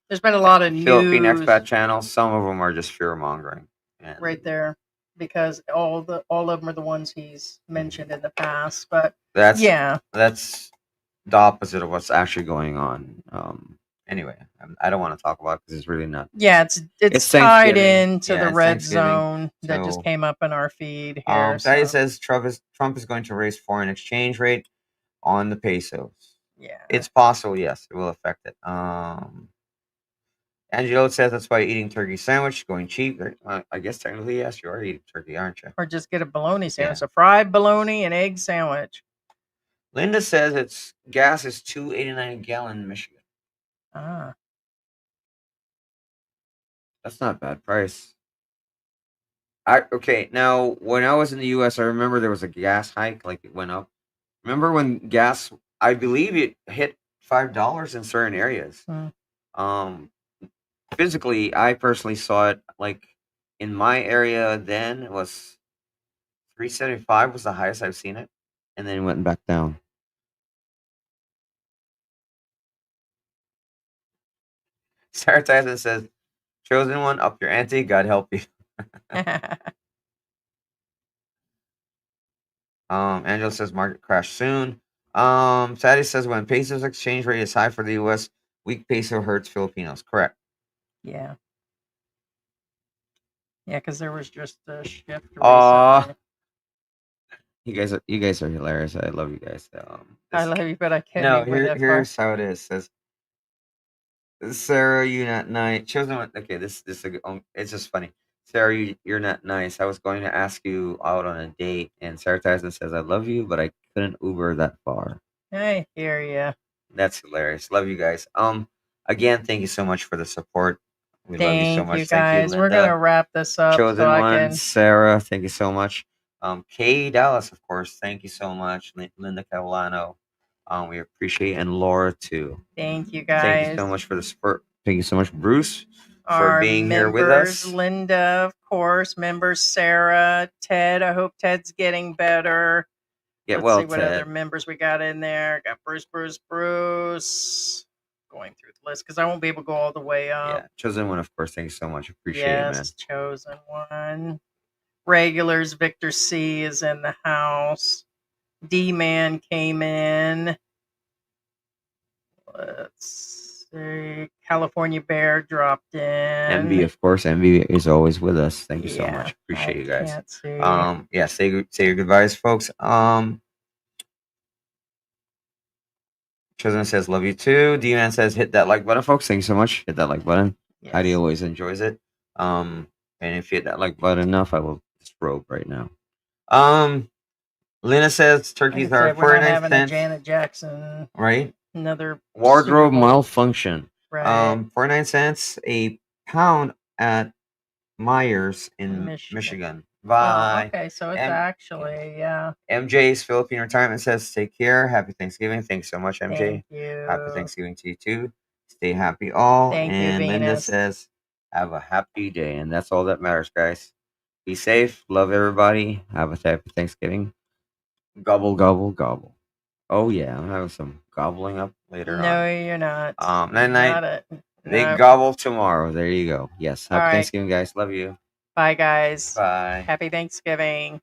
B: there's been a lot of
C: Philippine
B: news
C: expat channels. Some of them are just fear mongering.
B: right there because all of them are the ones he's mentioned in the past. But
C: That's
B: yeah,
C: that's the opposite of what's actually going on. Anyway, I don't want to talk about it because it's really not.
B: yeah, it's tied
C: Thanksgiving.
B: into
C: Yeah,
B: the
C: it's
B: red
C: Thanksgiving,
B: zone that just
C: so
B: came up in our feed here.
C: Daddy
B: So
C: says Trump is going to raise foreign exchange rate on the pesos.
B: yeah,
C: It's possible, yes, it will affect it. Angelo says that's why eating turkey sandwich going cheap. I guess technically yes, you are eating turkey, aren't you?
B: or just get a bologna sandwich,
C: Yeah.
B: a fried bologna and egg sandwich.
C: Linda says it's gas is $2.89 a gallon in Michigan.
B: Ah,
C: That's not a bad price. Okay, now when I was in the US, I remember there was a gas hike, like it went up. Remember when gas I believe it hit $5 in certain areas.
B: mm.
C: Um physically I personally saw it like in my area then it was 375 was the highest I've seen it. And then it went back down. Sarah Tyson says, Chosen One, up your ante, God help you. Angela says market crash soon. Sadie says when peso's exchange rate is high for the US, weak peso hurts Filipinos. Correct.
B: Yeah. Yeah, because there was just a shift
C: Aw.
B: recently.
C: You guys are hilarious. I love you guys.
B: I love you, but I can't
C: No,
B: be with that far.
C: here's how it is. Says Sarah, you not nice. Chosen One. Okay, it's just funny. Sarah, you're not nice. I was going to ask you out on a date, and Sarah Tyson says I love you, but I couldn't Uber that far.
B: I hear you.
C: That's hilarious. Love you guys. Again, thank you so much for the support. We love you so
B: Thank
C: much.
B: you
C: Thank you,
B: guys. We're
C: Linda.
B: gonna wrap this up so
C: Chosen
B: I
C: One,
B: can.
C: Sarah, thank you so much. Kay Dallas, of course, thank you so much. Linda Catalano, we appreciate, and Laura too.
B: Thank you guys.
C: Thank you so much for the support. Thank you so much, Bruce, for
B: Our
C: being here
B: members,
C: with us.
B: Linda, of course, members Sarah, Ted. I hope Ted's getting better.
C: Get
B: Let's
C: well,
B: see what other
C: Ted.
B: members we got in there. Got Bruce. Going through the list because I won't be able to go all the way up.
C: Yeah, chosen one, of course. Thank you so much. Appreciate it, man.
B: Yes, chosen one. Regulars, Victor C is in the house. D-Man came in. Let's see. California Bear dropped in.
C: MB, of course. MB is always with us. Thank you so
B: Yeah,
C: much. Appreciate
B: I
C: you guys.
B: can't see.
C: Yeah, say your goodbyes, folks. Chosen says love you too. D-Man says hit that like button, folks. Thank you so much. Hit that like button.
B: Yes.
C: Heidi always enjoys it. And if you hit that like button enough, I will disrobe right now. Lena says turkeys are
B: we're not
C: 49
B: having a
C: cents.
B: Janet Jackson.
C: Right?
B: Another
C: Wardrobe
B: Super Bowl.
C: malfunction.
B: Right.
C: 49 cents a pound at Myers in Michigan. Bye.
B: Oh, okay, so it's actually, yeah.
C: MJ's Philippine Retirement says, take care. Happy Thanksgiving. Thanks so much, MJ.
B: Thank you.
C: Happy Thanksgiving to you too. Stay happy all.
B: Thank you,
C: and Linda
B: Venus.
C: says, have a happy day. And that's all that matters, guys. Be safe. Love everybody. Have a happy Thanksgiving. Gobble, gobble, gobble. Oh, yeah. I'm having some gobbling up later on.
B: No, you're not.
C: Night, night.
B: Not it.
C: Big
B: No.
C: gobble tomorrow. There you go. Yes. Happy
B: All right.
C: Thanksgiving, guys. Love you.
B: Bye, guys.
C: Bye.
B: Happy Thanksgiving.